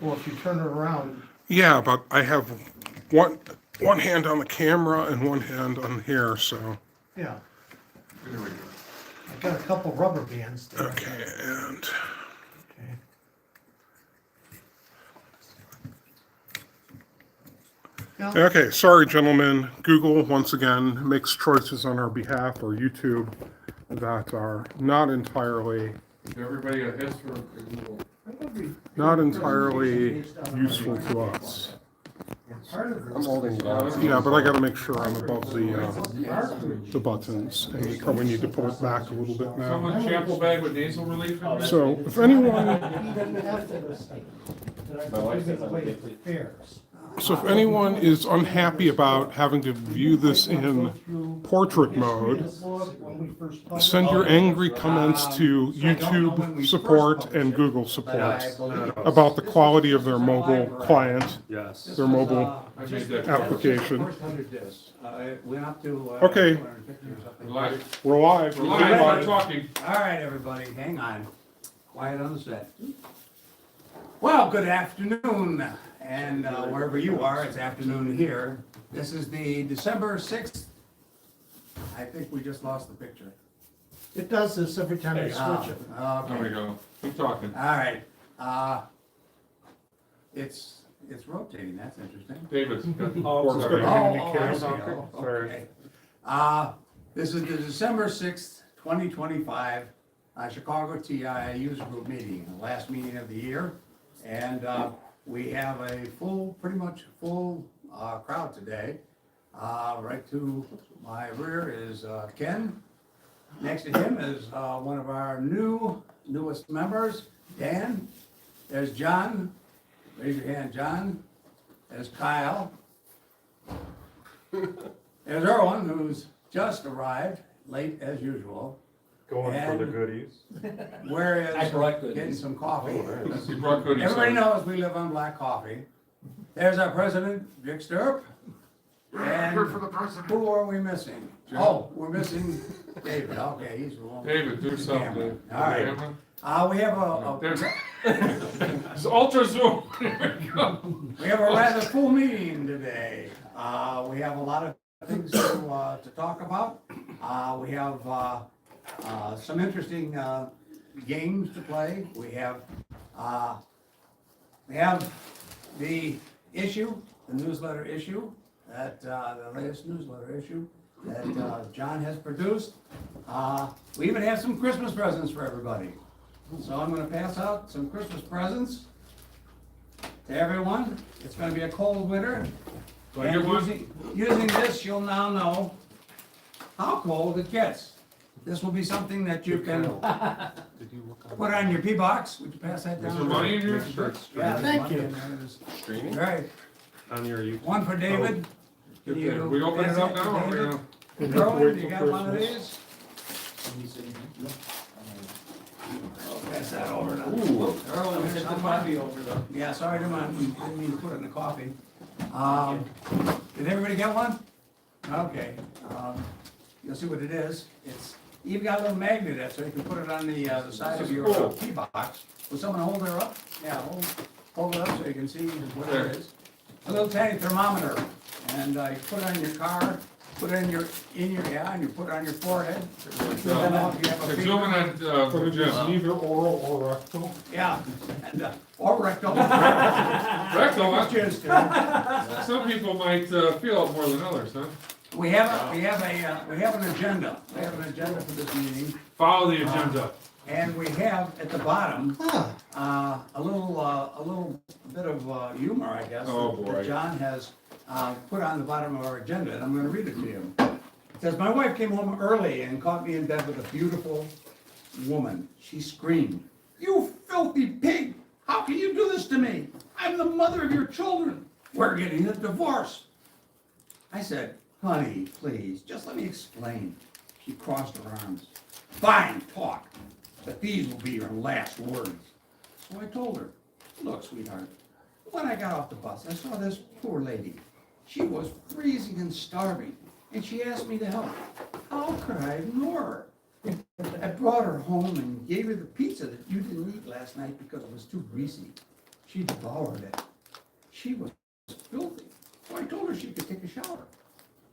Well, if you turn it around, Yeah, but I have one hand on the camera and one hand on here, so. yeah, There we go. I've got a couple rubber bands there. Okay, and Okay. Yeah, okay, sorry, gentlemen. Google once again makes choices on our behalf, or YouTube, that are not entirely Give everybody a hiss for Google. useful to us. part of I'm holding down. Yeah, but I got to make sure I'm above the buttons, and we probably need to pull it back a little bit now. Someone chapel bag with nasal relief in it? So, if anyone. My wife says I'm addicted. So if anyone is unhappy about having to view this in portrait mode, send your angry comments to YouTube support and Google support about the quality of their mobile client, Yes. their mobile I made that. application. We have to. Okay. We're live. We're live. We're live, we're talking. All right, everybody, hang on. Quiet on the set. Well, good afternoon, and wherever you are, it's afternoon here. This is the December 6th. I think we just lost the picture. It does this every time you switch it. There we Okay, go. Keep talking. all right. It's rotating, that's interesting. David's got the Oh, board it's already. good. I see. Okay. Oh, Sorry. okay. This is the December 6th, 2025, ChicagoTIUG group meeting, the last meeting of the year. And we have a pretty much full crowd today. Right to my rear is Ken. Next to him is one of our newest members, Dan. There's John. Raise your hand, John. There's Kyle. There's Erwin, who's just arrived, late as usual. Going for the And- goodies. Where I brought is goodies. getting some coffee? He brought goodies. Everybody knows we live on black coffee. There's our president, Vic Stirp. And Here for the president. who are we missing? Oh, we're missing David, okay, he's the one. David, do something. All right. We have There's, it's ultra zoom. There we go. we have a rather full meeting today. We have a lot of things to talk about. We have some interesting games to play. We have the issue, the newsletter issue, that the latest newsletter issue that John has produced. We even have some Christmas presents for everybody. So I'm gonna pass out some Christmas presents to everyone. It's gonna be a cold winter. Do I get one? Using this, you'll now know how cold it gets. This will be something that you can put on your pee box. Would you pass that Is down? there money in here? Make sure it's Yeah, streaming. there's money in there. Streaming Right, on your YouTube. one for David. Can Get you there. We open it pass up that to now, or we David? gonna- Erwin, you got one of these? Pass that over now. Ooh. Erwin, here's some money. over the. Yeah, sorry, didn't mean to put it in the coffee. Did everybody get one? Okay, you'll see what it is. It's even got a little magnet in it, so you can put it on the side of your Cool. key box. Will someone hold her up? Yeah, hold it up so you can see what it is. It's a little tiny thermometer, and you put it on your car, put it in your, and you put it on your forehead. Then if you have a It's fever- zooming at, But it is Jim. neither oral or rectal. Yeah, and, or rectal. Rectal, huh? Cheers, Tim. Some people might feel it more than others, huh? We have an agenda. We have an agenda for this meeting, Follow the agenda. and we have at the bottom, Ah, a little bit of humor, I guess. Oh, boy. That John has, put on the bottom of our agenda, and I'm gonna read it to you. It says, "My wife came home early and caught me in bed with a beautiful woman. She screamed, 'You filthy pig! How can you do this to me? I'm the mother of your children. We're getting a divorce.' I said, 'Honey, please, just let me explain.' She crossed her arms. 'Fine, talk, but these will be your last words.' So I told her, 'Look, sweetheart, when I got off the bus, I saw this poor lady. She was freezing and starving, and she asked me to help. How could I ignore her? I brought her home and gave her the pizza that you didn't eat last night because it was too greasy. She devoured it. She was filthy. So I told her she could take a shower.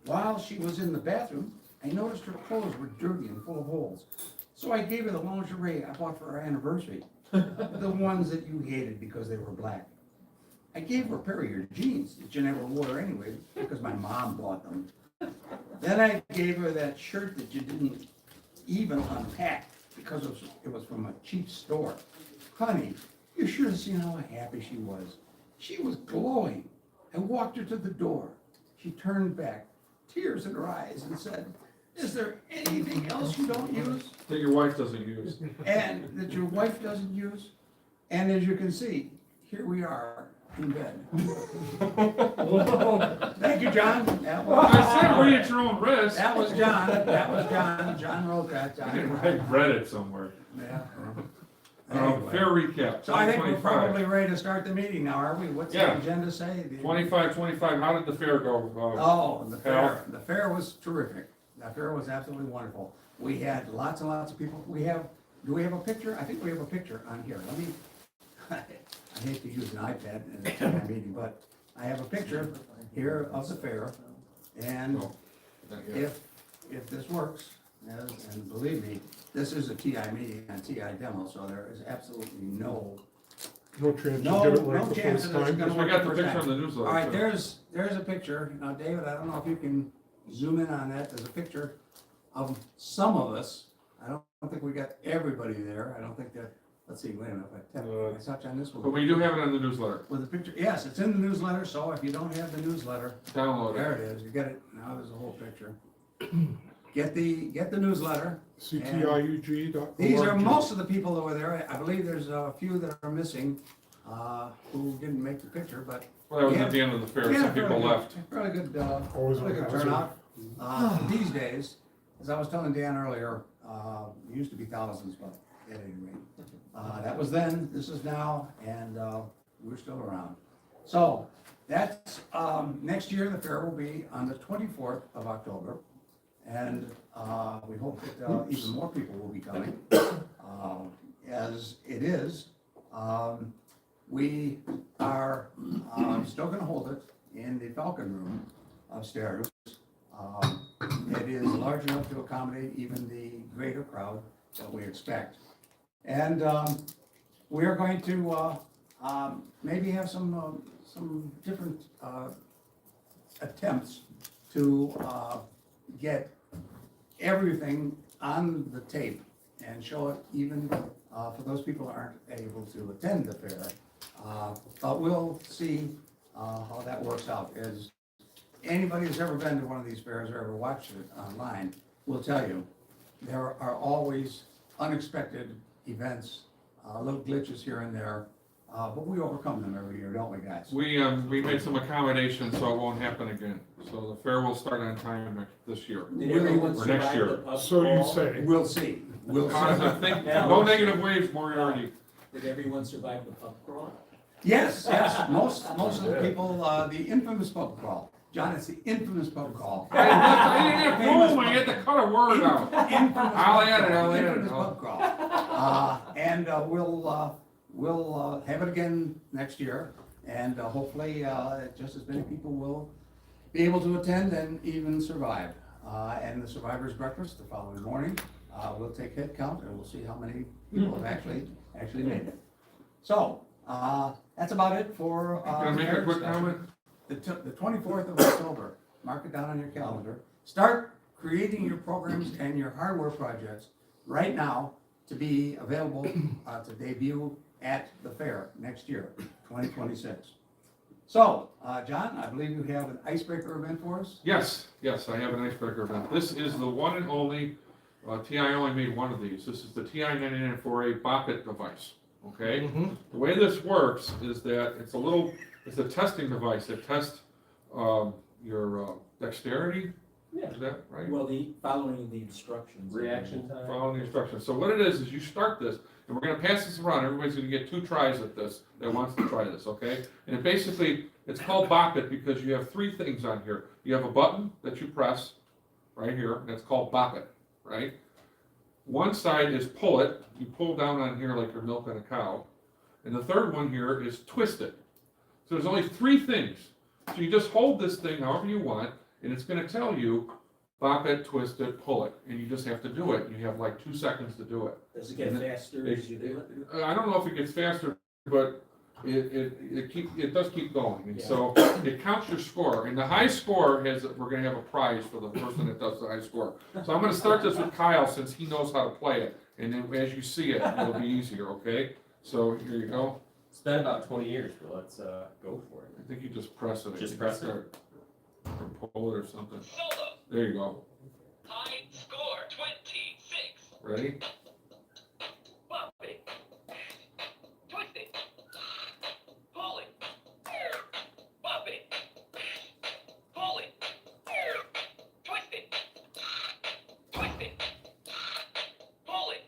While she was in the bathroom, I noticed her clothes were dirty and full of holes. So I gave her the lingerie I bought for her anniversary. The ones that you hated because they were black. I gave her a pair of your jeans that you never wore anyway because my mom bought them. Then I gave her that shirt that you didn't even unpack because it was from a cheap store. Honey, you should have seen how happy she was. She was glowing. I walked her to the door. She turned back, tears in her eyes, and said, "Is there anything else you don't use?" That your wife doesn't use. And that your wife doesn't use? And as you can see, here we are in bed. Thank you, John. That I said was, read at your own risk. that was John. That was John wrote that. I read it somewhere. Yeah. Fair Anyway. recap, So I think we're 2025. probably ready to start the meeting now, are we? What's the Yeah. agenda say? 25, how did the fair go? Oh, the fair, Al? the fair was terrific. The fair was absolutely wonderful. We had lots and lots of people. Do we have a picture? I think we have a picture on here. Let me, I hate to use an iPad in a TI meeting, but I have a picture here of the fair. And Oh, yeah. if this works, and believe me, this is a TI meeting, a TI demo, so there is absolutely no No chance No, you'll get it right no the chance first that it's time. gonna We work got the the first picture on time. the newsletter. All right, so- there's a picture. Now, David, I don't know if you can zoom in on that. There's a picture of some of us. I don't think we got everybody there. I don't think that, let's see, wait a minute, if I touch on this But one. we do have it on the newsletter. With a picture, yes, it's in the newsletter, so if you don't have the newsletter, Download there it. it is. You get it. Now there's a whole picture. Get the newsletter. CTIUG.org. These are most of the people over there. I believe there's a few that are missing, who didn't make the picture, but Well, that was Yeah. at the end of the fair, yeah, some people fairly left. good- Fairly good, Always fairly good a hazard. turnout. These days, as I was telling Dan earlier, it used to be thousands, but at any rate. That was then, this is now, and we're still around. So, that's, next year, the fair will be on the 24th of October. And we hope that even more people will be coming. As it is, we are still gonna hold it in the Falcon Room upstairs. It is large enough to accommodate even the greater crowd that we expect. And we are going to maybe have some different attempts to get everything on the tape and show it even for those people who aren't able to attend the fair. But we'll see how that works out. As anybody who's ever been to one of these fairs or ever watched it online will tell you, there are always unexpected events, little glitches here and there, but we overcome them every year, don't we, guys? We made some accommodations so it won't happen again. So the fair will start on time this year. Did everyone Or next survive year. the pub So you crawl? say. We'll see. We'll see. Positive, no negative waves, Moriarty. Did everyone survive the pub crawl? Yes, most of the people, the infamous pub crawl. John, it's the infamous pub crawl. I didn't have room, I had to cut a word out. Infamous I'll pub add it, crawl, I'll add it. infamous pub crawl. And we'll have it again next year, and hopefully, just as many people will be able to attend and even survive. And the survivors breakfast the following morning, we'll take head count and we'll see how many people have actually made it. So, that's about it for. Can I make a quick comment? The 24th of October, mark it down on your calendar. Start creating your programs and your hardware projects right now to be available to debut at the fair next year, 2026. So, John, I believe you have an icebreaker event for us? Yes, I have an icebreaker event. This is the one and only, TI only made one of these. This is the TI 9948 Boppet device, okay? The way this works is that it's a testing device that tests your dexterity, Yeah. is that right? Well, following the instructions. Reaction time. Following the instructions. So what it is you start this, and we're gonna pass this around, everybody's gonna get 2 tries at this, that wants to try this, okay? And it basically, it's called Bop It because you have 3 things on here. You have a button that you press, right here, that's called Bop It, right? One side is pull it, you pull down on here like you're milking a cow, And the third one here is twist it. So there's only 3 things. So you just hold this thing however you want, and it's gonna tell you, bop it, twist it, pull it, and you just have to do it. You have like 2 seconds to do it. Does it get faster as you do it? I don't know if it gets faster, but it does keep going, and Yeah. so it counts your score, and the high score we're gonna have a prize for the person that does the high score. So I'm gonna start this with Kyle, since he knows how to play it, and then as you see it, it'll be easier, okay? So here you go, It's been about 20 years, but let's go for it. I think you just press it. Just press it? Or pull it or something. There you go, High score 26. ready? Bump it. Twist it. Pull it. Bump it. Pull it. Twist it. Twist it. Pull it.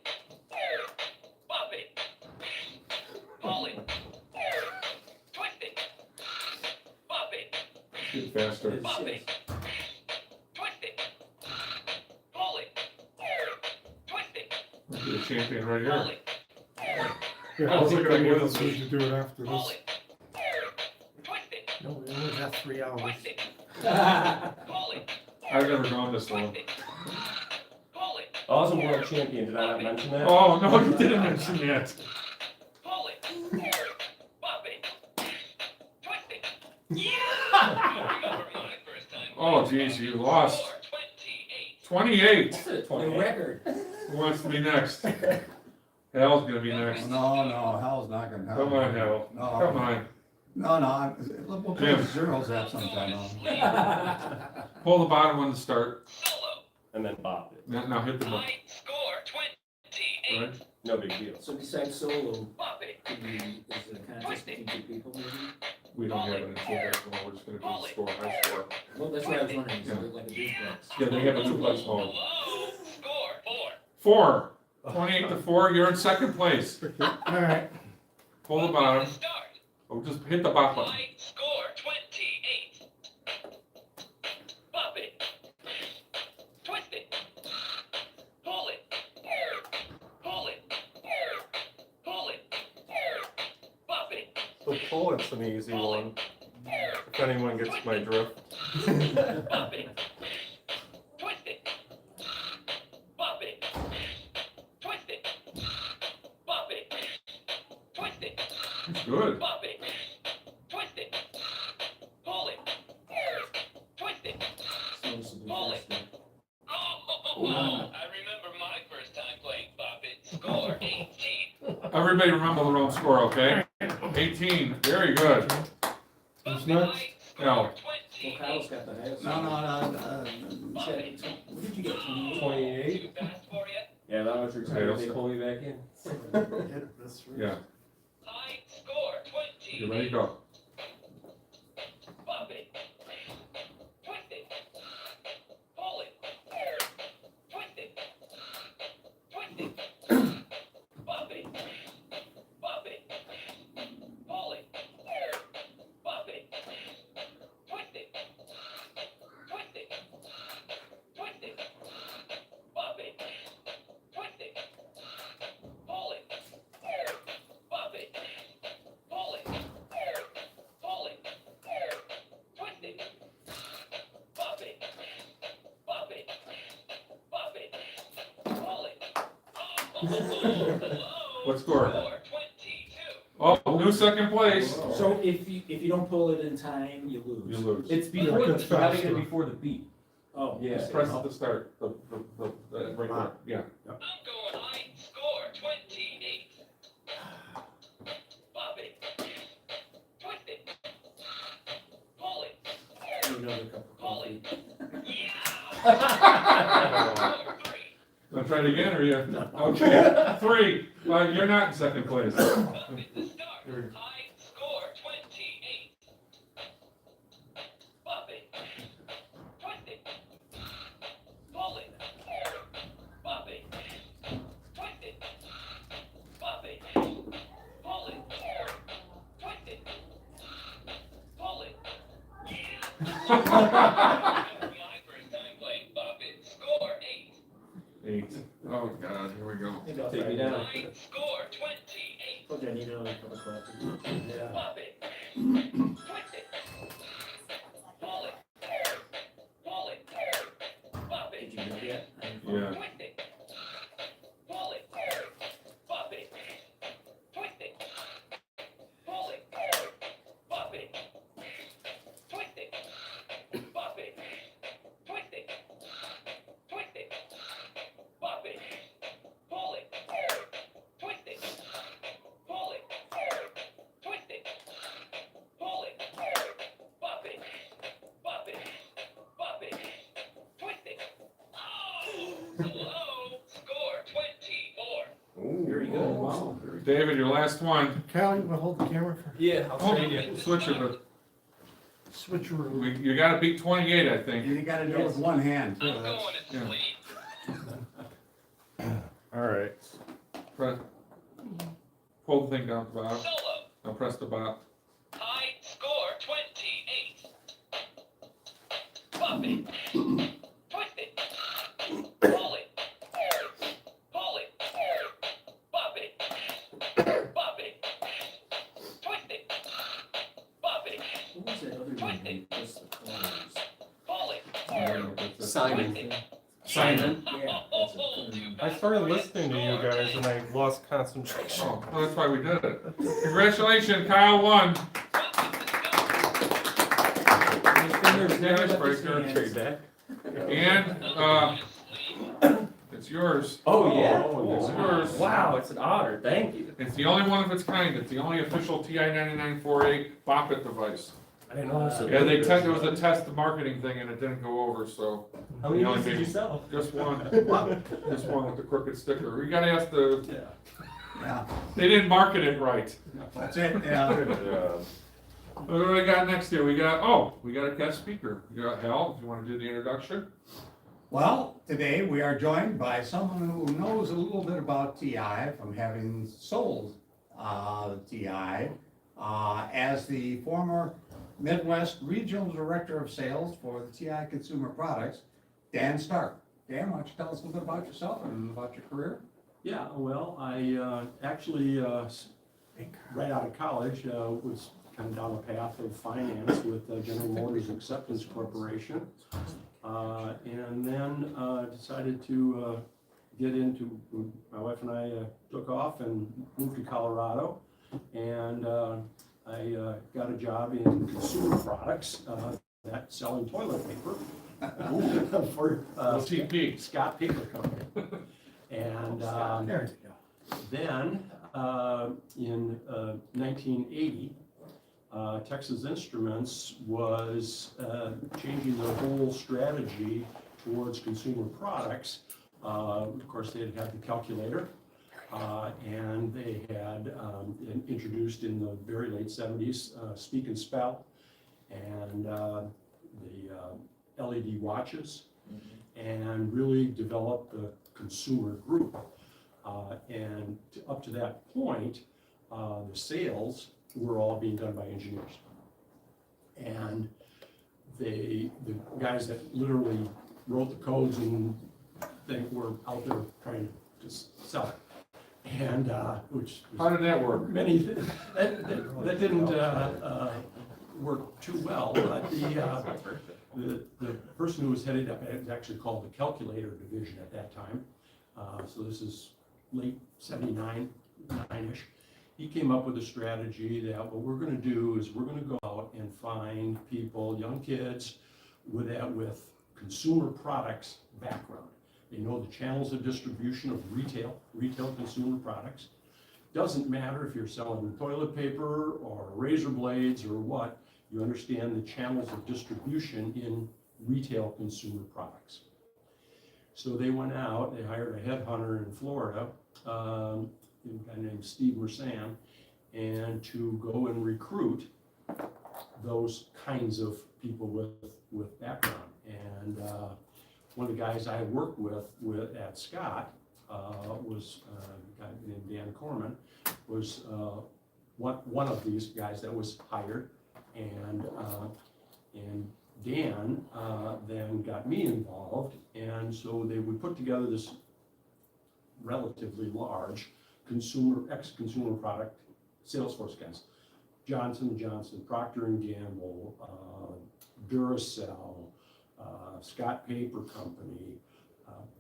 Bump it. Pull it. Twist it. Bump it. Get faster. Bump it. Twist it. Pull it. Twist it. You're the champion right Pull here. it. Yeah, I was looking at you. so we should do it after Pull this. it. Twist it. No, we only have 3 hours. Twist it. Pull it. I've never gone this long. Twist it. Pull it. I was a world champion, did I not mention that? Oh, no, you didn't mention that. Pull it. Bump it. Twist it. Yeah! Oh, geez, you lost. Score 28. 28. The 28. record. Who wants to be next? Hal's gonna be next. No, Hal's not gonna help. Come on, Hal. No. Come on. We'll play Jim. zeros at sometime. Pull the bottom one to start. Solo. And then bop it. Now hit the button. High score 28. Right? No big deal. So besides solo, Bump it. is it a contest between 2 people maybe? We don't have it in full basketball. We're just gonna do the score, high score. Well, that's what I was wondering, is it like a duplex? Yeah, they have a duplex home. Hello. Score 4. 4. 28 to 4. You're in second place. Alright, Pull the bottom. Start. Oh, just hit the bottom button. High score 28. Bump it. Twist it. Pull it. Pull it. Pull it. Bump it. The pull it's an easy one. If anyone gets my drift. Bump it. Twist it. Bump it. Twist it. Bump it. Twist it. Good. Bump it. Twist it. Pull it. Twist it. So this will be Pull it. faster. Oh, I remember my first time playing Bump It. Score 18. Everybody remember their own score, okay? 18. Very good. who's Bump It next? High Al. Score Well, Kyle's 28. got the highest. Bump Said- it. What did you get, 28? 28. Too fast for you? Yeah, that was retired. They pull me back in. Hit this first. Yeah. High score 28. You ready? Go. Bump it. Twist it. Pull it. Twist it. Twist it. Bump it. Bump it. Pull it. Bump it. Twist it. Twist it. Twist it. Bump it. Twist it. Pull it. Bump it. Pull it. Pull it. Twist it. Bump it. Bump it. Bump it. Pull it. What score? Score 22. Oh, new second place. So if you don't pull it in time, you lose. You lose. It's Yeah, before, that's you gotta get faster. it before the beat. Oh. Yeah. okay. Press it to start. The right there. Yeah. I'm going high. Score 28. Bump it. Twist it. Pull it. Another cup of Pull coffee. it. Yeah. Score 3. Want to try it again, or you? Okay. 3. Well, you're not in second place. Bump it to start. High score 28. Bump it. Twist it. Pull it. Bump it. Twist it. Bump it. Pull it. Twist it. Pull it. Yeah. My first time playing Bump It. Score 8. 8. Oh God, here we go. Maybe I'll Take try me it. down. High score 28. I need another cup of coffee. Yeah. Pop it. Twist it. Pull it. Pull it. Pop Did it. you know yet? Yeah. Twist it. Pull it. Pop it. Twist it. Pull it. Pop it. Twist it. Pop it. Twist it. Twist it. Pop it. Pull it. Twist it. Pull it. Twist it. Pull it. Pop it. Pop it. Pop it. Twist it. Oh, hello. Score 24. Very good. Wow. David, your last one. Cal, you wanna hold the camera for Yeah, I'll Oh, trade you. switch it, but switcheroo? you gotta beat 28, I think. You gotta do it with one hand. I'm going to Yeah. sleep. All right. Press, pull the thing down at the bottom. Solo. Now press the bottom. High score 28. Pop it. Twist it. Pull it. Pull it. Pop it. Pop it. Twist it. Pop it. What was that other name? What's the colors? Pull it. Simon. Simon. Yeah. Oh, I started listening to you guys and I lost concentration. Oh, well, that's why we did it. Congratulations, Kyle won. Trade back. And, it's yours. Oh, yeah? It's yours. Wow, it's an honor, thank you. It's the only one of its kind. It's the only official TI-9948 Bop-It device. I didn't know. Yeah, it was a test marketing thing and it didn't go over, so How many You only of these did made- you sell? just one. Just one with the crooked sticker. We gotta ask the, Yeah, they didn't market it right. that's it, yeah. What do we got next here? We got a guest speaker. We got Hal, if you wanna do the introduction? Well, today we are joined by someone who knows a little bit about TI from having sold TI as the former Midwest Regional Director of Sales for the TI Consumer Products, Dan Stark. Dan, why don't you tell us a little bit about yourself and about your career? Yeah, well, I actually, right out of college, was kind of down a path of finance with General Motors Acceptance Corporation. And then decided to get into, my wife and I took off and moved to Colorado. And I got a job in consumer products, that selling toilet paper for OTP. Scott Paper Company. And There you go. then, in 1980, Texas Instruments was changing their whole strategy towards consumer products. Of course, they had the calculator, and they had introduced in the very late 70s Speak and Spell, and the LED watches, and really developed the consumer group. And up to that point, the sales were all being done by engineers. And the guys that literally wrote the codes and they were out there trying to sell it. And which How did that work? many, that didn't work too well, but the person who was headed up, it was actually called the calculator division at that time. So this is late 79, 9-ish. He came up with a strategy that what we're gonna do is we're gonna go out and find people, young kids with consumer products background. They know the channels of distribution of retail consumer products. Doesn't matter if you're selling toilet paper or razor blades or what, you understand the channels of distribution in retail consumer products. So they went out, they hired a headhunter in Florida, a guy named Steve Mersan, and to go and recruit those kinds of people with background. And one of the guys I worked with at Scott was a guy named Dan Corman, was one of these guys that was hired, and Dan then got me involved, and so they would put together this relatively large ex-consumer product Salesforce guys. Johnson & Johnson, Procter & Gamble, Duracell, Scott Paper Company,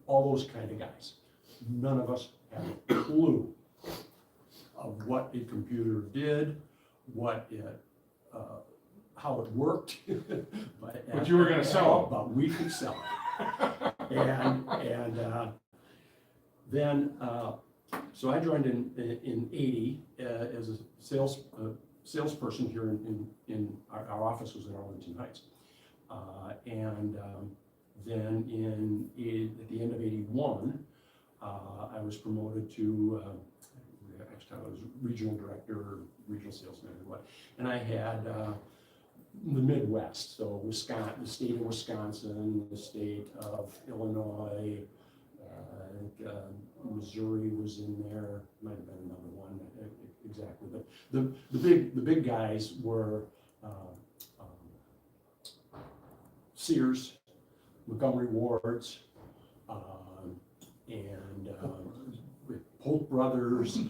all those kind of guys. None of us had a clue of what a computer did, what it, how it worked. But you were gonna sell it. But we could sell it. And then, so I joined in 80 as a salesperson here in our office was in Arlington Heights. Then at the end of 81, I was promoted to, actually I was regional director, regional sales manager, what, and I had the Midwest, so Wisconsin, the state of Wisconsin, the state of Illinois, I think Missouri was in there, might have been another one, exactly, but the big guys were Sears, Montgomery Wards, and Polk Brothers, and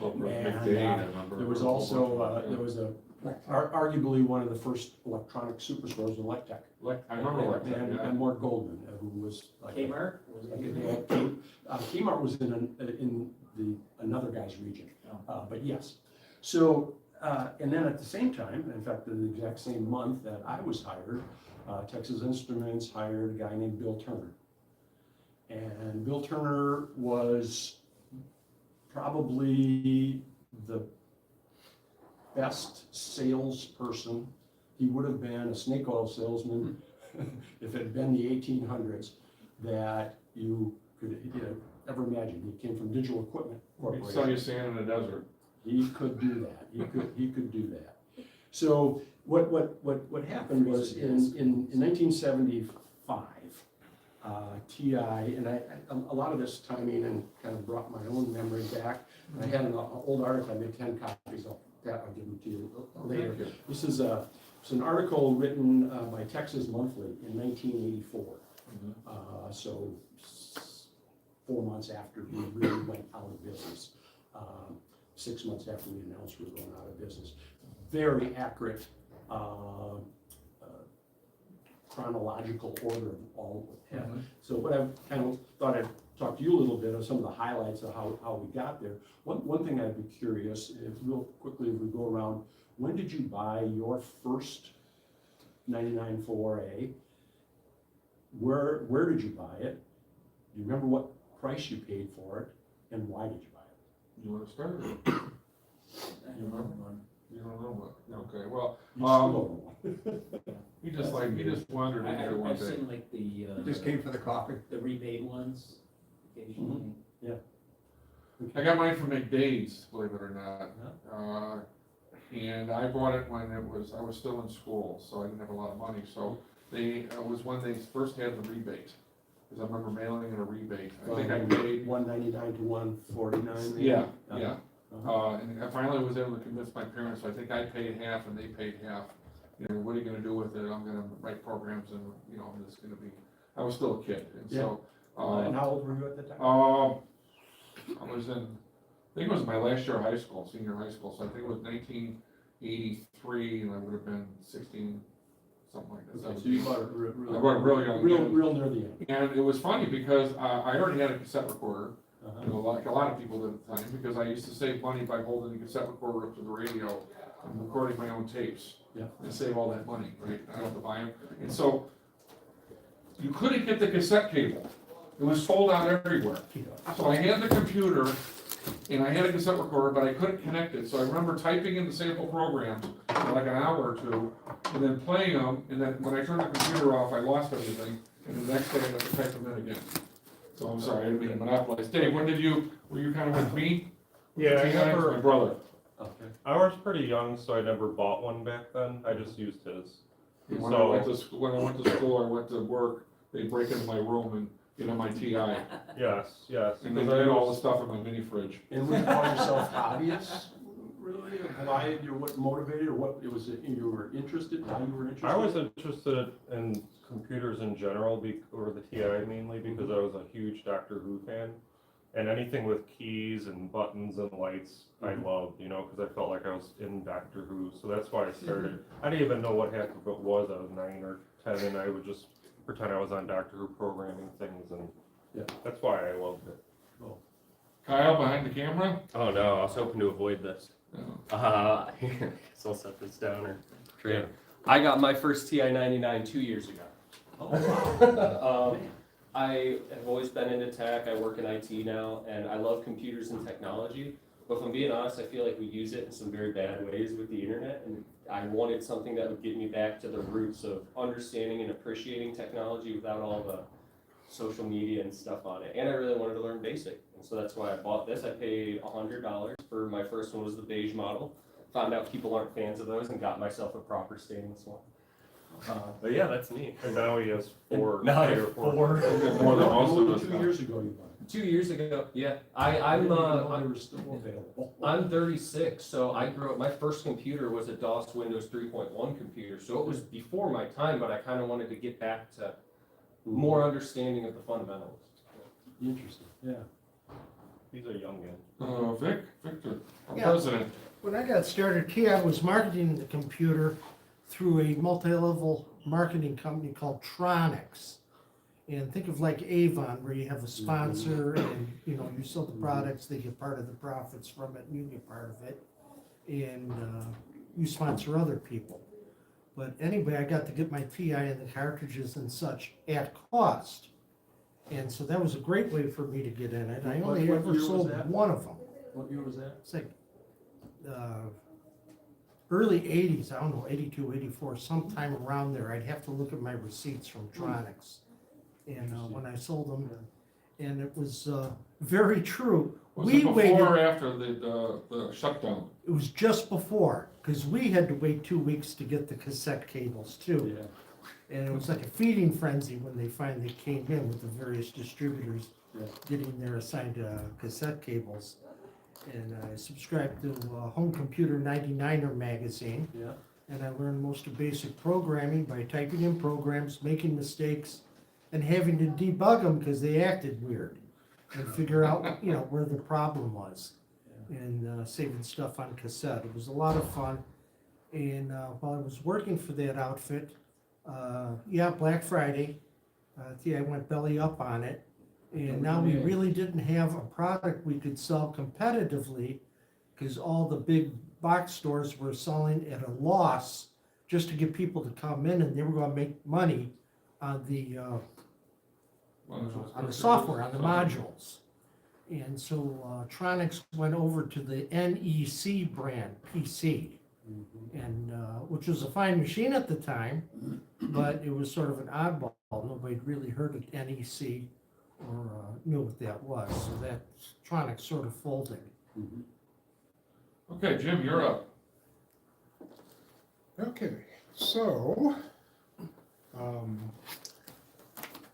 there was also, there was arguably one of the first electronic superstores in Electech. I remember like that, And yeah. Mort Goldman, who was like. Kmart? Was Like it? Kmart was in another guy's region, but yes. So, and then at the same time, in fact, the exact same month that I was hired, Texas Instruments hired a guy named Bill Turner. And Bill Turner was probably the best salesperson. He would have been a snake oil salesman if it had been the 1800s that you could ever imagine. He came from Digital Equipment Corporation. Sell you sand in the desert. He could do that. He could do that. So what happened was in 1975, TI, and a lot of this timing and kind of brought my own memory back. I had an old article. I made 10 copies of that. I'll give them to you later. Thank you. This is an article written by Texas Monthly in 1984. So 4 months after we really went out of business. 6 months after we announced we were going out of business. Very accurate chronological order of all of it. So what I kind of thought I'd talk to you a little bit of some of the highlights of how we got there. One thing I'd be curious, if real quickly if we go around, when did you buy your first 99.4A? Where did you buy it? Do you remember what price you paid for it, and why did you buy it? You want to start? I don't know one. You don't know what? Okay, well, You still don't know. he just wandered in here one I've day. seen like He just came for the coffee. the rebate ones occasionally. I got mine from McDade's, believe it or not. And I bought it when I was still in school, so I didn't have a lot of money, so it was when they first had the rebate. Because I remember mailing in a rebate. I think I paid, $199 to $149. yeah. And I finally was able to convince my parents, I think I paid half and they paid half. You know, what are you gonna do with it? I'm gonna write programs and, you know, I'm just gonna be, I was still a kid, and so. And how old were you at the time? I was in, I think it was my last year of high school, senior high school, so I think it was 1983, and I would have been 16, something like that. Okay, so you bought it I bought it really young. real near the end. And it was funny because I already had a cassette recorder, Uh-huh. you know, like a lot of people did at the time, because I used to save money by holding the cassette recorder up to the radio and recording my own tapes. Yeah. And save all that money, right? I don't have to buy them. And so, you couldn't get the cassette cable. It was sold out everywhere. So I had the computer, and I had a cassette recorder, but I couldn't connect it. So I remember typing in the sample programs for like an hour or two, and then playing them, and then when I turned the computer off, I lost everything, and the next day I had to type them in again. So I'm sorry, I didn't mean to monopolize. Dave, were you kind of with me? Yeah, I My never, brother. Okay. I was pretty young, so I never bought one back then. I just used his. When I went to school, I went to work, they'd break into my room and get on my TI, Yes, yes. and then because I I had all the was- stuff in my mini fridge. And would you call yourself hobbyist, really? Why, what motivated, or what, it was, you were interested, why you were interested? I was interested in computers in general, or the TI mainly, because I was a huge Doctor Who fan. And anything with keys and buttons and lights, I loved, you know, because I felt like I was in Doctor Who. So that's why I started. I didn't even know what half of it was. I was 9 or 10, and I would just pretend I was on Doctor Who programming things, and Yeah. that's why I loved it. Kyle behind the camera? Oh no, I was hoping to avoid this. No. Guess I'll set this down or trade. I got my first TI-99 2 years ago. I have always been into tech. I work in IT now, and I love computers and technology. But if I'm being honest, I feel like we use it in some very bad ways with the internet, and I wanted something that would get me back to the roots of understanding and appreciating technology without all the social media and stuff on it. And I really wanted to learn BASIC, and so that's why I bought this. I paid $100 for my first one, was the beige model. Found out people aren't fans of those and got myself a proper stainless one. But yeah, that's neat. And now he has 4. Now I 3 have or 4. More than most of us. 2 years ago you bought it. 2 years ago, yeah. I didn't even know they were still available. I'm 36, so I grew up, my first computer was a DOS Windows 3.1 computer, so it was before my time, but I kind of wanted to get back to more understanding of the fundamentals. Interesting, yeah. He's a youngin. Victor, our Yeah. president. When I got started, TI was marketing the computer through a multi-level marketing company called Tronics. And think of like Avon, where you have a sponsor and, you know, you sell the products, they get part of the profits from it, and you get part of it. And you sponsor other people. But anyway, I got to get my TI and the cartridges and such at cost. And so that was a great way for me to get in it. I only What ever year was sold that? one of them. What year was that? It's like early 80s, I don't know, 82, 84, sometime around there. I'd have to look at my receipts from Tronics. And when I sold them, and it was very true. Was We it before waited, or after the shutdown? it was just before, because we had to wait 2 weeks to get the cassette cables too. Yeah. And it was like a feeding frenzy when they finally came in with the various distributors Yeah. getting their assigned cassette cables. And I subscribed to Home Computer 99er magazine. Yeah. And I learned most of basic programming by typing in programs, making mistakes, and having to debug them because they acted weird. And figure out, you know, where the problem was. And saving stuff on cassette. It was a lot of fun. And while I was working for that outfit, Black Friday, TI went belly up on it. And now we really didn't have a product we could sell competitively because all the big box stores were selling at a loss just to get people to come in, and they were gonna make money on the software, on the modules. And so Tronics went over to the NEC brand PC, and which was a fine machine at the time, but it was sort of an oddball. Nobody really heard of NEC or knew what that was. So that Tronics sort of folded. Okay, Jim, you're up. Okay, so,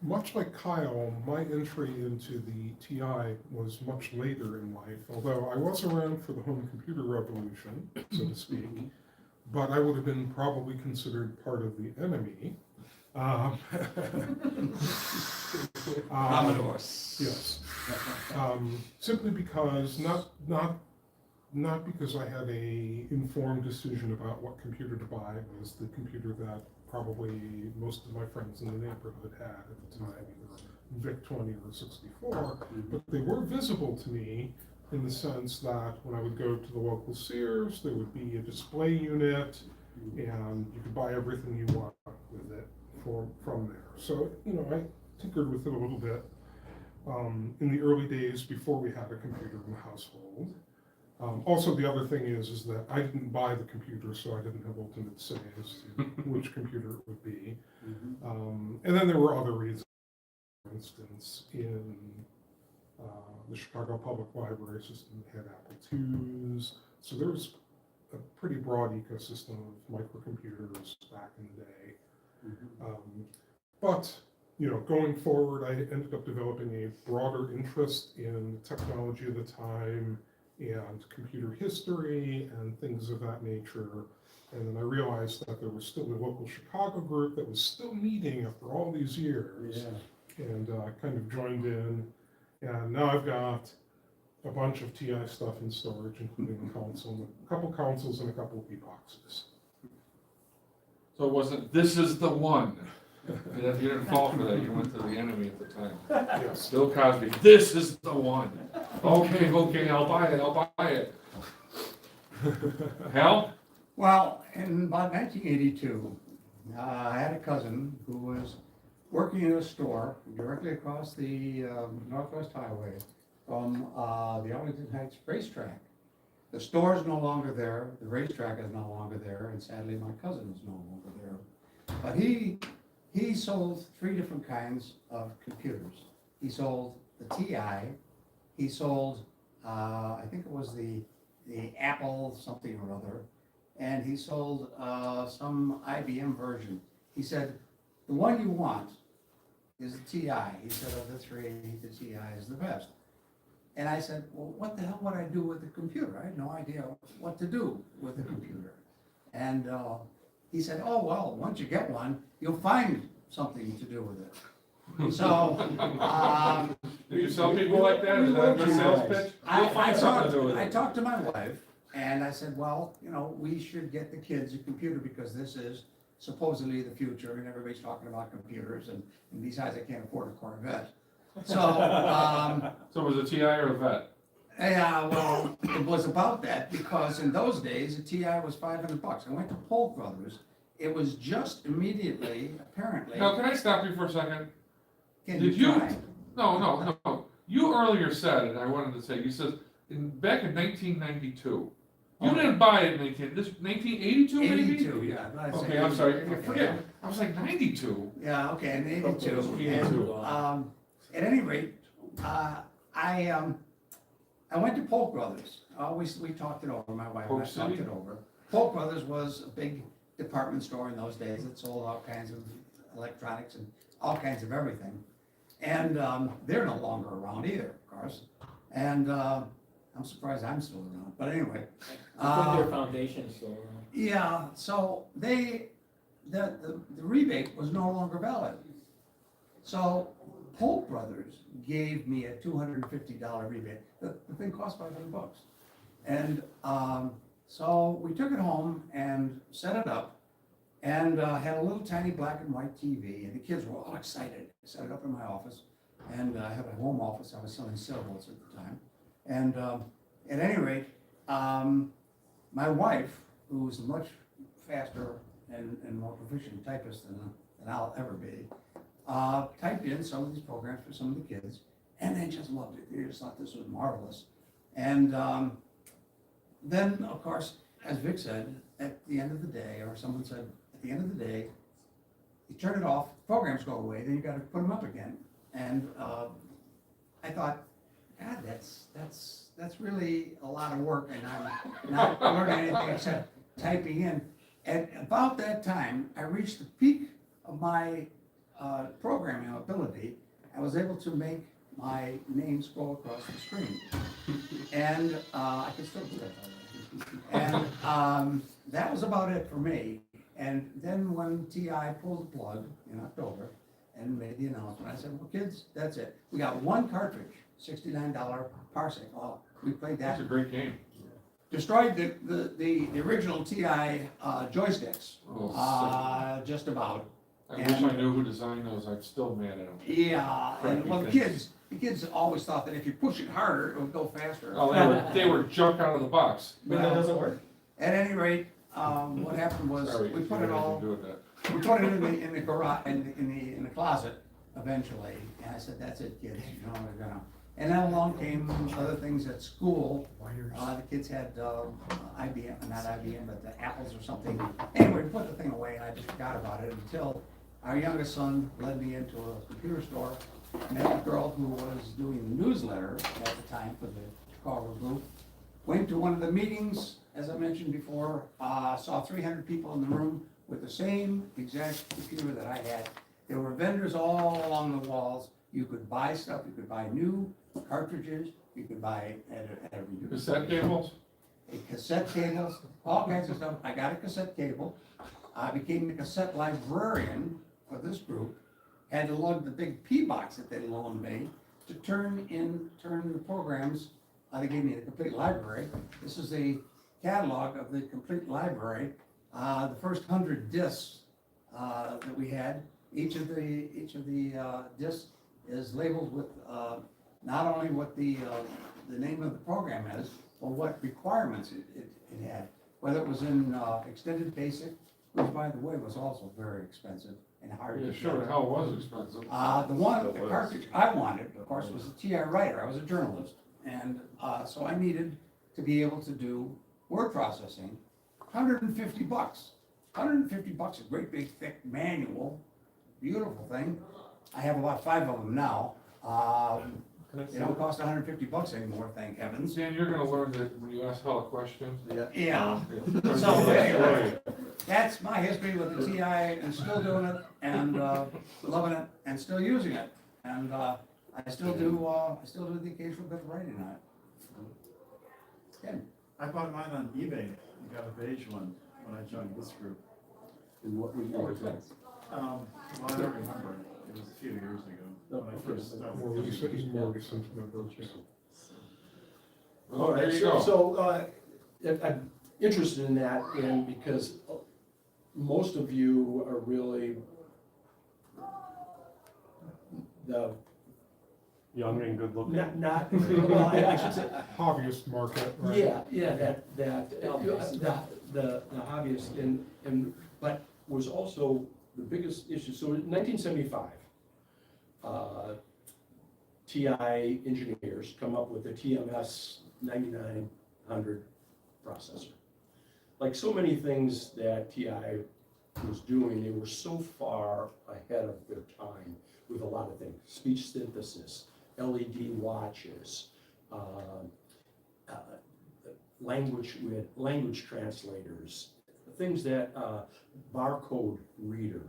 much like Kyle, my entry into the TI was much later in life, although I was around for the home computer revolution, so to speak, but I would have been probably considered part of the enemy. Commodores. Yes. Simply because, not because I had a informed decision about what computer to buy. It was the computer that probably most of my friends in the neighborhood had at the time, either VIC-20 or 64, but they were visible to me in the sense that when I would go to the local Sears, there would be a display unit, and you could buy everything you want with it from there. So, you know, I tinkered with it a little bit in the early days before we had a computer in the household. Also, the other thing is that I didn't buy the computer, so I didn't have ultimate say as to which computer it would be. And then there were other reasons. For instance, in the Chicago Public Library system, they had Apple IIs. So there was a pretty broad ecosystem of microcomputers back in the day. But, you know, going forward, I ended up developing a broader interest in technology of the time and computer history and things of that nature. And then I realized that there was still a local Chicago group that was still meeting after all these years. And kind of joined in. Yeah, now I've got a bunch of TI stuff in storage, including a couple consoles and a couple of boxes. So it wasn't, this is the one. You didn't fall for that, you went to the enemy at the time. Yes. Bill Cosby, this is the one. Okay, I'll buy it. Hal? Well, in about 1982, I had a cousin who was working in a store directly across the Northwest Highway from the Arlington Heights racetrack. The store is no longer there, the racetrack is no longer there, and sadly, my cousin is no longer there. But he sold 3 different kinds of computers. He sold the TI, he sold, I think it was the Apple something or other, and he sold some IBM version. He said, the one you want is the TI. He said, of the 3, the TI is the best. And I said, well, what the hell would I do with the computer? I had no idea what to do with the computer. And he said, oh, well, once you get one, you'll find something to do with it. So, Did you sell people like that? Is that a good sales pitch? You'll find something to do with I it. talked to my wife, and I said, well, you know, we should get the kids a computer because this is supposedly the future, and everybody's talking about computers, and besides, I can't afford a Corvette. So, So was it TI or a vet? yeah, well, it was about that, because in those days, a TI was $500. I went to Polk Brothers, it was just immediately, apparently. Now, can I stop you for a second? Can Did you? try? No. You earlier said, and I wanted to say, you said, back in 1992, you didn't buy it in 1982 maybe? 82, yeah. I'd say Okay, I'm sorry, I 82. forget. I was like 92. Yeah, okay, in 82. 82. And, at any rate, I went to Polk Brothers. We talked it over, my wife and I Polk talked City? it over. Polk Brothers was a big department store in those days that sold all kinds of electronics and all kinds of everything. And they're no longer around either, of course. And I'm surprised I'm still around, but anyway. I think their foundation still around. Yeah, so the rebate was no longer valid. So Polk Brothers gave me a $250 rebate. The thing cost $500. And so we took it home and set it up and had a little tiny black and white TV, and the kids were all excited. I set it up in my office, and I have a home office. I was selling sailboats at the time. And at any rate, my wife, who's a much faster and more proficient typist than I'll ever be, typed in some of these programs for some of the kids, and they just loved it. They just thought this was marvelous. And then, of course, as Vic said, at the end of the day, or someone said, at the end of the day, you turn it off, programs go away, then you gotta put them up again. And I thought, God, that's really a lot of work, and I'm not learning anything except typing in. At about that time, I reached the peak of my programming ability. I was able to make my name scroll across the screen. And I can still do that, by the way. And that was about it for me. And then when TI pulled the plug in October and made the announcement, I said, well, kids, that's it. We got one cartridge, $69 Parsec. Oh, we played that. That's a great game. Destroyed the original TI joysticks, Oh, just about. I wish I knew who designed those, I'm still mad at them. Yeah, and well, the Crappy kids always thought that if you push it harder, it would go faster. Oh, they were junk out of the box. But that doesn't work? At any rate, what happened was, Sorry, we you put had it nothing all, to do with that. we put it in the garage, in the closet eventually, and I said, that's it, kids, you know, we're gonna. And then along came other things at school. The kids had IBM, not IBM, but the Apples or something. Anyway, we put the thing away, and I just forgot about it until our youngest son led me into a computer store, met a girl who was doing the newsletter at the time for the Chicago group. Went to one of the meetings, as I mentioned before, saw 300 people in the room with the same exact computer that I had. There were vendors all along the walls. You could buy stuff, you could buy new cartridges, you could buy at a reduced. Cassette cables? Cassette cables, all kinds of stuff. I got a cassette cable. I became the cassette librarian for this group. Had to lug the big P box that they loaned me to turn the programs, they gave me the complete library. This is a catalog of the complete library. The first 100 discs that we had, each of the discs is labeled with not only what the name of the program is, but what requirements it had. Whether it was in extended basic, which by the way was also very expensive and hard to Yeah, get. sure, the hell it was expensive. The cartridge I wanted, of course, was a TI writer. I was a journalist. And so I needed to be able to do word processing. $150. $150, a great big thick manual, beautiful thing. I have about 5 of them now. They don't cost $150 anymore, thank heavens. Dan, you're gonna learn that when you ask Hal a question. Yeah. So anyway, that's my history with the TI and still doing it and loving it and still using it. And I still do the occasional bit of writing on it. Ken? I bought mine on eBay and got a beige one when I joined this group. And what was your expense? Well, I don't remember. It was a few years ago when I first started. Well, there you so- go. So, I'm interested in that, and because most of you are really the, Young and good looking. not, well, I should say, Hobbyist market, right? yeah, the hobbyist, but was also the biggest issue, so in 1975, TI engineers come up with the TMS 9900 processor. Like so many things that TI was doing, they were so far ahead of their time with a lot of things. Speech synthesis, LED watches, language translators, things that, barcode reader,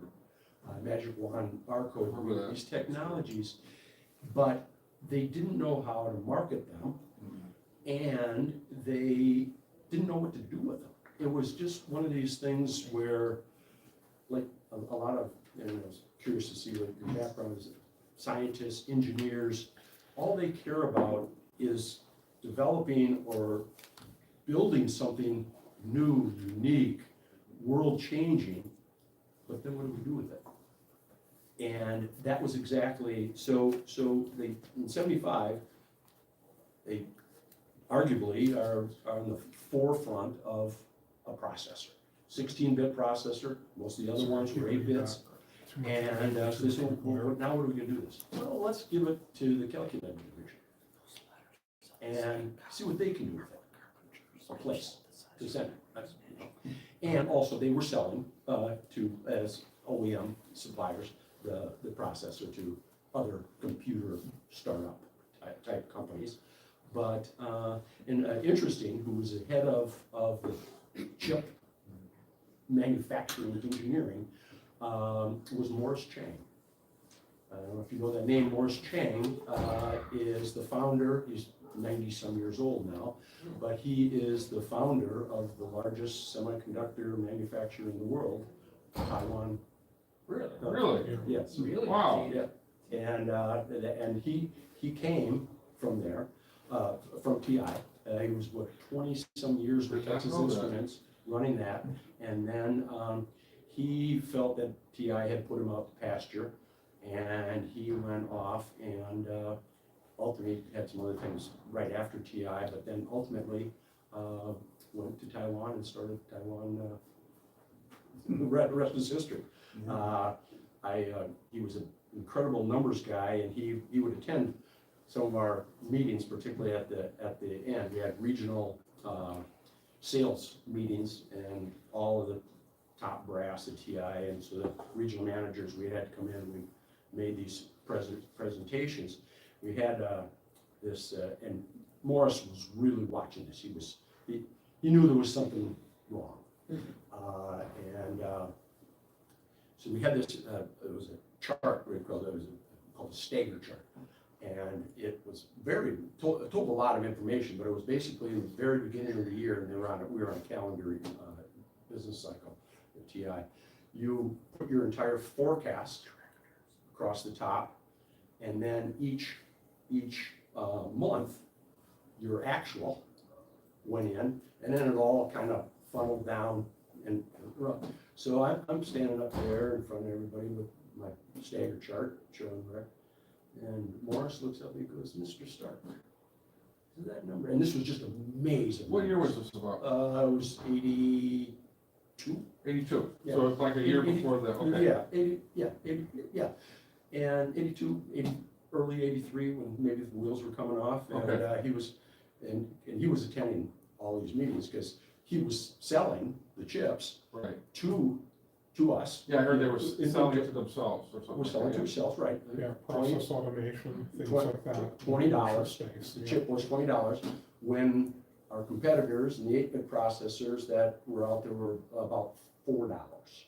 Magic Wand barcode reader, these technologies, but they didn't know how to market them, and they didn't know what to do with them. It was just one of these things where, like, a lot of, and I was curious to see what your background is, scientists, engineers, all they care about is developing or building something new, unique, world-changing, but then what do we do with it? And that was exactly, so they, in 75, they arguably are on the forefront of a processor. 16-bit processor, most of the other ones were 8 bits. And so they said, well, now what are we gonna do with this? Well, let's give it to the calculator division and see what they can do with it. A place to send it. And also, they were selling to, as OEM suppliers, the processor to other computer startup type companies. But, interesting, who was the head of the chip manufacturing engineering, was Morris Chang. I don't know if you know that name. Morris Chang is the founder, he's 90-some years old now, but he is the founder of the largest semiconductor manufacturer in the world, Taiwan. Really? Really? Yes. Really? Wow. Yeah, and he came from there, from TI. He was, 20-some years with Did not Texas know that. Instruments, running that, and then he felt that TI had put him out to pasture, and he went off and ultimately had some other things right after TI, but then ultimately went to Taiwan and started Taiwan. The rest is history. He was an incredible numbers guy, and he would attend some of our meetings, particularly at the end. We had regional sales meetings, and all of the top brass at TI, and so the regional managers, we had to come in, we made these presentations. We had this, and Morris was really watching this. He knew there was something wrong. So we had this, it was a chart, called a stagger chart. And it was told a lot of information, but it was basically in the very beginning of the year, and we were on a calendar business cycle at TI. You put your entire forecast across the top, and then each each month, your actual went in, and then it all kind of funneled down and so I'm standing up there in front of everybody with my stagger chart showing where, and Morris looks up and he goes, Mr. Stark, is that number? And this was just amazing. What year was this about? It was 82. 82, Yeah. so it's like a year 80 before that, okay. Yeah, 80, yeah. And 82, early 83, when maybe the wheels were coming off, and Okay. he was, and he was attending all these meetings, because he was selling the chips Right, to us. yeah, I heard they were In- selling it to themselves or something. We're selling to Yeah. ourselves, right. Yeah, process automation, things Twen- like that. $20. Space, The yeah. chip was $20, when our competitors and the 8-bit processors that were out there were about $4.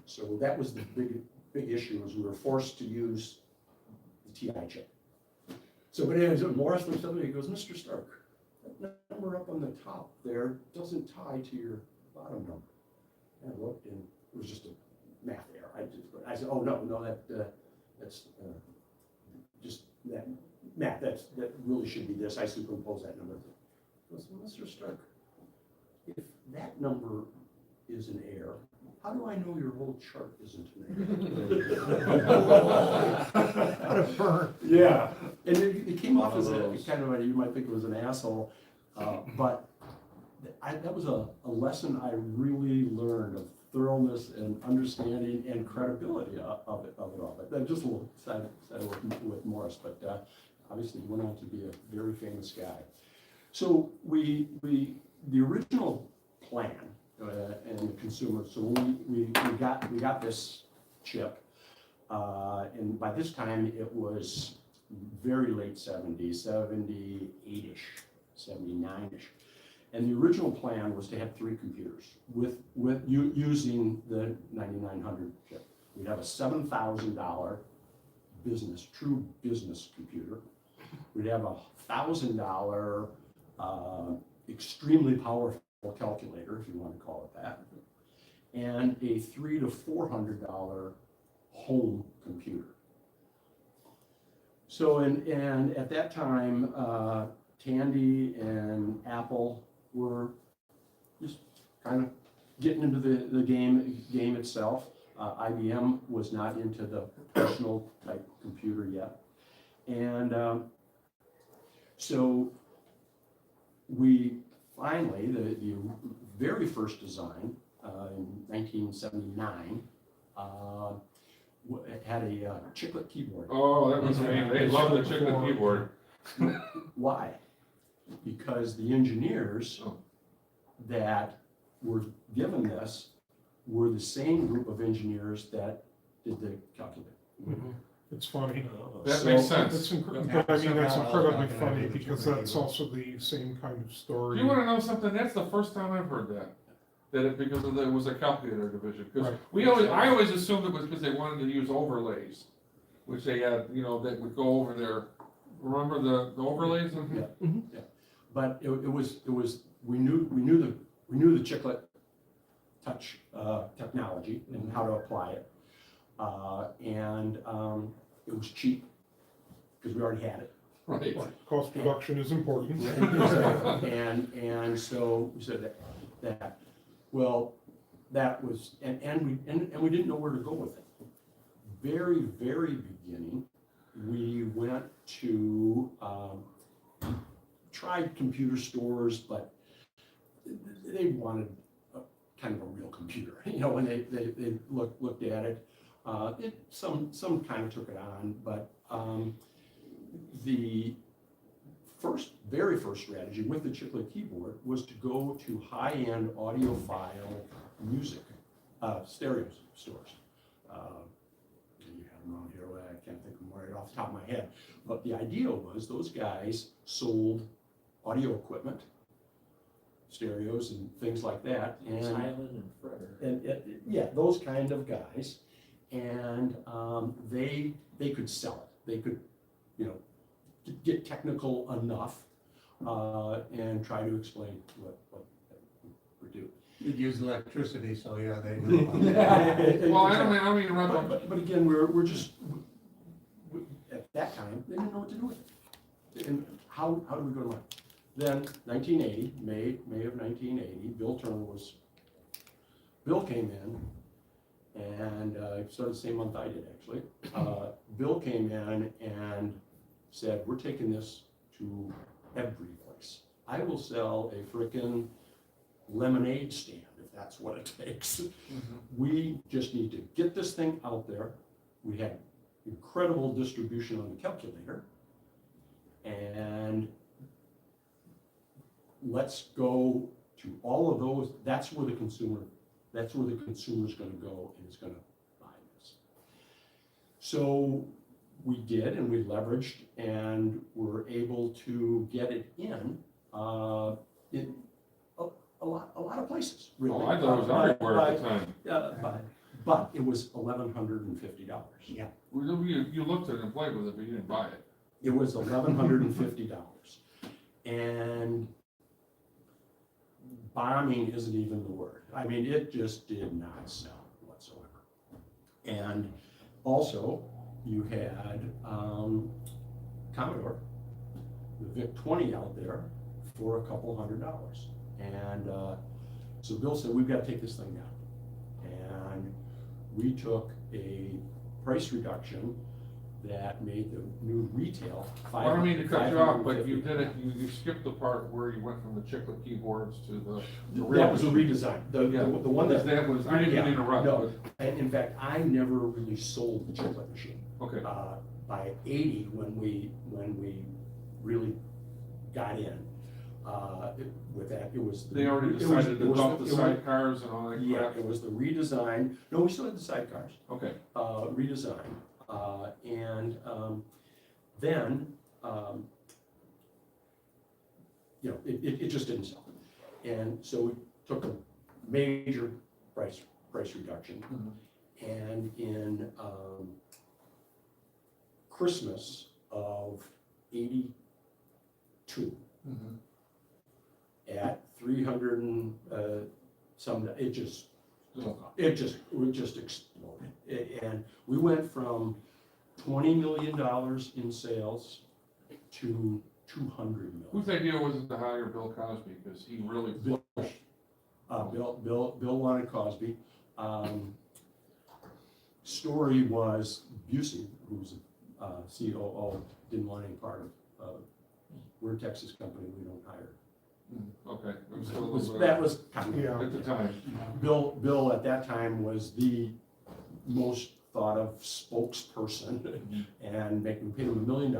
So that was the big issue, was we were forced to use the TI chip. So, but anyways, Morris looks up and he goes, Mr. Stark, that number up on the top there doesn't tie to your bottom number. And I looked, and it was just a math error. I said, oh, no, that's just that math, that really should be this. I superimpose that number. He goes, Mr. Stark, if that number is an error, how do I know your whole chart isn't an error? Burn. Yeah, and it came off as a kind of, you might think it was an asshole, but that was a lesson I really learned of thoroughness and understanding and credibility of it all. But just a little side with Morris, but obviously he went on to be a very famous guy. So the original plan and the consumer, so we got this chip, and by this time it was very late 70s, 78-ish, 79-ish. And the original plan was to have 3 computers using the 9900 chip. We'd have a $7,000 true business computer. We'd have a $1,000 extremely powerful calculator, if you want to call it that, and a $300 to $400 home computer. So, and at that time, Tandy and Apple were just kind of getting into the game itself. IBM was not into the personal type computer yet. And so we finally, the very first design in 1979 had a chiclet keyboard. Oh, that was me, they love the chiclet keyboard. Why? Because the engineers Oh. that were given this were the same group of engineers that did the calculator. It's funny. That makes So- sense. That's that's incredibly funny because that's also the same kind of Do story. you wanna know something? That's the first time I've heard that. That it, because of it was a calculator division, because Right. I always assumed it was because they wanted to use overlays, which they had, that would go over their, remember the overlays? Yeah. Yeah. But it was, we knew the chiclet touch technology and how to apply it. And it was cheap, because we already had it. Right. Cost reduction is important. And so we said that, well, that was, and we didn't know where to go with it. Very, very beginning, we went to, tried computer stores, but they wanted kind of a real computer, when they looked at it. Some kind of took it on, but the very first strategy with the chiclet keyboard was to go to high-end audiophile music, stereo stores. You have them around here, I can't think of them right off the top of my head. But the idea was those guys sold audio equipment, stereos and things like that. Highland and Frederick. Yeah, those kind of guys. And they could sell it. They could, get technical enough and try to explain what we do. You'd use electricity, so yeah, they Well, I don't mean to run But again, we're just, at that time, they didn't know what to do with it. and how do we go to market? Then 1980, May of 1980, Bill came in, and started the same month I did, actually. Bill came in and said, we're taking this to every place. I will sell a frickin' lemonade stand if that's what it takes. We just need to get this thing out there. We had incredible distribution on the calculator, and let's go to all of those. That's where the consumer's gonna go and is gonna buy this. So we did, and we leveraged, and were able to get it in a lot of places, really. Oh, I thought it was everywhere at the time. But it was $1,150. Yeah. Well, you looked at it and played with it, but you didn't buy it. It was $1,150. And bombing isn't even the word. I mean, it just did not sell whatsoever. And also, you had Commodore, the VIC-20 out there for a couple $100. And so Bill said, we've got to take this thing down. And we took a price reduction that made the new retail I don't mean to cut you off, but you $550. did it, you skipped the part where you went from the chiclet keyboards to the That was a redesign. The one that. That was, I didn't mean to interrupt. No, and in fact, I never really sold the chiclet machine. Okay, By 80, when we really got in, with that, it was. they already decided to dump the sidecars and all that Yeah, crap. it was the redesign. No, we still had the sidecars. Okay, Redesign. And then, it just didn't sell. And so we took a major price reduction. And in Christmas of '82, at 300 and some, it just exploded. And we went from $20 million in sales to 200 million. whose idea was it to hire Bill Cosby, because he really Bill. pushed. Bill wanted Cosby. Story was Busey, who's COO, didn't want any part of, we're a Texas company, we don't hire. Okay, it was still a little bit That was kind of. Yeah. at the time. Bill at that time was the most thought of spokesperson and we paid him $1 million.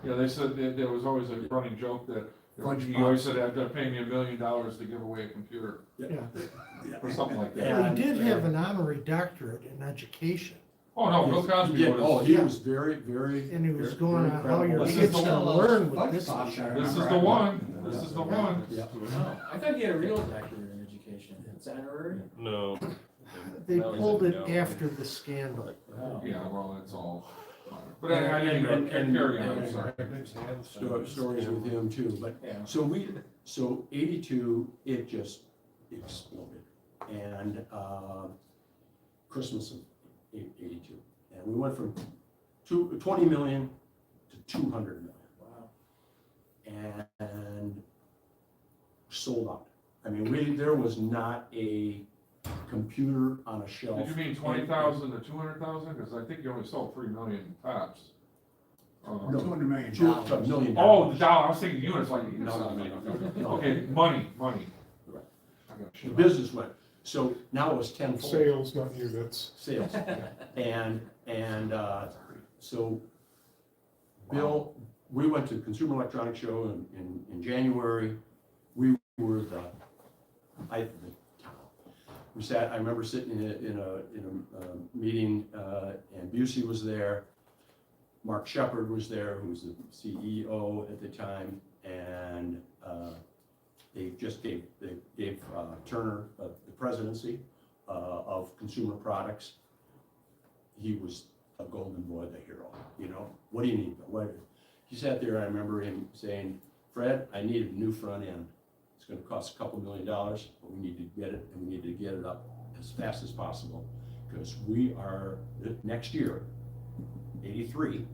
Yeah, they said that there was always a running joke that he always said, they're paying me $1 million to give away a computer, Yeah. or something like that. Yeah. He did have an honorary doctorate in education, Oh, no, Bill Cosby Yeah, oh, was, he was very, very. and he was very- going very on how your incredible. kids can learn with this. this is the one, this is the one. Yeah. I thought you had a real doctorate in education. It's honorary? No. They That was pulled a it no. after the scandal. Wow. Yeah, well, that's all. But I didn't carry on, I'm sorry. Stories with him too, but, Yeah. so 82, it just exploded. And, Christmas of 82. And we went from 20 million to 200 million. Wow. And sold out. I mean, there was not a computer on a shelf. Did you mean 20,000 to 200,000? Because I think you only sold 3 million tops. No. $200 million. $2 million. Oh, the dollar, I was thinking units, like, No. okay, money. Right. I got The shit. business went, so now it was tenfold. Sales, not units. Sales. And, so Bill, we went to the Consumer Electronics Show in January. We were the height of the town. We sat, I remember sitting in a meeting, and Busey was there. Mark Shepard was there, who was the CEO at the time, and they gave Turner the presidency of consumer products. He was a golden boy, the hero, you know? What do you need? He sat there, I remember him saying, Fred, I need a new front end. It's gonna cost a couple $1 million, but we need to get it, and we need to get it up as fast as possible, because we are, next year, '83,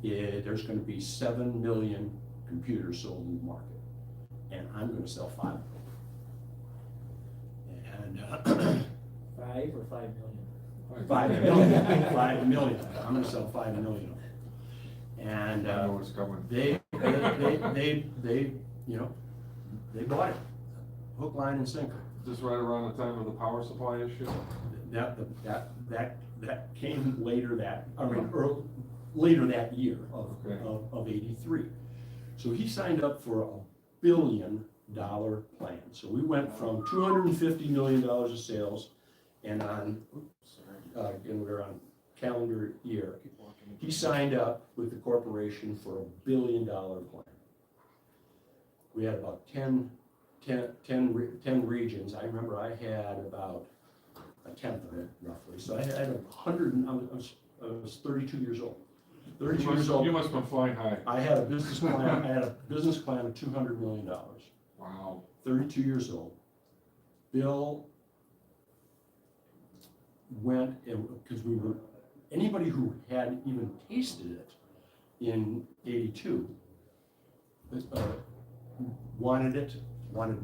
there's gonna be 7 million computers sold in the market, and I'm gonna sell 5 of them. And, 5 or 5 million? 5 million, 5 million, I'm gonna sell 5 million of them. And, I know what's coming. they, you know, they bought it, hook, line, and sinker. Just right around the time of the power supply issue? That came later later that year Okay. of 83. So he signed up for $1 billion plan. So we went from $250 million of sales, and and we're on calendar year. He signed up with the corporation for $1 billion plan. We had about 10 regions. I remember I had about a tenth of it, roughly. So I had 100, I was 32 years old. 32 years old. You must have been flying high. I had a business plan, of $200 million. Wow. 32 years old. Bill went, because anybody who had even tasted it in 82 wanted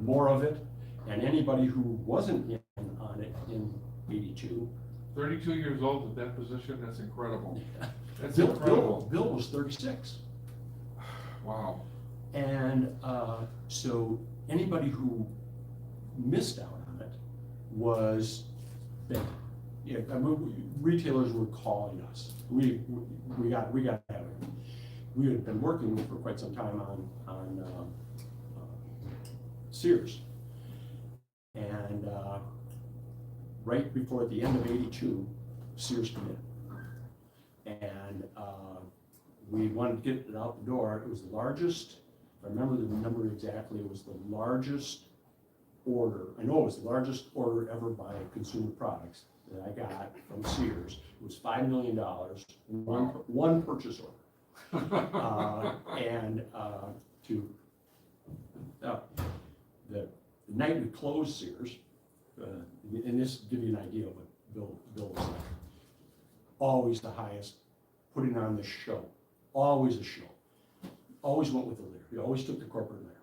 more of it, and anybody who wasn't in on it in 82. 32 years old at that position, that's incredible. That's Bill incredible. was 36. Wow. And so anybody who missed out on it was big. Yeah, I mean, retailers were calling us. We got to have it. We had been working for quite some time on Sears, and right before at the end of 82, Sears came in, and we wanted to get it out the door. It was the largest. If I remember the number exactly, it was the largest order. I know it was the largest order ever by Consumer Products that I got from Sears. It was $5 million, one purchase order. The night we closed Sears, and this will give you an idea of what Bill was like. Always the highest, putting on the show, always a show. Always went with the leader. He always took the corporate leader.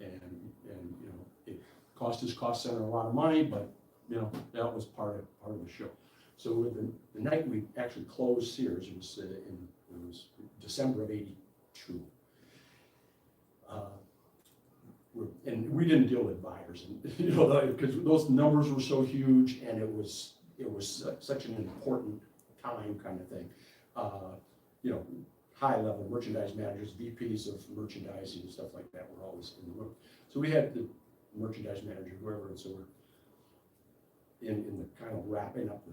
And you know, it cost his cost center a lot of money, but you know, that was part of the show. So with the night we actually closed Sears, it was December of 82. And we didn't deal with buyers, and you know, because those numbers were so huge, and it was such an important time kind of thing. You know, high level merchandise managers, VPs of merchandising and stuff like that were always in the room. So we had the merchandise manager, whoever, and so we're in the kind of wrapping up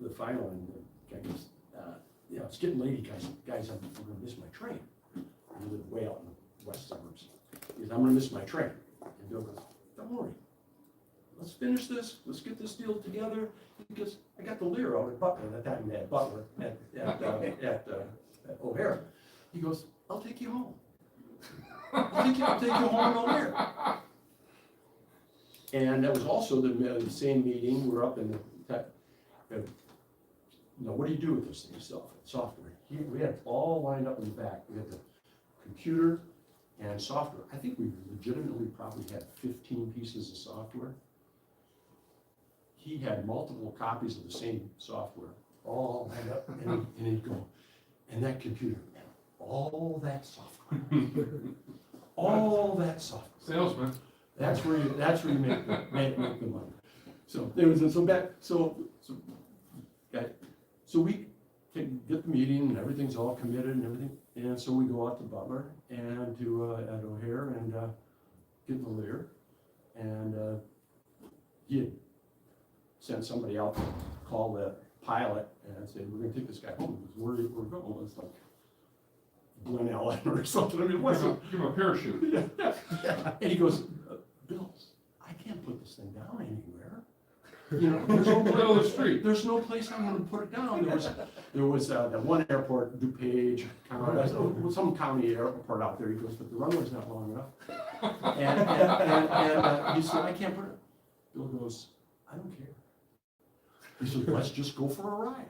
the final, and the guy goes, you know, it's getting late, guys, I'm gonna miss my train. We live way out in the west suburbs. He goes, I'm gonna miss my train. And Bill goes, don't worry, let's finish this, let's get this deal together, because I got the Lear out at Butler, at that time they had Butler at O'Hara. He goes, I'll take you home. I'll take you home on Lear. And that was also the same meeting. We're up in the you know, what do you do with this thing? Software. We had it all lined up in the back. We had the computer and software. I think we legitimately probably had 15 pieces of software. He had multiple copies of the same software, all lined up, and he'd go, and that computer, man, all that software, all that software. Salesman. That's where you make the money. So there was so we can get the meeting and everything's all committed and everything, and so we go out to Butler and to at O'Hare and get the Lear, and he had sent somebody out to call the pilot and say, we're gonna take this guy home. Because we're going. It's like Glen Ellen or something. I mean, what's it? Give him a parachute. Yeah. And he goes, Bill, I can't put this thing down anywhere. You know, there's no Middle of the street. There's no place I'm going to put it down. There was that one airport, DuPage, some county airport out there. He goes, but the runway's not long enough. And he said, I can't put it. Bill goes, I don't care. He said, let's just go for a ride.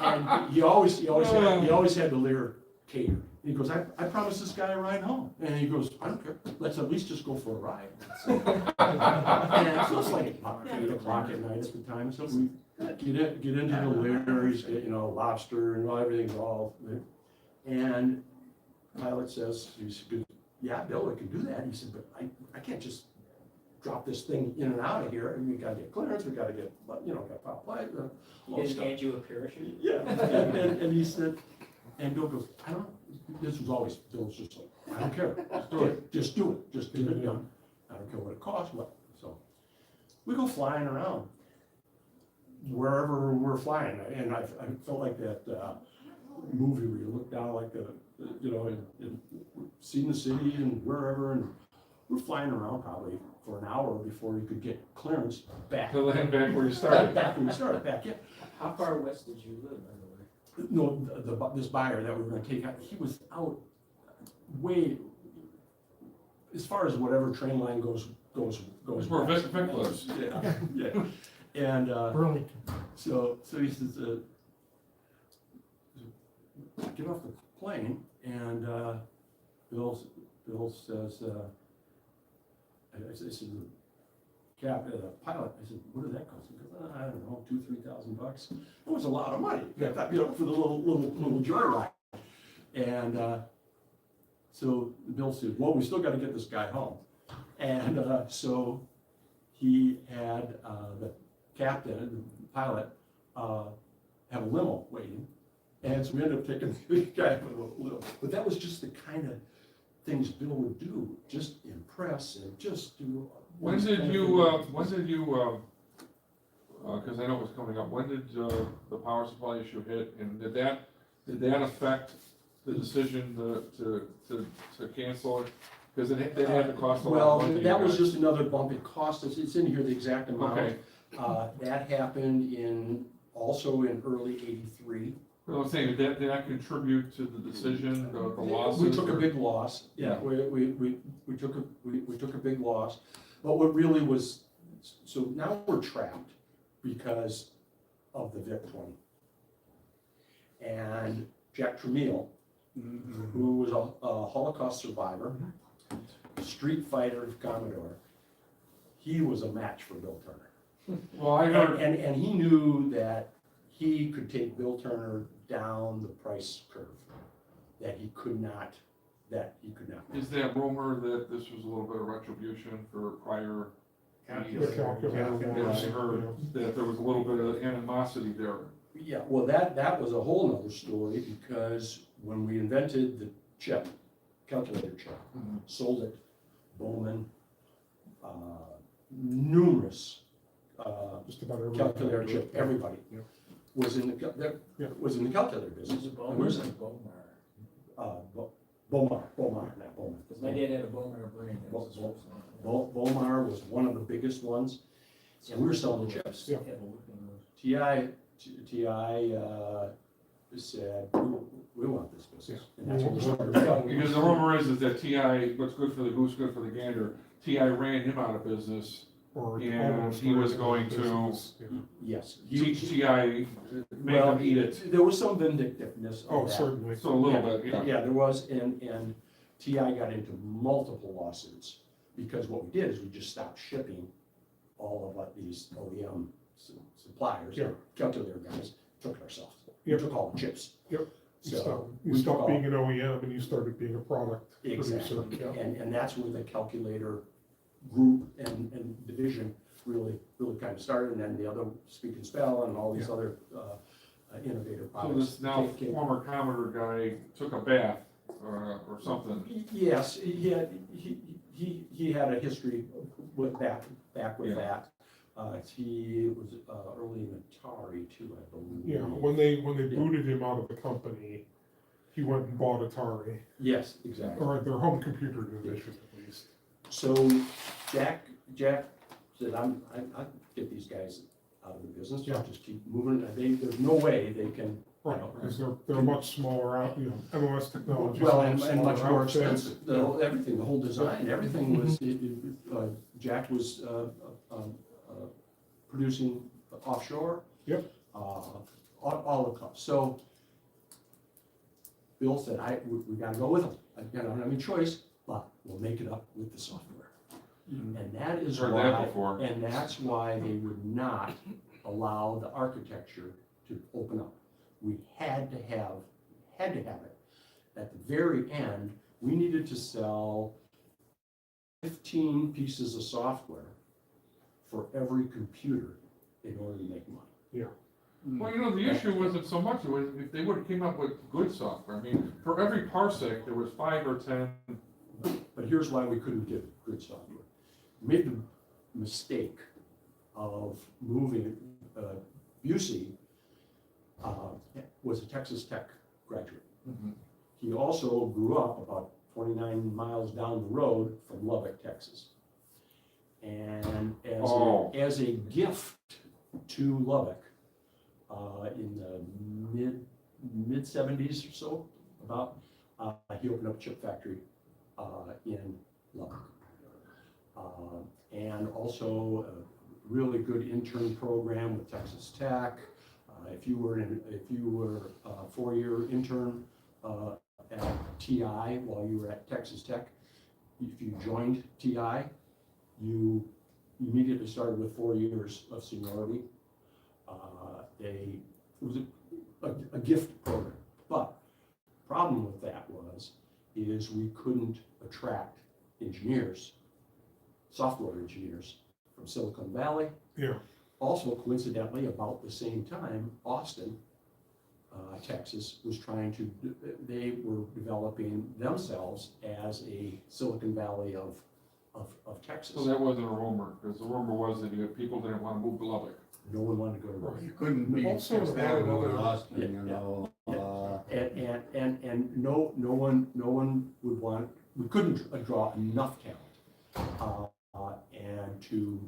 And he always had the Lear cater. And he goes, I promised this guy a ride home. And he goes, I don't care, let's at least just go for a ride. And so it's like about 8 o'clock at night at the time, so we get into the Larry's, get, you know, lobster and everything's all there. And pilot says, he said, yeah, Bill, I can do that. He said, but I can't just drop this thing in and out of here, and we gotta get clearance, we gotta get, you know, got pop light, all He this didn't stuff. hand you a parachute? Yeah, and he said, and Bill goes, I don't, this was always, Bill's just like, I don't care, just do it, just get it done. I don't care what it costs, what, so. We go flying around, wherever we're flying, and I felt like that, movie where you look down like you know, and seeing the city and wherever, and we're flying around probably for an hour before you could get clearance back. To land back where you started. Back where we started, back in. How far west did you live, by the way? No, this buyer that we were gonna take out, he was out way, as far as whatever train line goes That's where west. Vic lives. Yeah, yeah. And, Burlington. so he says, get off the plane, and, Bill says, I said, the pilot, I said, what did that cost? He goes, I don't know, $2,000-3,000. It was a lot of money, you know, for the little joyride. And, so Bill said, well, we still gotta get this guy home. And, so he had, the captain, the pilot, have a limo waiting. And so we ended up taking the guy for a limo. But that was just the kind of things Bill would do, just impress and just do. When did you, because I know it was coming up, when did the power supply issue hit, and did that affect the decision to cancel it? Because it had to cost a lot of money. Well, that was just another bump. It cost us, it's in here, the exact amount. Okay. That happened also in early '83. Well, I'm saying, did that contribute to the decision, the losses? We took a or- big loss, yeah, we took a big loss, but what really was, so now we're trapped because of the VIC-20. And Jack Tramiel, who was a Holocaust survivor, street fighter Commodore, he was a match for Bill Turner. Well, I heard, And he knew that he could take Bill Turner down the price curve, that he could not. is that rumor that this was a little bit of retribution for prior? The calculator. Yes, I heard that there was a little bit of animosity there. Yeah, well, that was a whole nother story, because when we invented the chip, calculator chip, Mhm. sold it, Bowman, numerous, Just about every. calculator chip, everybody Yep. was in Yeah. was in the calculator business. Was it Bowman Where's or it? Bomar? Bomar, not Bowman. Because my dad had a Bomar brain. That was his Bo- first one. Bomar was one of the biggest ones, and we were selling the chips. Yeah. Had a whipping of- TI said, we want this business. And that's Yeah. when we started. Because the rumor is that TI, what's good for the goose, good for the gander, TI ran him out of business, Or and almost he was ran going out of to business, yeah. Yes. teach TI, make Well, him eat it. there was some vindictiveness of Oh, that. certainly. So a little bit, yeah. Yeah, there was, and TI got into multiple lawsuits, because what we did is we just stopped shipping all of what these OEM suppliers, Yeah. calculator guys, took it ourselves. We Yep. took all the chips. Yep. You So, stopped, we you took stopped all- being an OEM and you started being a product Exactly, producer. Yeah. and that's where the calculator group and division really kind of started, and then the other Speak and Spell and all these Yeah. other innovative So products. this now came- former Commodore guy took a bath, or something. Yes, he had a history with that, back with Yeah. that. He was early in Atari too, I believe. Yeah, when they booted him out of the company, he went and bought Atari, Yes, exactly. or their home computer division at least. So Jack said, I'll get these guys out of the business, Yeah. I'll just keep moving. There's no way they can. Right, because they're much smaller out, MOS technology. Well, and much more expensive, everything, the whole design, everything was, Jack was producing offshore. Yep. All the costs, so Bill said, we gotta go with them. I don't have any choice, but we'll make it up with the software. And that is Heard that why, before. and that's why they would not allow the architecture to open up. We had to have it. At the very end, we needed to sell 15 pieces of software for every computer in order to make money. Well, you know, the issue wasn't so much, it was if they would've came up with good software. I mean, for every parsec, there was 5 or 10. But here's why we couldn't get good software. We made the mistake of moving, Busey was a Texas Tech graduate. Mhm. He also grew up about 29 miles down the road from Lubbock, Texas. And as a gift to Lubbock, in the mid 70s or so, about, he opened up a chip factory in Lubbock. And also a really good intern program with Texas Tech. If you were a 4-year intern at TI while you were at Texas Tech, if you joined TI, you immediately started with 4 years of seniority. It was a gift program, but the problem with that is we couldn't attract engineers, software engineers from Silicon Valley. Yeah. Also, coincidentally, about the same time, Austin, Texas they were developing themselves as a Silicon Valley of Texas. So that wasn't a rumor, because the rumor was that people didn't want to move to Lubbock. No one wanted to go to Lubbock. You couldn't be Also, fixed that another- over Austin, you Yeah. know. And no one would want, we couldn't draw enough talent, and to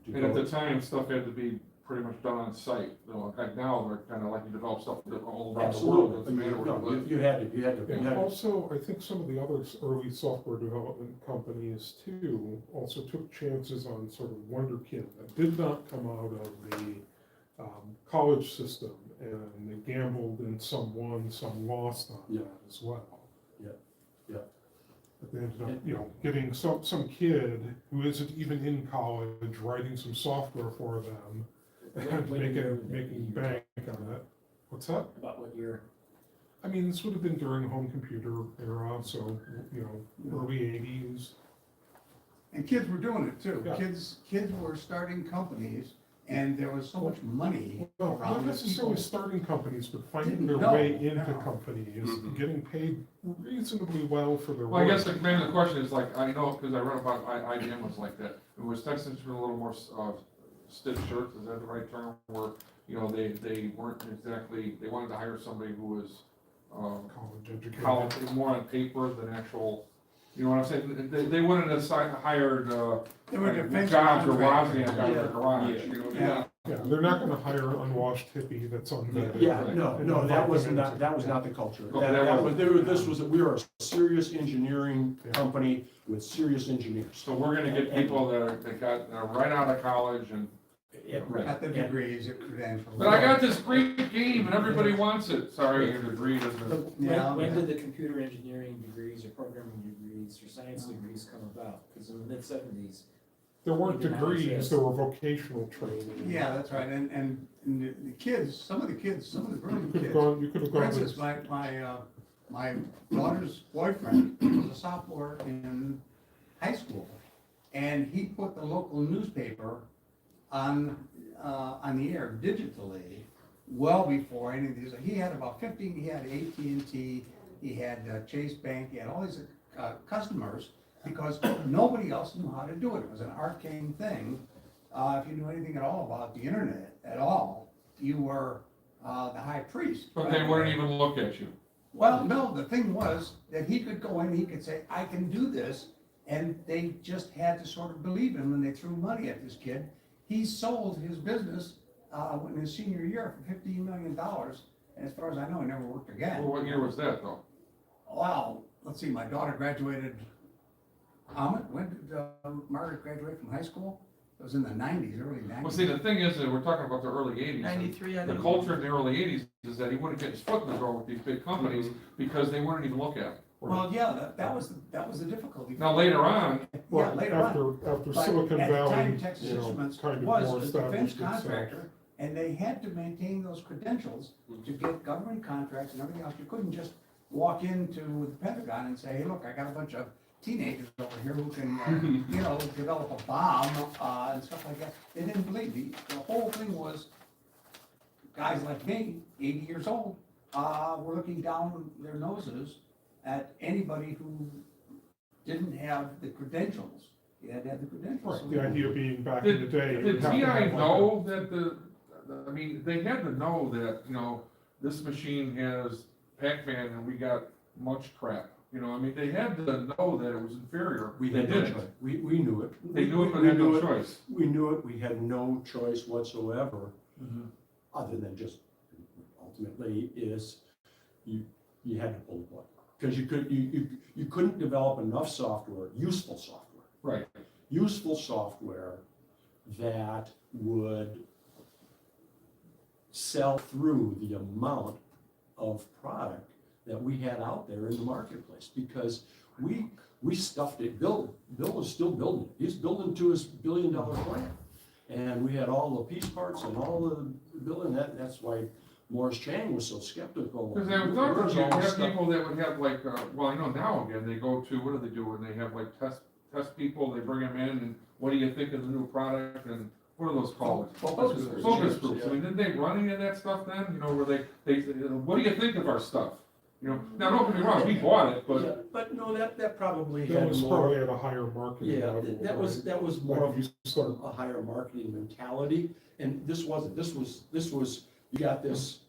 And at go. the time, stuff had to be pretty much done on site. You know, like now, they're kind of like you develop stuff all around the world. Doesn't matter where you No, live. you had to. And also, I think some of the other early software development companies too also took chances on sort of wonderkin that did not come out of the college system, and they gambled, and some won, some lost on Yeah. that as well. Yeah, yeah. But they ended up, getting some kid who isn't even in college writing some software for them and When year would that making be? bank on it. What's that? About what year? I mean, this would have been during home computer era, so, early 80s. And kids were doing it too. Yeah. Kids were starting companies, and there was so much money Well, not around. necessarily starting companies, but finding their Didn't know, way into no. companies, Mhm. getting paid reasonably well for their Well, I work. guess maybe the question is like, I know, because I read about IBM was like that. It was Texans were a little more stiff shirts, is that the right term? Where, they weren't exactly, they wanted to hire somebody who was, College educated. college, more on paper than actual, you know what I'm saying? They wouldn't have hired, They were defense jobs or contractors. Wozniak out of the Yeah. garage, you know? Yeah. Yeah, they're not gonna hire an unwashed hippie that's unvetted. Yeah, Right. no, that was not the culture. Okay, that wasn't. We are a serious engineering Yeah. company with serious engineers. So we're gonna get people that got right out of college and, Got the degrees, the credentials. but I got this great game and everybody wants it. Sorry, your degree doesn't. Yeah. When did the computer engineering degrees or programming degrees or science degrees come about? Because in the mid-70s, There weren't Even now degrees, exists. there were vocational training. Yeah, that's right, and the kids, some of the brilliant You could have kids. gone, you could have For gone. instance, my daughter's boyfriend was a sophomore in high school, and he put the local newspaper on the air digitally, well before any of these. He had about 15, he had AT&T, he had Chase Bank, he had all these customers, because nobody else knew how to do it. It was an arcane thing. If you knew anything at all about the internet at all, you were the high priest. But they wouldn't even look at you. Well, no, the thing was that he could go in, he could say, I can do this, and they just had to sort of believe him, and they threw money at this kid. He sold his business in his senior year for $15 million, and as far as I know, he never worked again. Well, what year was that though? Well, let's see, my daughter graduated, when did Margaret graduate from high school? It was in the nineties, early Well, nineties. see, the thing is that we're talking about the early eighties. 93, I The think. culture in the early eighties is that he wouldn't get his foot in the door with these big companies because they wouldn't even look at him. Well, yeah, that was the difficulty. Now, later on, Yeah, later on. After But Silicon at the Valley, time, Texas you know, Instruments kind of was more a defense established itself. contractor, and they had to maintain those credentials to get government contracts and everything else. You couldn't just walk into the Pentagon and say, hey, look, I got a bunch of teenagers over here who can, you know, develop a bomb, and stuff like that. They didn't believe me. The whole thing was, guys like me, 80 years old, were looking down their noses at anybody who didn't have the credentials. You had to have the credentials. Right, the idea being back in the day. you did have to TI have like know that I mean, they had to know that, you know, this machine has Pac-Man and we got much crap. You know, I mean, they had to know that it was inferior. We They had no didn't. choice. We knew it. They knew it, but We had knew no it. choice. We knew it, we had no choice whatsoever, other than just, ultimately, is you had to pull the plug. Because you couldn't develop enough software, useful software, Right. useful software that would sell through the amount of product that we had out there in the marketplace, because we stuffed it. Bill was still building it. He's building to his $1 billion plant. And we had all the piece parts and all the building. That's why Morris Chang was so skeptical. Because they would thought Where's that you all this have stuff? people that would have like, well, I know now again, they go to, what do they do when they have like test people, they bring them in and what do you think of the new product and what are those called? Focus groups. Focus groups. I mean, didn't they run any of that stuff then? You know, where they, what do you think of our stuff? You know, now don't get me wrong, we bought it, Yeah, but but no, that probably That had was probably more, at a higher marketing yeah, level. that was, right? that was more Like of you start, a higher marketing mentality, and this wasn't, this was, you got this,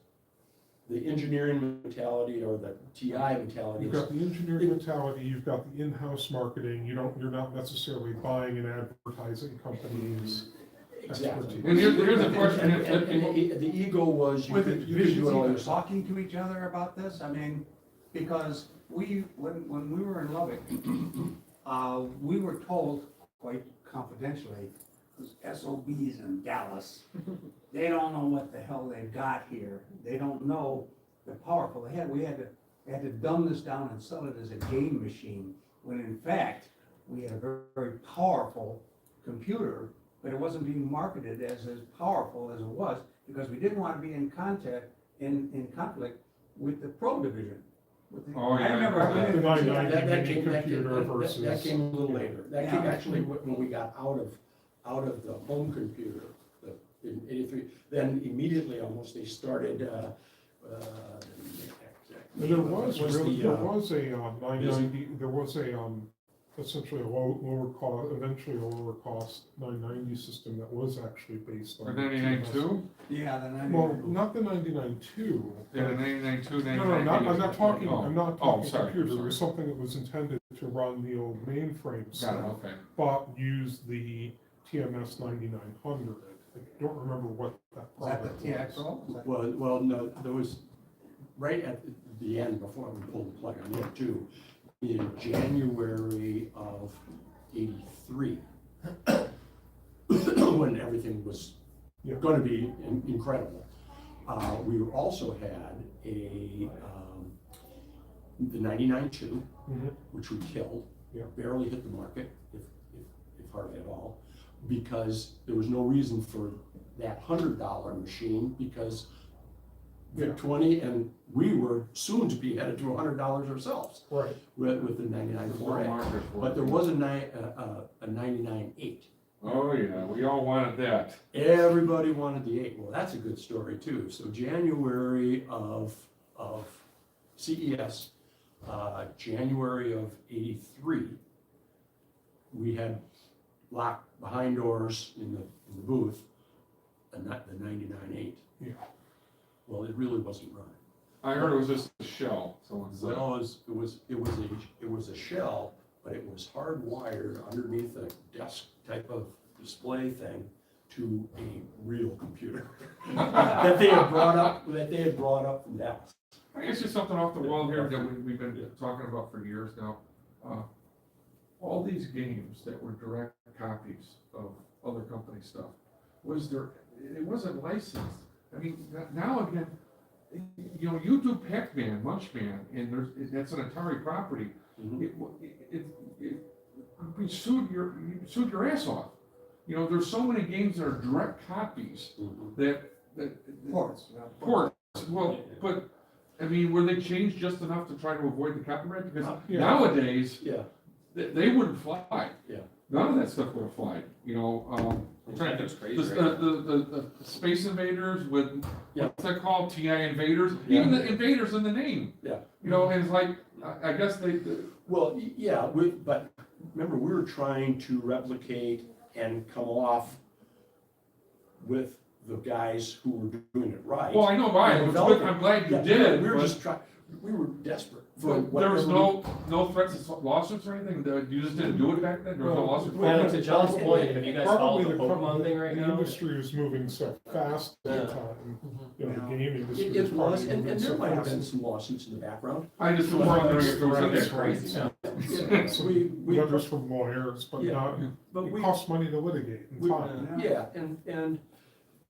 the engineering mentality or the TI mentality. you've got the engineering mentality, you've got the in-house marketing, you're not necessarily buying and advertising companies' Exactly. expertise. And here's a question. And the ego was, you With the could do divisions it all even yourself. talking to each other about this, I mean, because when we were in Lubbock, we were told quite confidentially, because SOBs in Dallas, they don't know what the hell they've got here. They don't know the powerful they had. We had to dumb this down and sell it as a game machine, when in fact, we had a very, very powerful computer, but it wasn't being marketed as powerful as it was, because we didn't want to be in conflict with the pro division. Oh, yeah. I remember I went The in- 990 That came, computer versus. that came a little later. That came Yeah. actually when we got out of the home computer, in '83. Then immediately almost, they started, There was really, the, there was a 990, there was a essentially a lower cost, eventually a lower cost 990 system that was actually based on. Or 99.2? Yeah, the Well, 99. not the 99.2. Yeah, 99.2, 99. No, I'm not talking, Oh. I'm not Oh, talking sorry, computer, it sorry. was something that was intended to run the old mainframe Got it, stuff, okay. but used the TMS 9900. I don't remember what that Is that product the TX was. roll? Is that- well, no, there was, right at the end, before we pulled the plug on it too, in January of '83, when everything was Yeah. gonna be incredible. We also had the 99.2, Mhm. which we killed. Yeah. Barely hit the market, if hardly at all, because there was no reason for that $100 machine, because Yeah. 20, and we were soon to be headed to $100 ourselves Right. with the Full 99.4A. market for But it. there was a 99.8. Oh, yeah, we all wanted that. Everybody wanted the 8. Well, that's a good story too. So January of CES, January of '83, we had locked behind doors in the booth, the 99.8. Yeah. Well, it really wasn't running. I heard it was just a shell, someone said. Well, it was a shell, but it was hardwired underneath a desk type of display thing to a real computer that they had brought up from Dallas. I guess just something off the wall here that we've been talking about for years now. All these games that were direct copies of other company stuff, was it wasn't licensed. I mean, now again, you know, you do Pac-Man, Munchman, and that's an Atari property. You sued your ass off. You know, there's so many games that are direct copies that Ports. ports. Well, but I mean, were they changed just enough to try to avoid the copyright? Because Yeah. nowadays, Yeah, they wouldn't fly. Yeah. None of that stuff would have flied. You know, I'm trying to It's crazy the, right the Space Invaders with Yeah. what's that called? TI Invaders. Yeah. Even the Invaders in the name. Yeah. You know, and it's like I guess well, yeah, but remember, we were trying to replicate and come off with the guys who were doing it right. Well, I know why. And I'm glad you Yeah, did. We were but- just trying, we were desperate for But there was whatever no threats of lawsuits or anything? You just didn't do it back then? There was no lawsuits? Well, And to John's point, have you guys followed the Probably the Pokemon thing right The now? industry is moving so fast at the time, you know, the game industry It is was, probably and moving there so might have fast. been some lawsuits in the background. I just was wondering if there was Right, anything it's crazy. Yeah, so we, Letters from lawyers, but Yeah. not, but it we, costs money to litigate and we- time. yeah, and,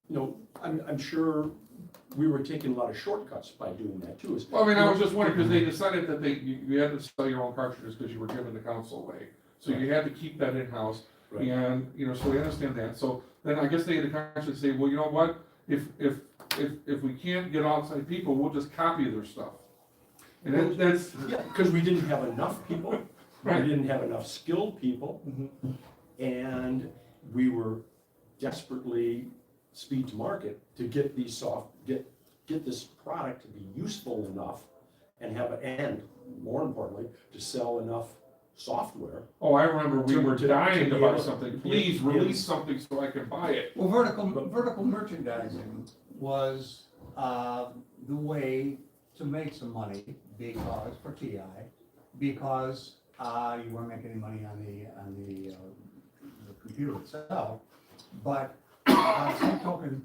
you know, I'm sure we were taking a lot of shortcuts by doing that too. Well, I mean, I was just wondering, because they decided that you had to sell your own cartridges because you were giving the council away. So you had to keep that in-house, Right. and, you know, so we understand that. So then I guess they had the conscience to say, well, you know what? If we can't get outside people, we'll just copy their stuff. And that's, Yeah, because we didn't have enough people, we Right. didn't have enough skilled people, and we were desperately speed to market to get these get this product to be useful enough and more importantly, to sell enough software. oh, I remember we were To dying be to able buy to- something. Please release something so I can buy it. Well, vertical merchandising was, the way to make some money for TI, because, you weren't making any money on the computer itself. But, same token,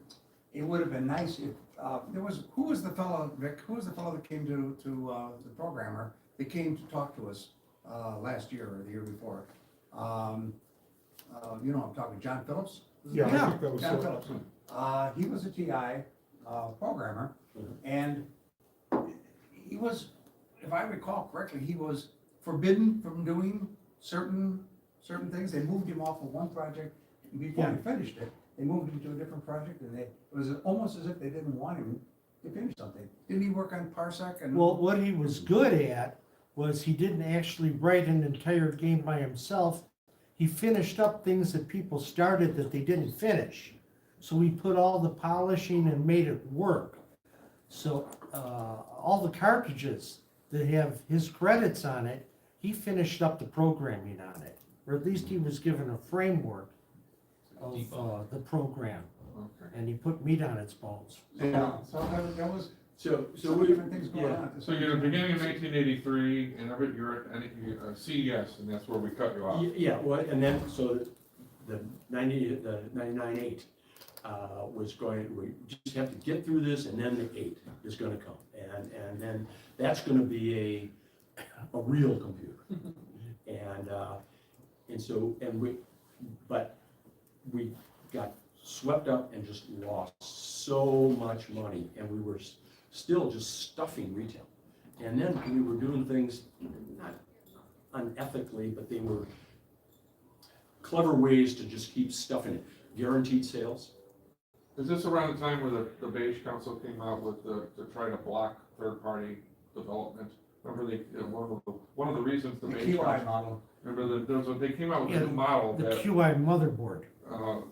it would have been nice if, who was the fellow, Rick, who was the fellow that came to the programmer, that came to talk to us, last year or the year before? You know, I'm talking John Phillips? Yeah, I think that was John so. Phillips. He was a TI, programmer, and he was, if I recall correctly, he was forbidden from doing certain things. They moved him off of one project, and before he finished it, they moved him to a different project, and it was almost as if they didn't want him to finish something. Didn't he work on Parsec and? Well, what he was good at was he didn't actually write an entire game by himself. He finished up things that people started that they didn't finish. So he put all the polishing and made it work. So, all the cartridges that have his credits on it, he finished up the programming on it. Or at least he was given a framework of, the program, Okay. and he put meat on its bones. Yeah, so that was So some we, different things going yeah. on at the So same you're in the time. beginning of 1983, and you're at CES, and that's where we cut you off. Yeah, well, and then, so the 99.8 was we just have to get through this, and then the 8 is gonna come. And then that's gonna be a real computer. But we got swept up and just lost so much money, and we were still just stuffing retail. And then we were doing things not unethically, but they were clever ways to just keep stuffing it. Guaranteed sales. Is this around the time where the Beige Council came out with to try to block third-party development? Remember one of the reasons the The Beige QI Council, model. remember they came out with a Yeah, new model The that QI motherboard.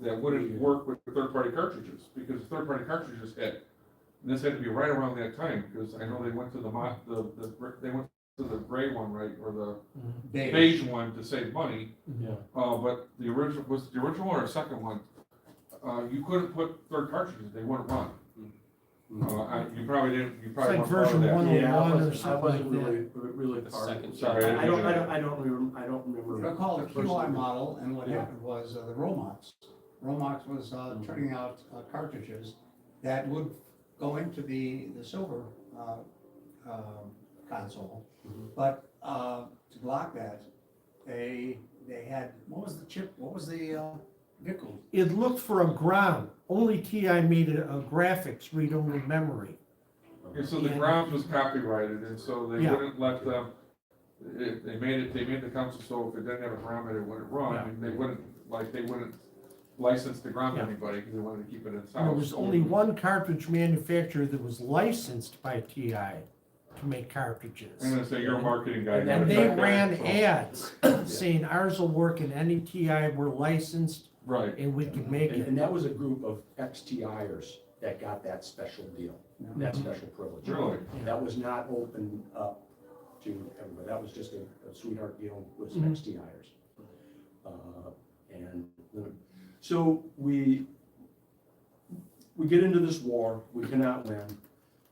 that wouldn't work with third-party cartridges, because third-party cartridges had, and this had to be right around that time, because I know they went to they went to the gray one, right, or the beige one to save money. Yeah. But the original, was it the original or a second one? You couldn't put third cartridges, they wouldn't run. You probably didn't, you probably It's like weren't part of version that. 101 Yeah, I or wasn't something like really The part of second it. Sorry, I don't remember. They're called a the first QI one. model, and what Yeah. happened was the Romox. Romox was turning out cartridges that would go into the silver console. But to block that, they had, what was the chip, what was the Nichols. it looked for a GROM. Only TI made a graphics read-only memory. And so the And- grounds was copyrighted, and so they Yeah. wouldn't let them, they made the council so if it didn't have a ground, it wouldn't run, and they wouldn't license the ground to Yeah. anybody, because they wanted to keep it in-house. And there was only one cartridge manufacturer that was licensed by TI to make cartridges. I'm gonna say you're a marketing guy. And And they Right there, ran so- ads saying ours will work in any TI, we're licensed Right, and we can make And, it. and that was a group of ex-TIers that got that special deal, that special privilege. really. That was not open up to everybody, that was just a sweetheart deal with Mhm. ex-TIers. So we get into this war, we cannot win.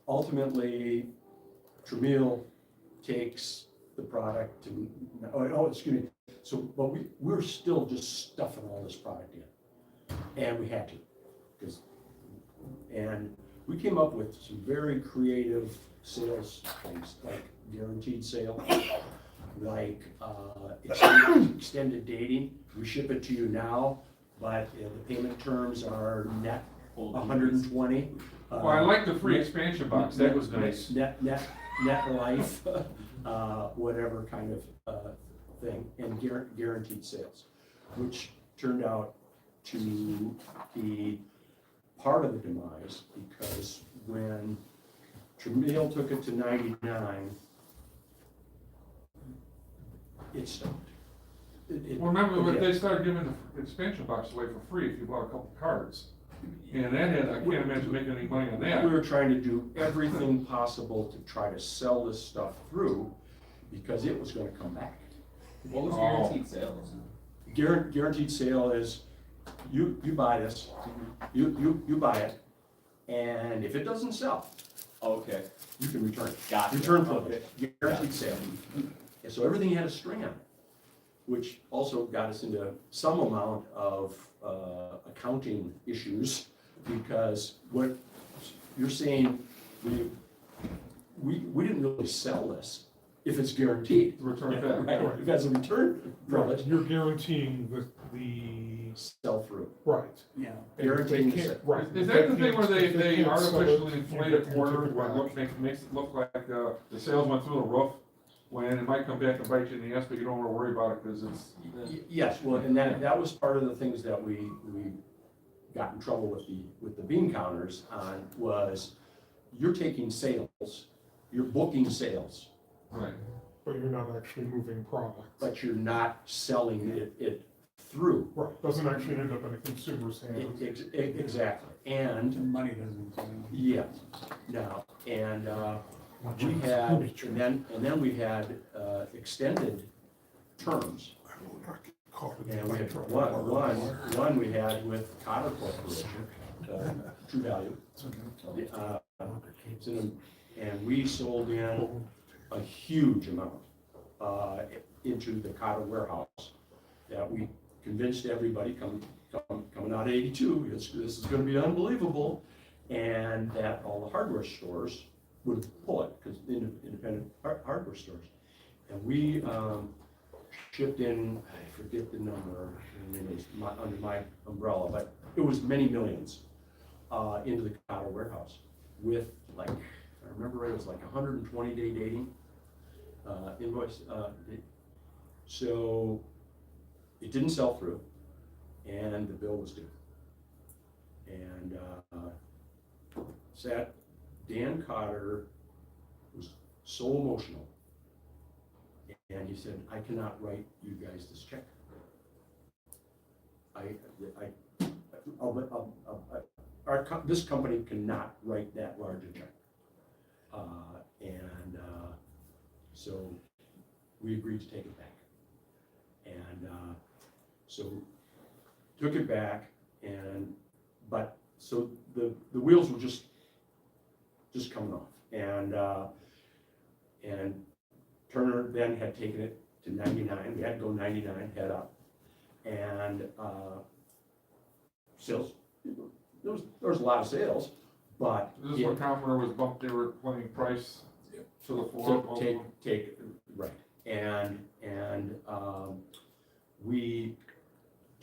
Ultimately, Tramiel takes the product to, excuse me, so, but we're still just stuffing all this product in. And we had to, and we came up with some very creative sales things, like guaranteed sale, like, extended dating. We ship it to you now, but the payment terms are net 120. Well, I like the free expansion box, that was nice. Net life, whatever kind of thing, and guaranteed sales, which turned out to be part of the demise, because when Tramiel took it to 99, it stopped. Well, remember, when they started giving the expansion box away for free if you bought a couple cards. And that had, I can't imagine making any money on We that. were trying to do everything possible to try to sell this stuff through, because it was gonna come back. What was Oh. guaranteed sales? Guaranteed sale is, you buy this, you buy it, and if it doesn't sell, Okay, you can return it. gotcha. Return privilege, guaranteed sale. And so everything had a string on it, which also got us into some amount of accounting issues, because what you're saying, we didn't really sell this if it's guaranteed. Return back. Right, if it's a return privilege, You're guaranteeing the, sell through. right. Yeah. Guaranteeing They the can't- sale. Right. Is that the thing where they can't sell it, artificially you inflate a can't quarter, take it where back. it makes it look like, the sales went through the roof? When it might come back and bite you in the ass, but you don't wanna worry about it, cause it's, Yes, well, and that was part of the things that we got in trouble with the bean counters on, was you're taking sales, you're booking sales, right. But you're not actually moving product. but you're not selling it through. Right, doesn't actually end up in a consumer's hands. Exactly, and, The money doesn't. yeah, now, and, we had, and then we had, extended terms. I will not get caught in And we had trouble. one we had with Cotter Corporation, True Value. And we sold in a huge amount into the Cotter warehouse, that we convinced everybody coming out of 82, this is gonna be unbelievable, and that all the hardware stores would pull it, because independent hardware stores. And we shipped in, I forget the number, I mean, it was under my umbrella, but it was many millions into the Cotter warehouse, with, like, if I remember right, it was like 120-day dating invoice. So it didn't sell through, and the bill was due. And Dan Cotter was so emotional, and he said, "I cannot write you guys this check. This company cannot write that large a check." So we agreed to take it back. And so took it back, but so the wheels were just coming off, and Turner then had taken it to 99. We had to go 99 head up, and sales. There was a lot of sales, but Is this one time where it was bumped, they were playing price to the floor? so take right, and we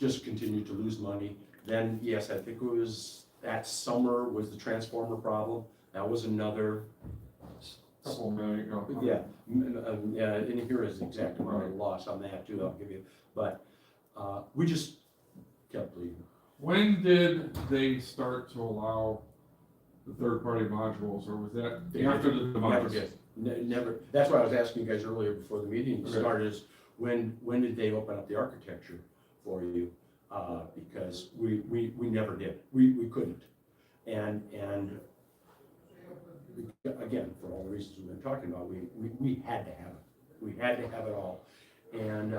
just continued to lose money. Then, yes, I think it was, that summer was the transformer problem. That was another, Couple million, you know. yeah, yeah, and here is the exact amount of loss on that too, I'll give you. But, we just kept bleeding. When did they start to allow the third-party modules, or was that after the Never demise? did. Never, that's why I was asking you guys earlier before the meeting Okay. started, is when did they open up the architecture for you? Because we never did, we couldn't. And again, for all the reasons we've been talking about, we had to have it. We had to have it all. And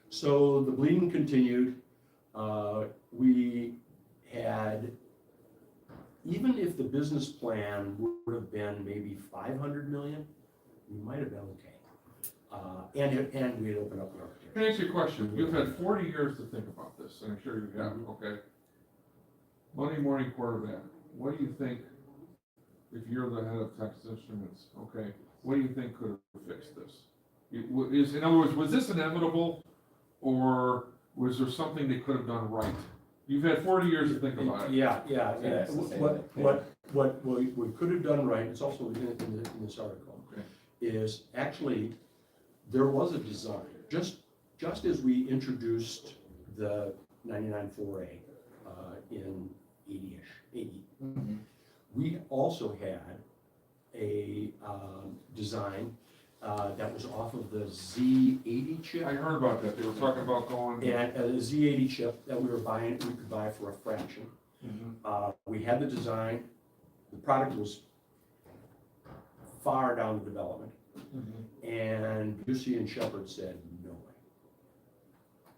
so the bleeding continued. We had, even if the business plan would have been maybe 500 million, we might have been okay. And we had opened up the architecture. Can I ask you a question? You've had 40 years to think about this, and I'm sure you have, okay? Monday morning quarterback, what do you think, if you're the head of Texas Instruments, okay, what do you think could have fixed this? In other words, was this inevitable, or was there something they could have done right? You've had 40 years to think about it. Yeah. What we could have done right, it's also in this article, Okay. is actually, there was a design, just as we introduced the 99-4A in 80. We also had a design that was off of the Z80 chip. I heard about that. They were talking about going. And a Z80 chip that we could buy for a fraction. We had the design, the product was far down the development. And Busey and Shepard said, no way.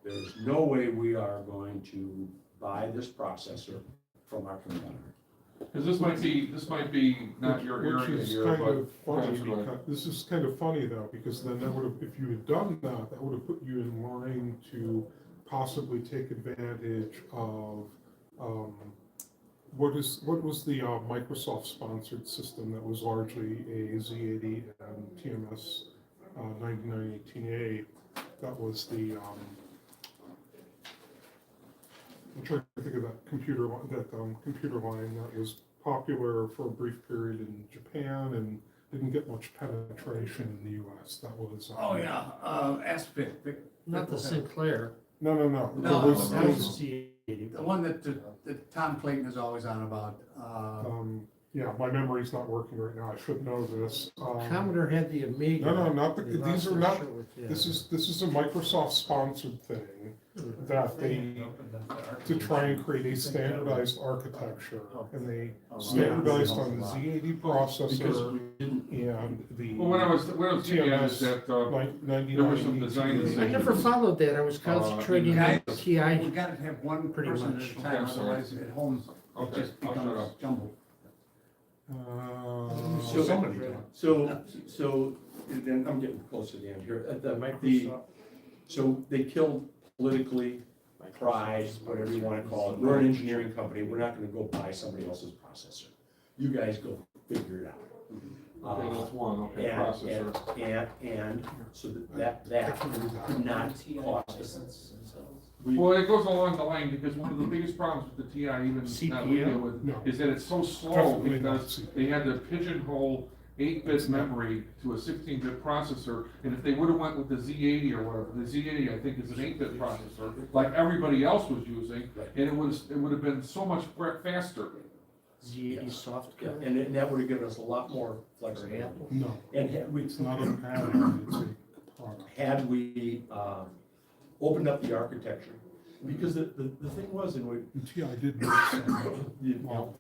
There's no way we are going to buy this processor from our competitor. Because this might be not your Which area is here, kind but. of funny, That's right. because, this is kind of funny though, because then that would have, if you had done that, that would have put you in line to possibly take advantage of, what was the Microsoft sponsored system that was largely a Z80 and TMS 9918A? That was the, I'm trying to think of that computer line that was popular for a brief period in Japan and didn't get much penetration in the US. That was. Oh, yeah, Aspect, Not the Sinclair. No. No, There was, That was the C80. the one that Tom Clayton is always on about. yeah, my memory's not working right now. I should know this. Commodore had the Amiga. No, not the, They these lost are their not, shit with, yeah. this is a Microsoft sponsored thing that they, to try and create a standardized architecture. And they standardized on the Z80 processor and the. Well, when I was thinking is that, there was some design I decisions. never followed that. I was concentrating on Guys, TI. we gotta have one Pretty person much. at a time, Okay, sorry. otherwise at home it Okay, just I'll shut becomes up. jumbled. So, then I'm getting close to the end here. So they killed politically, pride, whatever you want to call it. We're an engineering company. We're not going to go buy somebody else's processor. You guys go figure it out. Okay, that's one, okay, processor. And so that could not cost us. Well, it goes along the line, because one of the biggest problems with the TI, even that we deal with, No. is that it's so slow, Definitely not because CPU. they had to pigeonhole 8-bit memory to a 16-bit processor, and if they would've went with the Z80 or whatever, the Z80, I think, is an 8-bit processor, like everybody else was using, and it would've been so much faster. Z80 soft Yeah, code. and that would have given us a lot more flexibility. No, And had we, it's not an add-on, it's a product. had we opened up the architecture, because the thing was, and And TI did make some, well,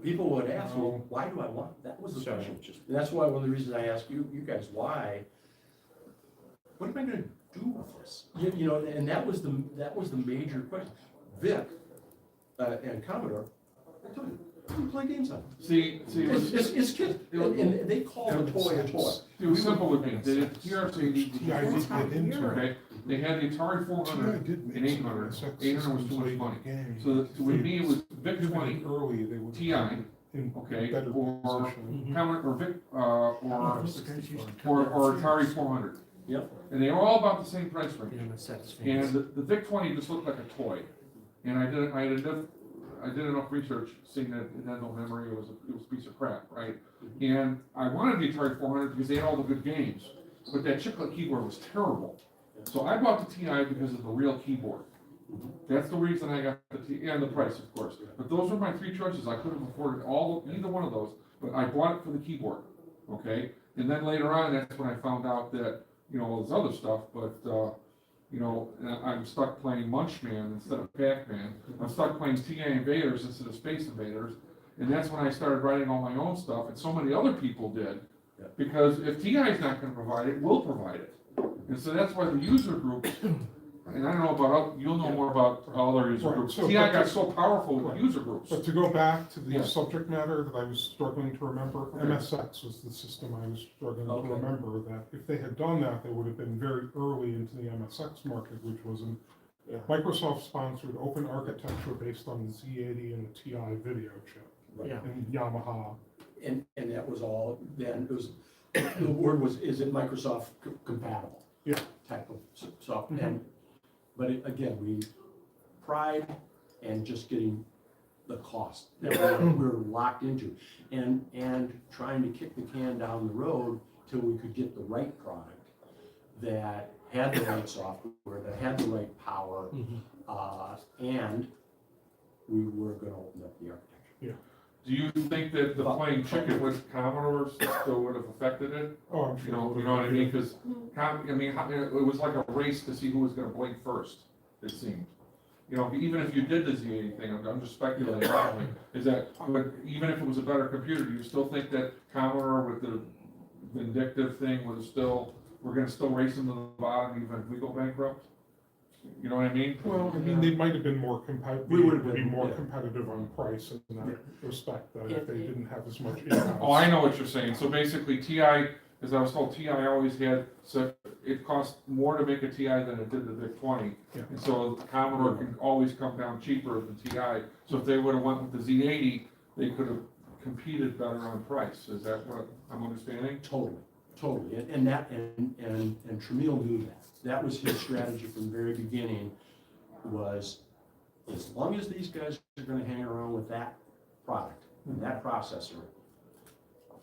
people would ask, well, why do I want, that was the question. And that's why one of the reasons I asked you guys, why, what am I gonna do with this? You know, and that was the major question. Vic and Commodore, I told you, we play games on it. See, It's kids, and they call the toy a toy. it was simple with me, the TRC, TI did get into it. okay, they had the Atari TI 400 did and make some 800, success 800 was too systems much late in money. the game. So with me, it was VIC If 20, early, they would. TI, okay, Better or position. Commodore, or VIC, or Atari 400. Yep. And they were all about the same price range. Yeah, MSX fans. And the VIC 20 just looked like a toy. And I did enough research seeing that it had no memory, it was a piece of crap, right? And I wanted the Atari 400 because they had all the good games, but that chiclet keyboard was terrible. So I bought the TI because of the real keyboard. That's the reason I got the TI, and the price, of course. But those were my three choices. I could have afforded either one of those, but I bought it for the keyboard, okay? And then later on, that's when I found out that, you know, all this other stuff, but, you know, I'm stuck playing Munchman instead of Pac-Man. I'm stuck playing TI Invaders instead of Space Invaders. And that's when I started writing all my own stuff, and so many other people did. Because if TI is not gonna provide it, we'll provide it. And so that's why the user group, and I don't know about, you'll know more about other user Right, groups. so- TI got so powerful with Right. user groups. But to go back to the Yeah. subject matter that I was struggling to remember, MSX was the system I was struggling Okay. to remember, that if they had done that, they would have been very early into the MSX market, which was a Yeah. Microsoft-sponsored open architecture based on the Z80 and the TI video chip, Yeah. and Yamaha. And that was all, then it was, the word was, is it Microsoft compatible? Yeah. Type of stuff, and, but again, pride and just getting the cost that we're locked into, and trying to kick the can down the road till we could get the right product that had the right software, that had the right power, and we were gonna open up the architecture. Do you think that the playing chicken with Commodore still would have affected it? Oh, I'm You sure. know what I mean? Because, it was like a race to see who was gonna blink first, it seemed. You know, even if you did the Z80 thing, I'm just speculating, is that, but even if it was a better computer, do you still think that Commodore with the vindictive thing we're gonna still race them to the bottom even if we go bankrupt? You know what I mean? Well, I mean, they might have been more We would have be been, more yeah. competitive on price in that respect, that if they Yeah. didn't have as much in-house. Oh, I know what you're saying. So basically TI, as I was told, TI always had, so it cost more to make a TI than it did the VIC 20. Yeah. And so Commodore can always come down cheaper than TI. So if they would have went with the Z80, they could have competed better on price. Is that what I'm understanding? Totally, and Tramiel knew that. That was his strategy from the very beginning, was as long as these guys are gonna hang around with that product, and that processor,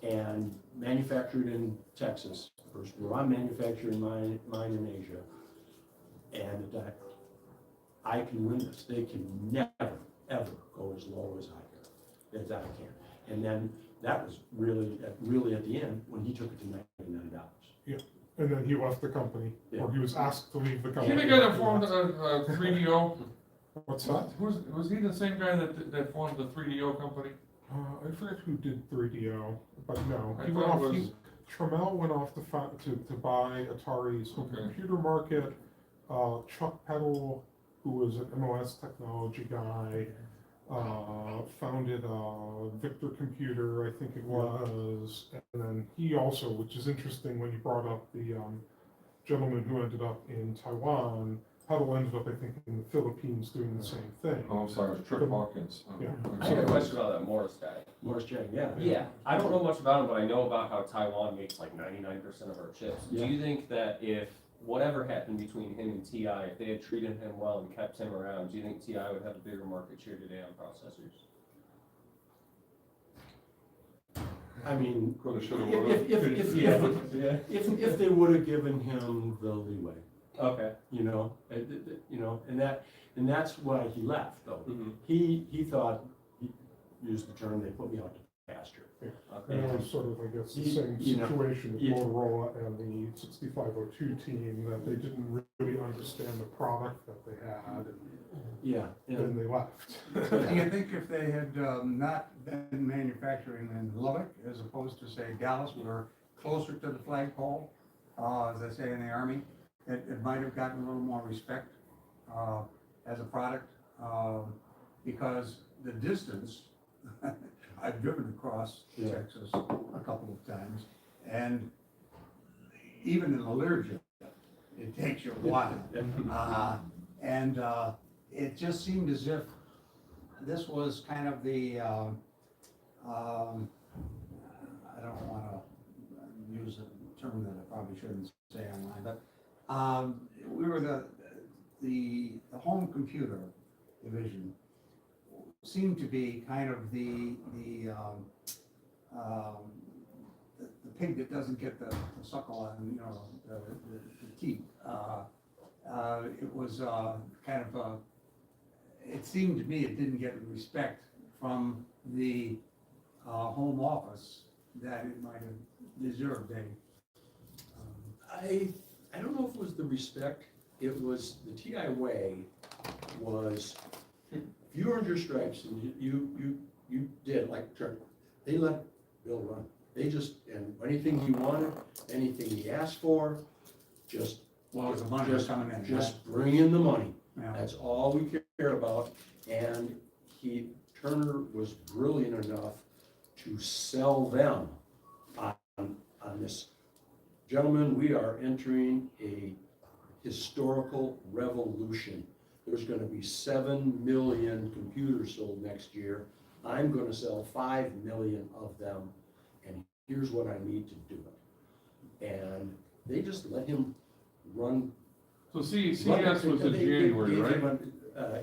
and manufactured in Texas, first, where I'm manufacturing mine in Asia, and that I can win this. They can never, ever go as low as I can. And then that was really at the end, when he took it to $99. And then he left the company, or he was asked to leave the Is company. he the guy that formed 3DO? What's that? Was he the same guy that formed the 3DO company? I forget who did 3DO, but no, I he went thought off, it was- Trammell went off to buy Atari's home Okay. computer market. Chuck Peddle, who was an MOS technology guy, founded Victor Computer, I think it was, and then he also, which is interesting when you brought up the gentleman who ended up in Taiwan, Peddle ended up, I think, in the Philippines doing the same thing. Oh, I'm sorry, it was Trip Hawkins. Yeah. I'm I have a sorry. question about that Morris guy. Morris Chang, yeah. Yeah, I don't know much about him, but I know about how Taiwan makes like 99% of our chips. Yeah. Do you think that if whatever happened between him and TI, if they had treated him well and kept him around, do you think TI would have a bigger market share today on processors? I mean, Coulda, shoulda, if they would have given him the leeway, Okay. and that's why he left, though. Mm-hmm. He thought, he used the term, they put me out to pasture. Okay. And it was sort of, I guess, the You- same you know, situation with yeah. Motorola and the 6502 team, that they didn't really understand the product that they had, Yeah, and and, then they left. Do you think if they had not been manufacturing in Lubbock as opposed to, say, Dallas, or closer to the flagpole, as they say in the Army, it might have gotten a little more respect as a product? Because the distance, I've driven across Yeah. Texas a couple of times, and even in the Learjet, it takes you a while. It just seemed as if this was kind of the, I don't wanna use a term that I probably shouldn't say online, but We were the home computer division seemed to be kind of the pig that doesn't get the suckle on, you know, the teeth. It was kind of it seemed to me it didn't get the respect from the home office that it might have deserved. I don't know if it was the respect, it was, the TI way was, if you earned your stripes and you did, like, they let Bill run. They just, and anything he wanted, anything he asked for, just, Well, the money was coming in. just bring in the money. Yeah. That's all we cared about, and Turner was brilliant enough to sell them on this. Gentlemen, we are entering a historical revolution. There's gonna be 7 million computers sold next year. I'm gonna sell 5 million of them, and here's what I need to do it. And they just let him run. So CS was in January, right?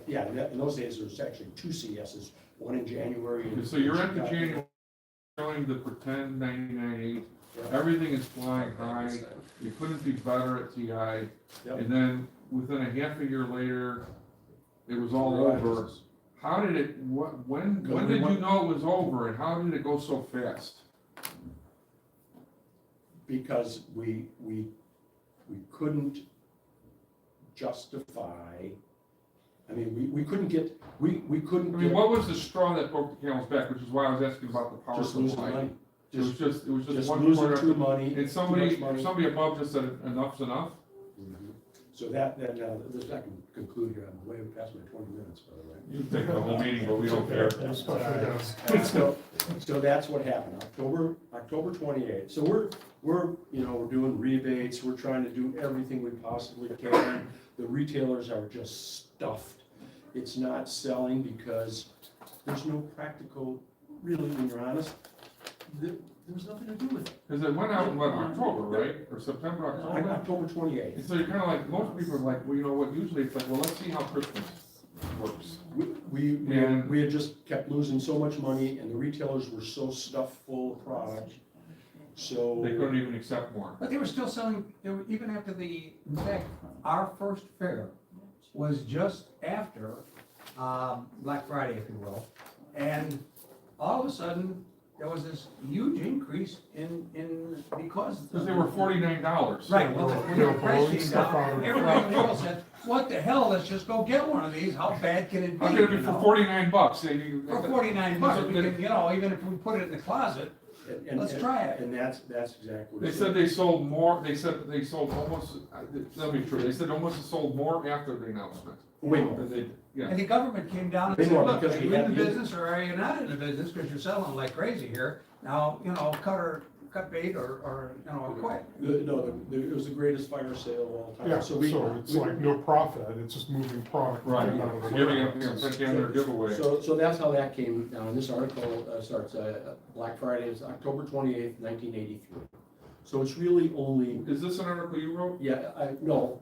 Yeah, in those days, there was actually 2 CSs, one in January. Okay, so you're into January, showing the pretend 99.8, everything is flying high, you couldn't be better at TI, Yep. and then within a half a year later, it was all over. How did it, when did you know it was over, and how did it go so fast? Because we couldn't justify, I mean, we couldn't get, we couldn't I mean, get, what was the straw that broke the camel's back, which is why I was asking about the power just losing supply? money. It was just Just one losing quarter, too money. and too somebody much money. above just said enough's enough? Mhm. So that, this, I can conclude here, I'm way past my 20 minutes, by the way. You can take the whole meeting, but we don't care. So that's what happened, October 28th. So we're doing rebates, we're trying to do everything we possibly can. The retailers are just stuffed. It's not selling because there's no practical, really, when you're honest, there's nothing to do with it. Because it went out in what, October, right? Or September, October? October 28th. And so you're kind of like, most people are like, well, you know what, usually it's like, well, let's see how Christmas works. We had just kept losing so much money, and the retailers were so stuffed full of product, so. They couldn't even accept more. But they were still selling, even after in fact, our first fair was just after Black Friday, if you will. And all of a sudden, there was this huge increase because. Because they were $49. Right, well, when the price came down, everybody else said, what the hell, let's just go get one of these, how bad can it be? How could it be you for know? $49? For 49 bucks, we can, even if we put it in the closet, let's try it. And that's exactly what. They said they sold more, they said they sold almost, let me be true, they said almost sold more after the announcement. Way more. than they did. Yeah. And the government came down and Way said, more, look, because are we you in had the the- business or are you not in the business, because you're selling like crazy here? Now, cut bait or quit. It was the greatest fire sale of all time. Yeah, so it's like no profit, it's just moving product. Right, out of the giving warehouse. up, their giveaway. So that's how that came down. This article starts, Black Friday is October 28th, 1983. So it's really only, Is this an article you wrote? no,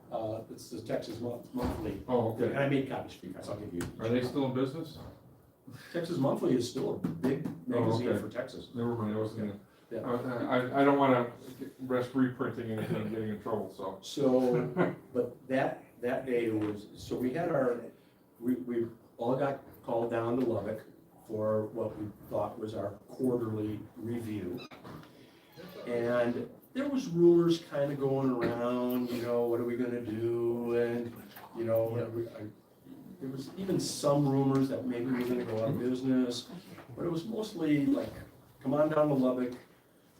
it's the Texas Monthly. Oh, And okay. I made copies for you guys, I'll give you. Are they still in business? Texas Monthly is still a big magazine okay. for Texas. Never mind, I wasn't Yeah. gonna, I don't wanna risk reprinting anything and getting in trouble, so. So, but that day was, so we had we all got called down to Lubbock for what we thought was our quarterly review. And there was rumors kind of going around, what are we gonna do? And, there was even some rumors that maybe we were gonna go out of business, but it was mostly like, come on down to Lubbock.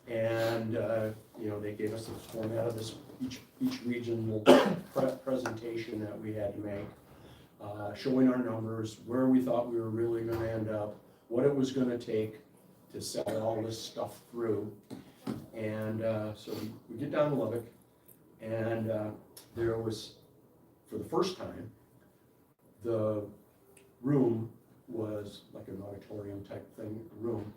And, they gave us the format of this, each regional presentation that we had to make, showing our numbers, where we thought we were really gonna end up, what it was gonna take to sell all this stuff through. And so we get down to Lubbock, and there was, for the first time, the room was like an auditorium type thing, room,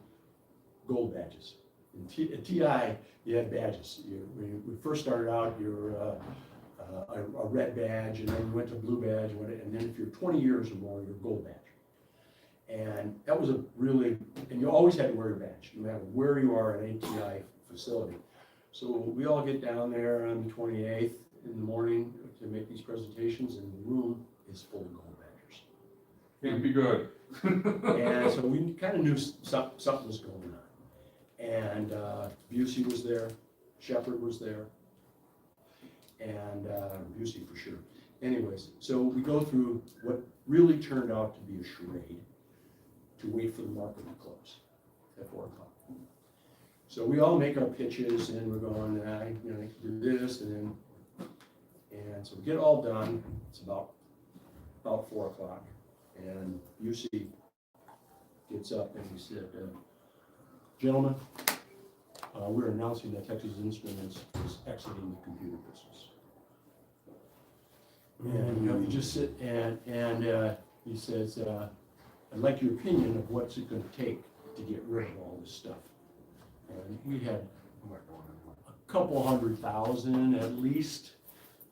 gold badges. In TI, you had badges. When we first started out, you were a red badge, and then you went to blue badge, and then if you're 20 years or more, you're gold badge. And that was a really, and you always had to wear your badge, no matter where you are at an ATI facility. So we all get down there on the 28th in the morning to make these presentations, and the room is full of gold badgers. Can't be good. And so we kind of knew something was going on. And Busey was there, Shepherd was there, and Busey for sure. Anyways, so we go through what really turned out to be a charade to wait for the market to close at 4 o'clock. So we all make our pitches, and we're going, I can do this, and so we get it all done. It's about 4 o'clock, and Busey gets up and he said, gentlemen, we're announcing that Texas Instruments is exiting the computer business. And you just sit and he says, I'd like your opinion of what's it gonna take to get rid of all this stuff. And we had a couple 100,000 at least,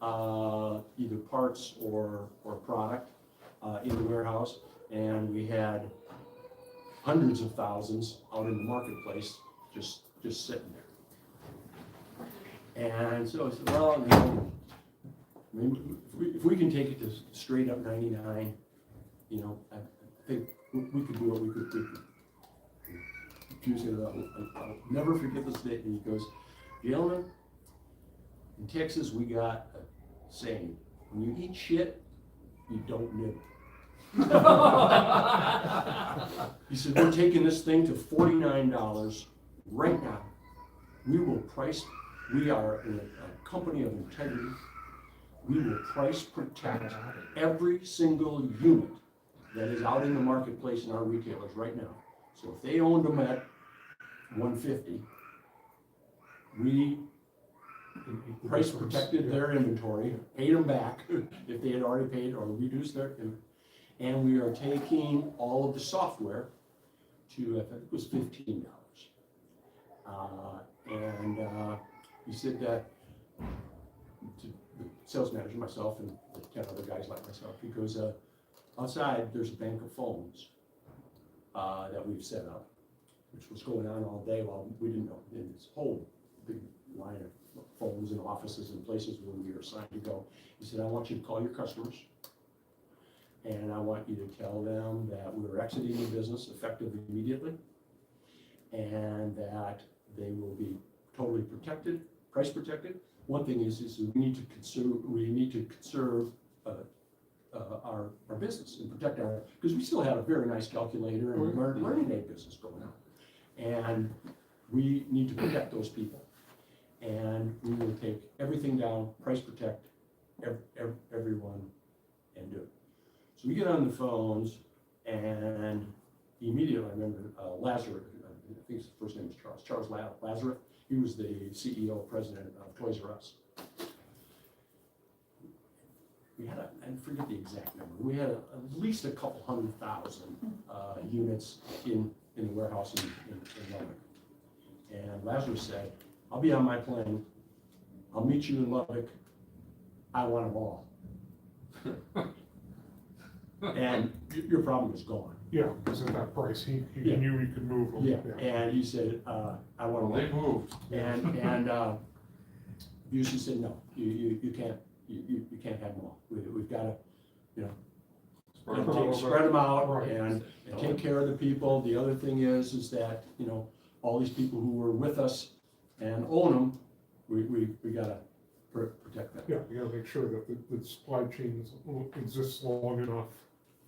either parts or product in the warehouse. And we had hundreds of thousands out in the marketplace just sitting there. And so I said, well, maybe if we can take it to straight up 99, I think we could do what we could do. I'll never forget this day. And he goes, gentlemen, in Texas we got a saying, when you eat shit, you don't nibble. He said, we're taking this thing to $49 right now. We are a company of integrity. We will price protect every single unit that is out in the marketplace in our retailers right now. So if they owned them at $150, we price protected their inventory, paid them back if they had already paid or reduced their, and we are taking all of the software to, I think it was $15. He said that to the sales manager, myself, and the 10 other guys like myself, he goes, outside there's a bank of phones that we've set up, which was going on all day while we didn't know, in this whole big line of phones and offices and places where we were assigned to go. He said, I want you to call your customers, and I want you to tell them that we're exiting the business effective immediately, and that they will be totally protected, price protected. One thing is we need to conserve our business and protect our, because we still had a very nice calculator and learning aid business going on. And we need to protect those people. And we will take everything down, price protect everyone, and do it. So we get on the phones, and immediately I remember Lazarus, I think his first name was Charles Lazarus. He was the CEO, president of Toys R Us. We had I forget the exact number, we had at least a couple 100,000 units in the warehouse in Lubbock. And Lazarus said, I'll be on my plane, I'll meet you in Lubbock, I want them all. And your problem is gone. Yeah, because at that price, he Yeah. knew he could move them. Yeah, and he said, I want They them all. moved. And Busey said, no, you can't have them all. We've got to, spread them out Right. and take care of the people. The other thing is that, all these people who were with us and own them, we gotta protect them. Yeah, you gotta make sure that the supply chain exists long enough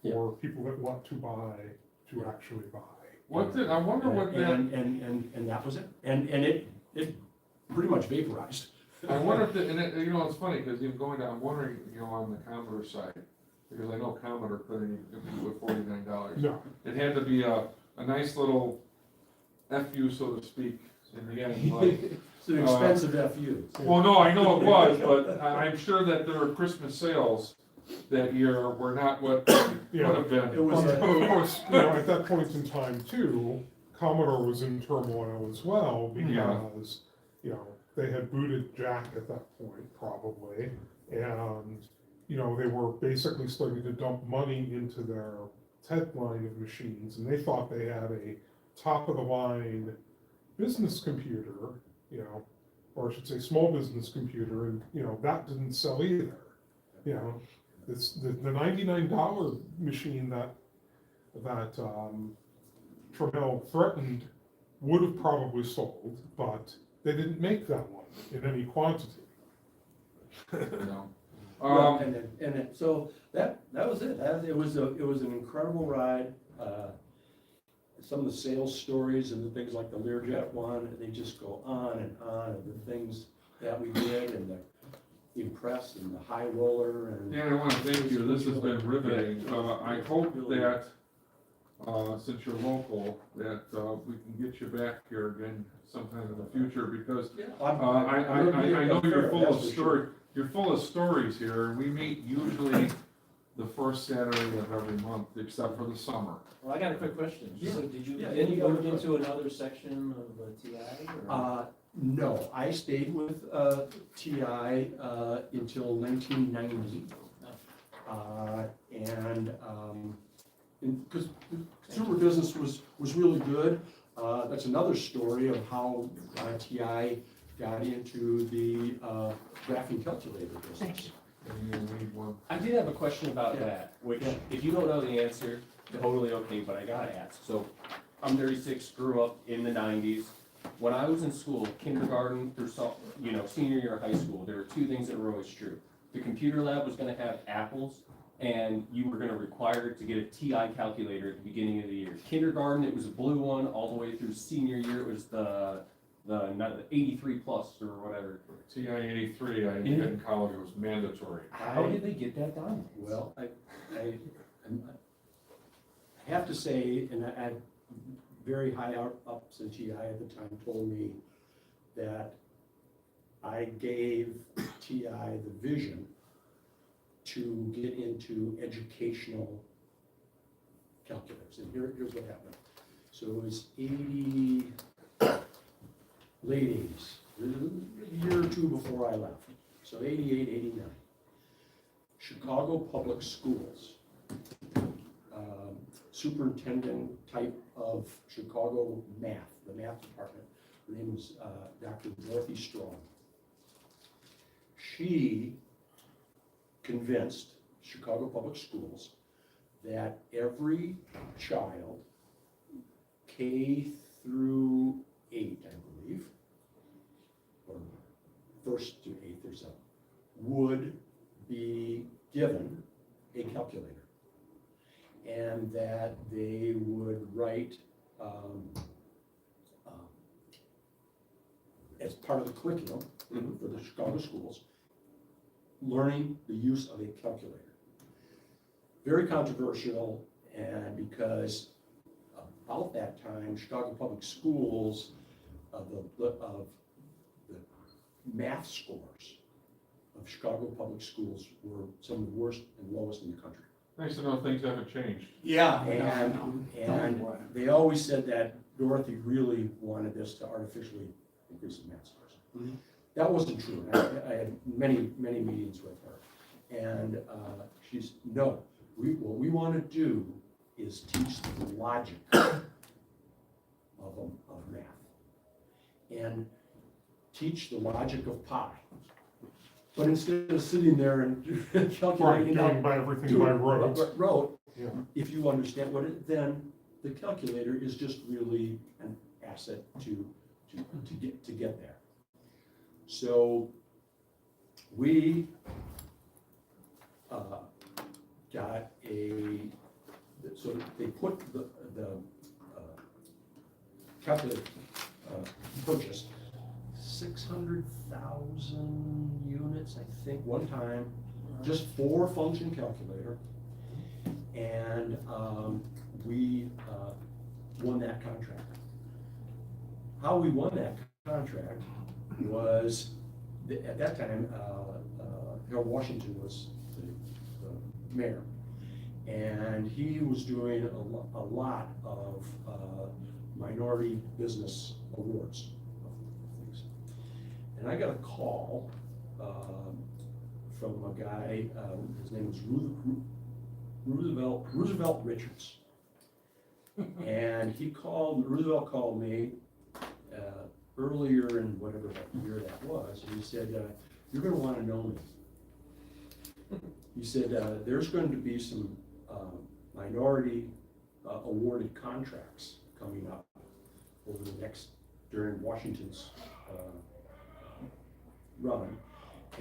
for people that want to buy to actually buy. I wonder what that, And that was it. And it pretty much vaporized. I wonder if, it's funny, because even going down, I'm wondering, on the Commodore side, because I know Commodore couldn't even with $49. No, It had to be a nice little FU, so to speak, in the end, like. It's an expensive FU. Well, no, I know it was, but I'm sure that their Christmas sales that year were not what would have been. It was of course, at that point in time too, Commodore was in turmoil as well because, they had booted Jack at that point probably, And, you know, they were basically starting to dump money into their TED line of machines, and they thought they had a top-of-the-line business computer, you know, or I should say, small business computer, and, you know, that didn't sell either. You know, it's the $99 machine that Trammell threatened would have probably sold, but they didn't make that one in any quantity. You know. Well, so that was it. It was an incredible ride. Some of the sales stories and the things like the Learjet one, they just go on and on, and the things that we did, and the Impress and the High Roller, and Dan, I want to thank you, this has been riveting. I hope that, since you're local, that we can get you back here again sometime in the future, because I know you're full of story, you're full of stories here, and we meet usually the first Saturday of every month, except for the summer. Well, I got a quick question. So did you, Yeah, then you yeah, moved yeah. into another section of TI, or? No, I stayed with TI until 1990. Because consumer business was really good. That's another story of how TI got into the graphing calculator business. And you need one. I did have a question about Yeah. that, which, Yeah. if you don't know the answer, totally okay, but I gotta ask. So, I'm 36, grew up in the 90s. When I was in school, kindergarten through senior year of high school, there were two things that were always true. The computer lab was gonna have apples, and you were gonna require to get a TI calculator at the beginning of the year. Kindergarten, it was a blue one, all the way through senior year, it was the 83 plus or whatever. TI 83, I did in college, it was mandatory. How did they get that done? Well, I have to say, and I very high ups in TI at the time told me that I gave TI the vision to get into educational calculators. And here's what happened. So it was late 80s, a year or two before I left. So 88, 89. Chicago Public Schools, superintendent type of Chicago math, the math department. Her name was Dr. Dorothy Strong. She convinced Chicago Public Schools that every child, K through 8, I believe, or first to 8th or so, would be given a calculator. And that they would write, as part of the curriculum for the Chicago schools, learning the use of a calculator. Very controversial, and because about that time, Chicago Public Schools, of the math scores of Chicago Public Schools were some of the worst and lowest in the country. Nice to know things haven't changed. Yeah. And they always said that Dorothy really wanted this to artificially increase the math scores. Mhm. That wasn't true. I had many, many meetings with her. And she's, no, what we want to do is teach the logic of math. And teach the logic of pi. But instead of sitting there and Right, calculating out, doing by everything by rote. Yeah. if you understand what it, then the calculator is just really an asset to get there. So we got so they put the calculator purchased 600,000 units, I think, one time, just for function calculator. And we won that contract. How we won that contract was, at that time, Harold Washington was the mayor. And he was doing a lot of minority business awards of things. And I got a call from a guy, his name was Roosevelt Richards. And Roosevelt called me earlier in whatever that year that was, and he said, you're gonna wanna know me. He said, there's going to be some minority awarded contracts coming up over the during Washington's run.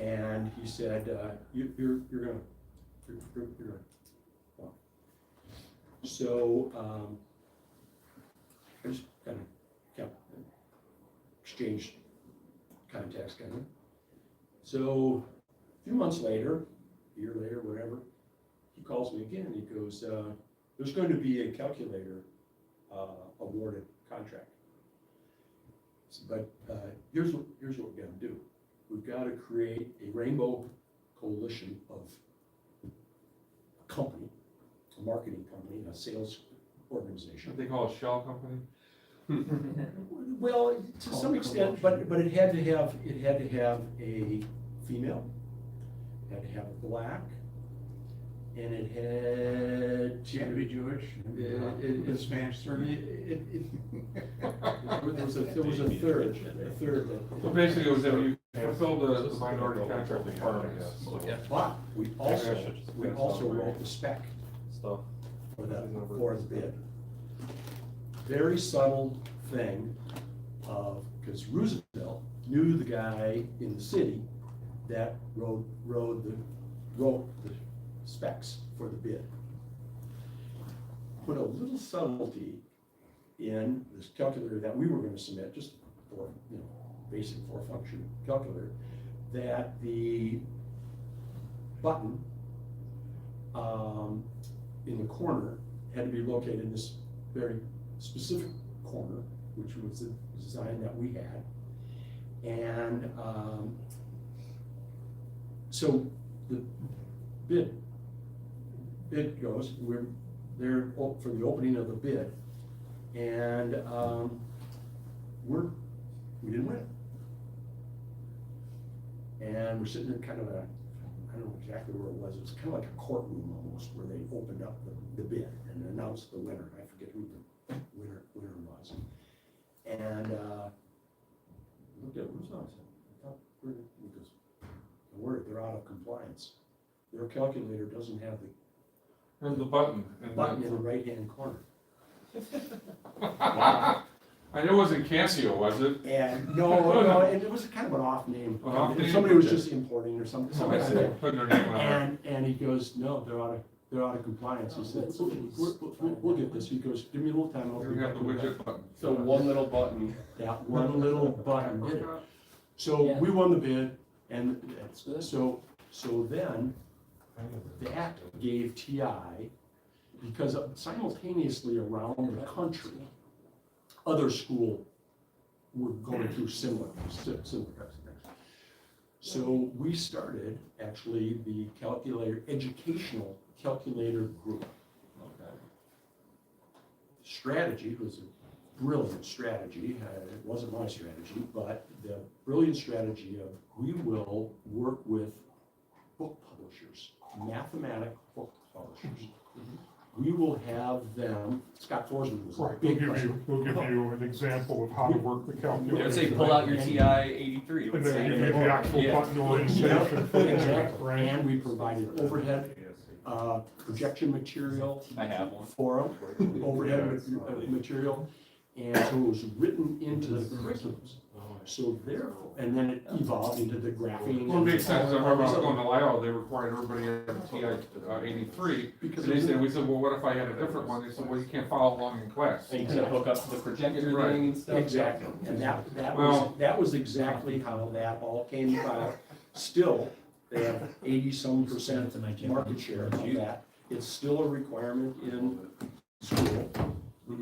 And he said, you're gonna. Well. So I just kind of kept exchanged contacts kind of. So a few months later, a year later, whatever, he calls me again. He goes, there's going to be a calculator awarded contract. But here's what we got to do. We've got to create a rainbow coalition of a company, a marketing company, a sales organization. What they call a shell company? Well, to some extent, but it had to have a female, it had to have a black, and it had She had to be Jewish, it Spanish surname. There was a third that. So basically, it was that you fulfilled the minority contract requirements. But we also wrote the spec Stuff. for the bid. Very subtle thing of, because Roosevelt knew the guy in the city that wrote the specs for the bid. Put a little subtlety in this calculator that we were going to submit, just for, basic four-function calculator, that the button in the corner had to be located in this very specific corner, which was the design that we had. And so the bid goes, we're there for the opening of the bid, and we didn't win. And we're sitting in kind of I don't know exactly where it was kind of like a courtroom almost, where they opened up the bid and announced the winner. I forget who the winner was. And looked at Roosevelt and said, because don't worry, they're out of compliance. Their calculator doesn't have There's the button. button in the right-hand corner. I knew it wasn't Casio, was it? And no, and it was kind of an off name. An off name? Somebody was just importing or something. I like see. that. Putting their name on it. And he goes, no, they're out of compliance. He said, we'll get this. He goes, give me a little time. I'll Here we be have back the with that." widget button. So one little button. That one little button did it. So we won the bid, and so then that gave TI, because simultaneously around the country, other schools were going through similar types of things. So we started actually the educational calculator group. Strategy was a brilliant strategy. It wasn't my strategy, but the brilliant strategy of we will work with book publishers, mathematic book publishers. We will have them, Scott Forsman was a Right, big we'll give you an example of how to work the calculator. I would say pull out your TI 83. And then give you the actual Yeah. button orientation. for that, Exactly, right? and we provided overhead projection material I have one. for them, overhead material, and so it was written into the curriculums. So therefore, and then it evolved into the graphing. Well, it makes sense. I remember I was going to Lyle, they required everybody to have a TI 83. Because And they said, we said, well, what if I had a different one? They said, well, you can't follow along in class. And you can hook up to the projector Right. thing and stuff. Exactly, and Well- that was exactly how that all came about. Still, they have 80-some% market share of that. It's still a requirement in school,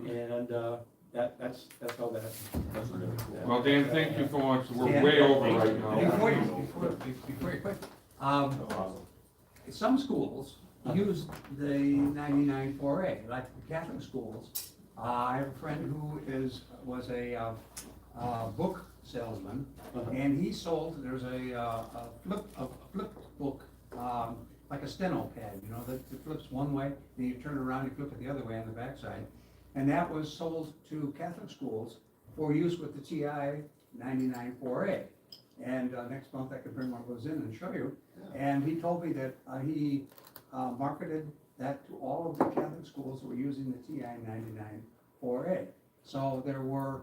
and that's how that. Well, Dan, thank you so much. We're way over right now. Before you quit, some schools use the 99.4A, like the Catholic schools. I have a friend who was a book salesman, and he sold, there's a flip book like a steno pad, you know, that flips one way, then you turn it around, you flip it the other way on the backside. And that was sold to Catholic schools for use with the TI 99-4A. And next month I could bring one of those in and show you. And he told me that he marketed that to all of the Catholic schools who were using the TI 99-4A. So there were,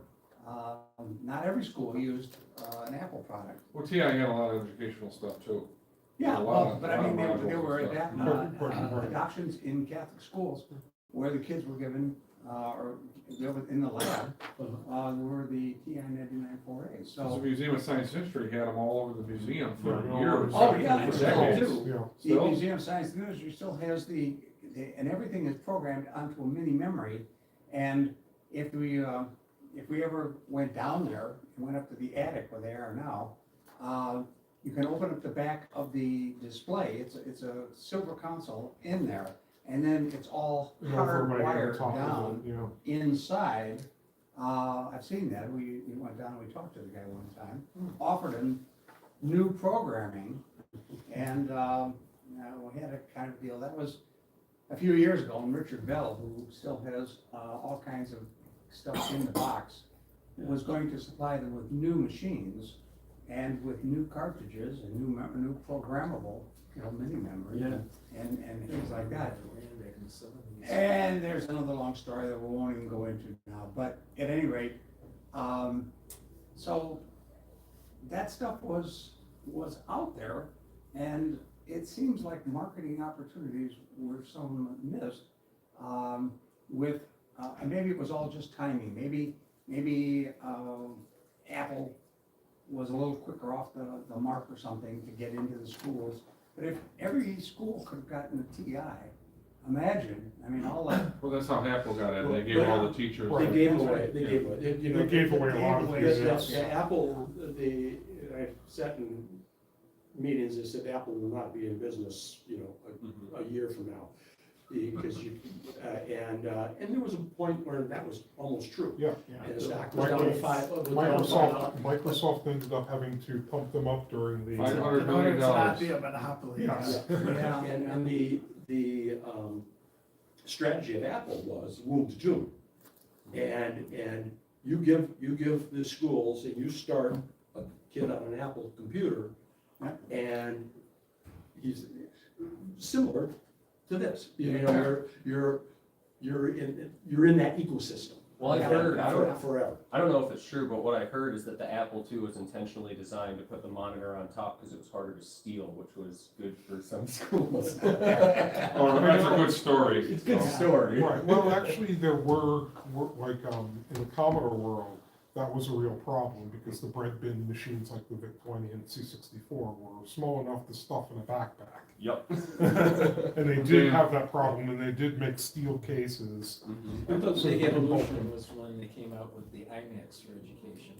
not every school used an Apple product. Well, TI got a lot of educational stuff too. Yeah, A lot well, of- but a I lot mean, of there were modules and stuff. adoptions in Catholic schools where the kids were given, or they were in the lab, were the TI 99-4A, The so. Museum of Science History had them all over the museum for Yeah. years. Oh, yeah, For exactly, decades. too. Yeah. The Still? Museum of Science and Industry still has and everything is programmed onto a mini memory. And if we ever went down there and went up to the attic where they are now, you can open up the back of the display. It's a silver console in there. And then it's all And over by the hardwired top of down it, yeah. inside. I've seen that. We went down and we talked to the guy one time, offered him new programming, and we had a kind of deal. That was a few years ago, and Richard Bell, who still has all kinds of stuff in the box, was going to supply them with new machines and with new cartridges and new programmable, mini memory and things like that. And there's another long story that we won't even go into now, but at any rate, so that stuff was out there, and it seems like marketing opportunities were some missed, with, and maybe it was all just timing, maybe Apple was a little quicker off the mark or something to get into the schools, but if every school could have gotten a TI, imagine, I mean, all that. Well, that's how Apple got it. They gave all the teachers. They gave them away, they gave away. They gave away a lot of things, yes. The Apple, I sat in meetings that said Apple will not be in business, a year from now. Because and there was a point where that was almost true. Yeah. And the stock was down to Microsoft ended up having to pump them up during the. $500 million. Not be a monopoly. Yes. Yeah. And the strategy of Apple was womb to tomb. And you give the schools, and you start a kid on an Apple computer, and he's similar to this. You're in that ecosystem. Well, I've heard, Forever. I don't know if it's true, but what I heard is that the Apple II was intentionally designed to put the monitor on top because it was harder to steal, which was good for some schools. Oh, that's a good story. It's a good story. Right, well, actually, there were like, in the Commodore world, that was a real problem, because the bread bin machines like the VIC-20 and C64 were small enough to stuff in a backpack. Yep. And they did have that problem, and they did make steel cases. I thought the big evolution was when they came out with the iMacs for education.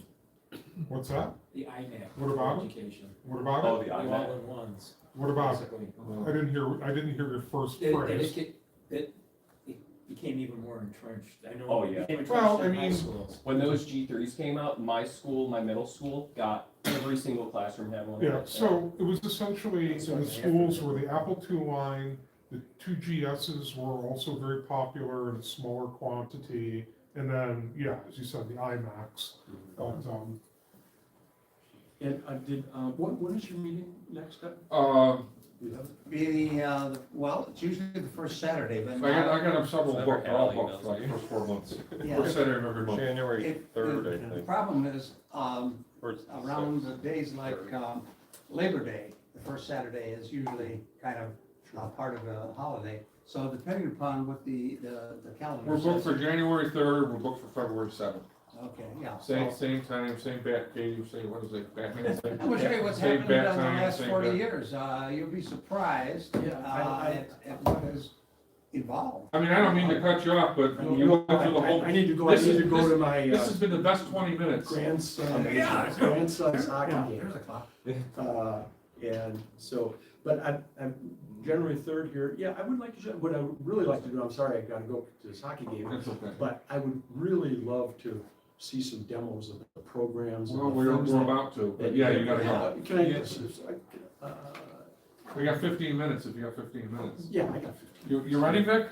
What's that? The iMac What about for it? education. What about Oh, it? the The iMac. all-in-ones, What about it? basically. I didn't hear your first It phrase. became even more entrenched. I know. Oh, it yeah. became entrenched Well, I in high mean- schools. When those G3s came out, my school, my middle school, got every single classroom had one. Yeah, so it was essentially, That's in the what they schools have. were the Apple II line, the two GSs were also very popular in smaller quantity, and then, yeah, as you said, the iMacs. But, And when is your meeting next up? Be well, it's usually the first Saturday, but. I got them several Never booked, had all emails booked, like, either. first 4 months. Yeah. First Saturday of every month. January It- 3rd, I The think. problem is, Or it's the around the 6th. days like Labor Day, the first Saturday is usually kind of part of the holiday. So depending upon what the calendar We're booked says. for January 3rd, we're booked for February 7th. Okay, yeah. Same So- time, same bat cave, same, what is it, Batman? same- I'm gonna show you what's same happened in bat the time, last same 40 bat- years. You'll be surprised Yeah, at what has evolved. I mean, I don't mean to cut you off, but you went through the whole. I need to go This to is- my This has been the best 20 minutes. grandson's hockey game. Here's a clock. And so, but I'm January 3rd here, yeah, I would like to, what I would really like to do, I'm sorry, I gotta go to this hockey game, That's okay. but I would really love to see some demos of the programs. and Well, the we're things we're that- about to, but yeah, you gotta go. Can I, We got 15 minutes if you got 15 minutes. Yeah, I got 15. You ready, Vic?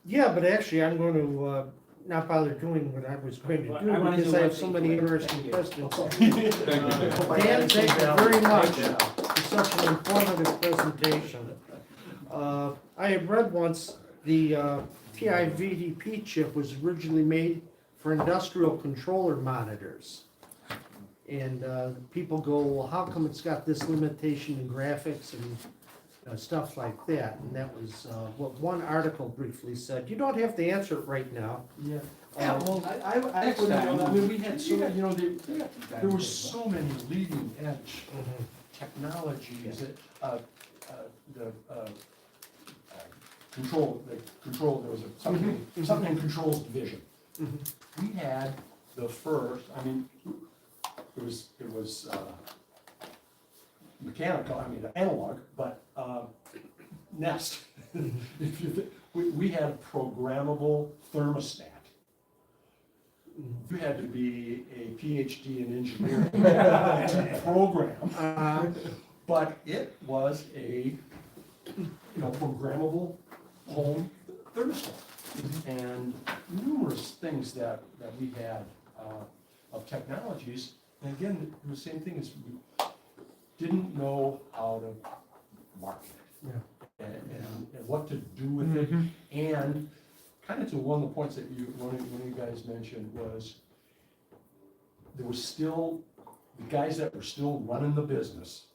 Yeah, but actually, I'm going to, not bother doing what I was going to do I wanna because do I have one so thing many quick. interesting questions. Thank you, Vic. Dan, thank you very much for such an informative presentation. I had read once the TI-VDP chip was originally made for industrial controller monitors. And people go, well, how come it's got this limitation in graphics and stuff like that? And that was what one article briefly said. You don't have to answer it right now. Yeah, well, I Next wouldn't time. know. I mean, we had so, you know, there were so many leading edge technologies that, control, there was something in controls division. We had the first, I mean, it was mechanical, I mean, analog, but, Nest. If you we had a programmable thermostat. You had to be a PhD in engineering to program, but it was a, programmable home thermostat. And numerous things that we had of technologies, and again, the same thing as we didn't know how to market it. And what to do with it, and kind of to one of the points that one of you guys mentioned was, there was still, the guys that were still running the business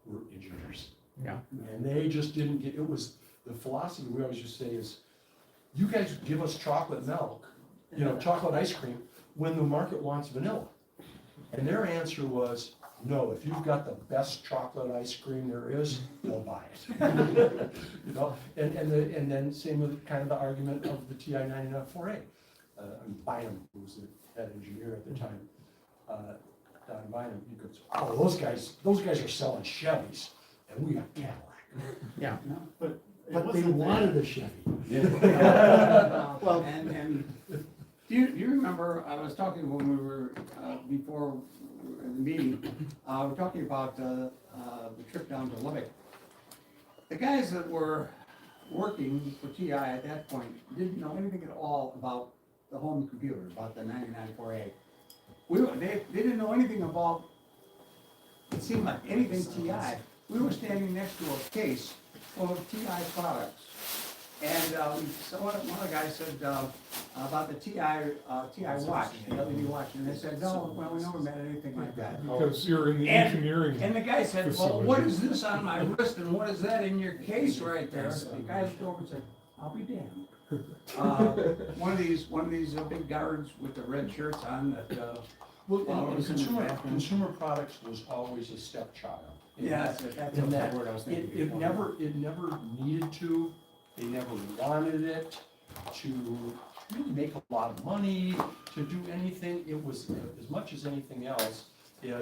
were engineers. Yeah. And they just didn't get, it was, the philosophy we always used to say is, you guys give us chocolate milk, chocolate ice cream, when the market wants vanilla. And their answer was, no, if you've got the best chocolate ice cream there is, we'll buy it. And then same with kind of the argument of the TI-99-4A. Bynum, who was the head engineer at the time, Don Bynum, he goes, oh, those guys are selling Chevys, and we got Cadillac. Yeah. But they wanted a Chevy. Well, and do you remember, I was talking when we were, before the meeting, we're talking about the trip down to Lubbock. The guys that were working for TI at that point didn't know anything at all about the home computer, about the 99-4A. They didn't know anything about, it seemed like anything TI. We were standing next to a case full of TI products. And so one of the guys said about the TI watch, the LED watch, and they said, no, well, we never met anything like that. Because you're in the And- engineering. And the guy said, well, facility. what is this on my wrist and what is that in your case right there? The guy looked over and said, I'll be damned. One of these big guards with the red shirts on that, Well, Well, and it was in the bathroom. consumer products was always a stepchild. yeah, that's In the that, word I was thinking. it never needed to, they never wanted it to really make a lot of money, to do anything. It was, as much as anything else, it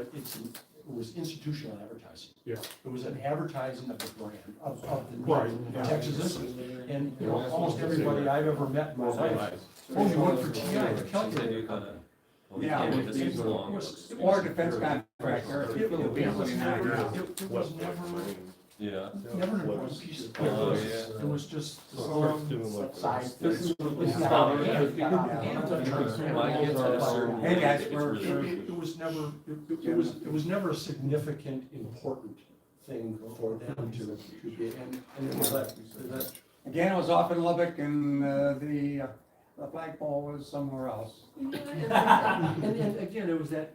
was institutional advertising. Yeah. It was an advertising of the brand, of the Right, name, yeah. Texas Instruments. And, almost everybody I've ever met in my life, oh, you work for TI, the calculator company. Yeah, Can't make this long. Or defense contractor. It was Yeah. never an important piece of Oh, business. yeah. It was just Start doing like side this. business. Hey, guys, It was never a significant, important thing for them to be, and it was that, Again, it was off in Lubbock and the flagpole was somewhere else. and again, it was that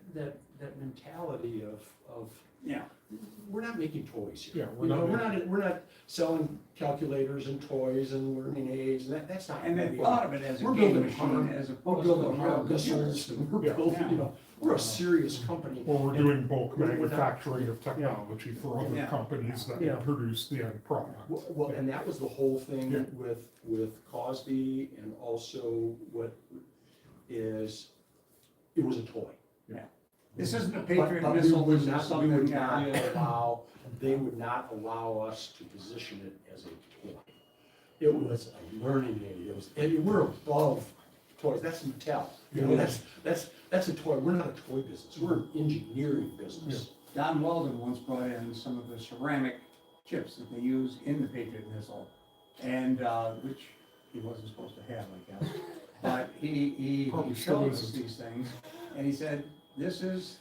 mentality of, Yeah. we're not making toys here. Yeah, We're not selling calculators and toys and learning aids, and that's not. And they thought of it as a We're game building machine harm, as we're opposed to a building real harm computer. missiles, and we're Yeah. building, we're a serious company. Or we're And- doing bulk we're not- manufacturing of technology for other Yeah. companies that Yeah. produce the end product. Well, and that was the whole thing Yeah. with Cosby, and also what is, it was a toy. This isn't a But Patriot we missile, would this is not, we something, would not allow, they would not allow us to position it as a toy. It was a learning aid, we're above toys, that's Mattel. You know, that's a toy, we're not a toy business, we're an engineering business. Don Weldon once brought in some of the ceramic chips that they use in the Patriot missile, and, which he wasn't supposed to have, I guess. But he Probably still showed us isn't. these things, and he said, this is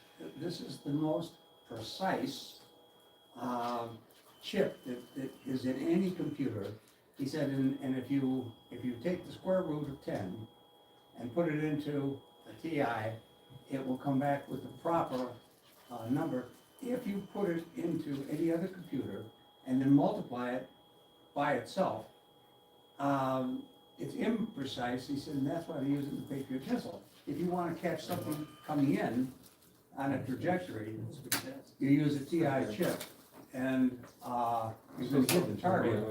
the most precise, chip that is in any computer. He said, and if you take the square root of 10 and put it into a TI, it will come back with the proper number. If you put it into any other computer and then multiply it by itself, it's imprecise. He said, and that's why they use it in the Patriot missile. If you want to catch something coming in on a trajectory, you use a TI chip, and you can hit the target.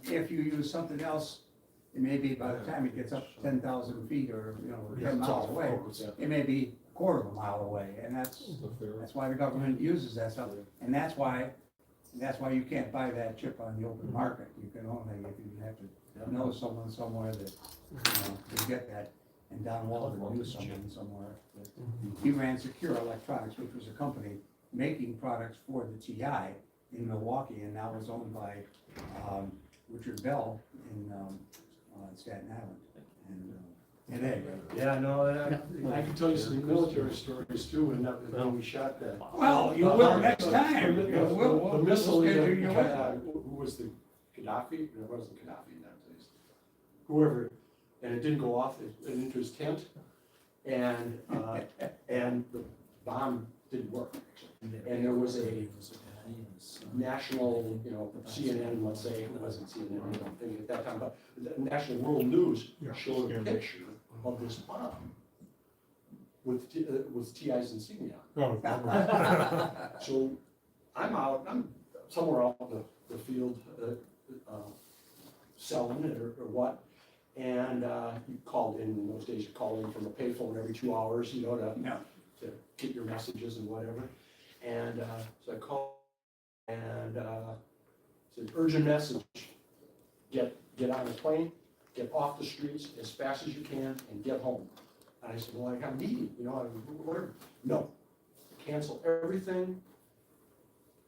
If you use something else, it may be by the time it gets up 10,000 feet or, 10 miles away, it may be a quarter of a mile away, and that's why the government uses that stuff, and that's why you can't buy that chip on the open market. You can only, if you have to know someone somewhere that, can get that, and Don Walden knew someone somewhere. He ran Secure Electronics, which was a company making products for the TI in Milwaukee, and now is owned by, Richard Bell in, Staten Island. And anyway, Yeah, no, I can tell you some military stories too, and when we shot that. well, you will next time. The missile, we'll schedule you in. who was the Gaddafi? No, it wasn't Gaddafi in that place. Whoever, and it didn't go off, it went into his tent, and the bomb didn't work. And there was a national, CNN, let's say, it wasn't CNN, I don't think at that time, but the national world news showed a picture of this bomb with TI's insignia on it. Oh, So I'm somewhere out in the field, selling it or what, and you called in those days, you called in from a payphone every 2 hours, to get your messages and whatever. And so I called and said, urgent message, get on a plane, get off the streets as fast as you can and get home. And I said, well, I got a meeting, whatever. No, cancel everything.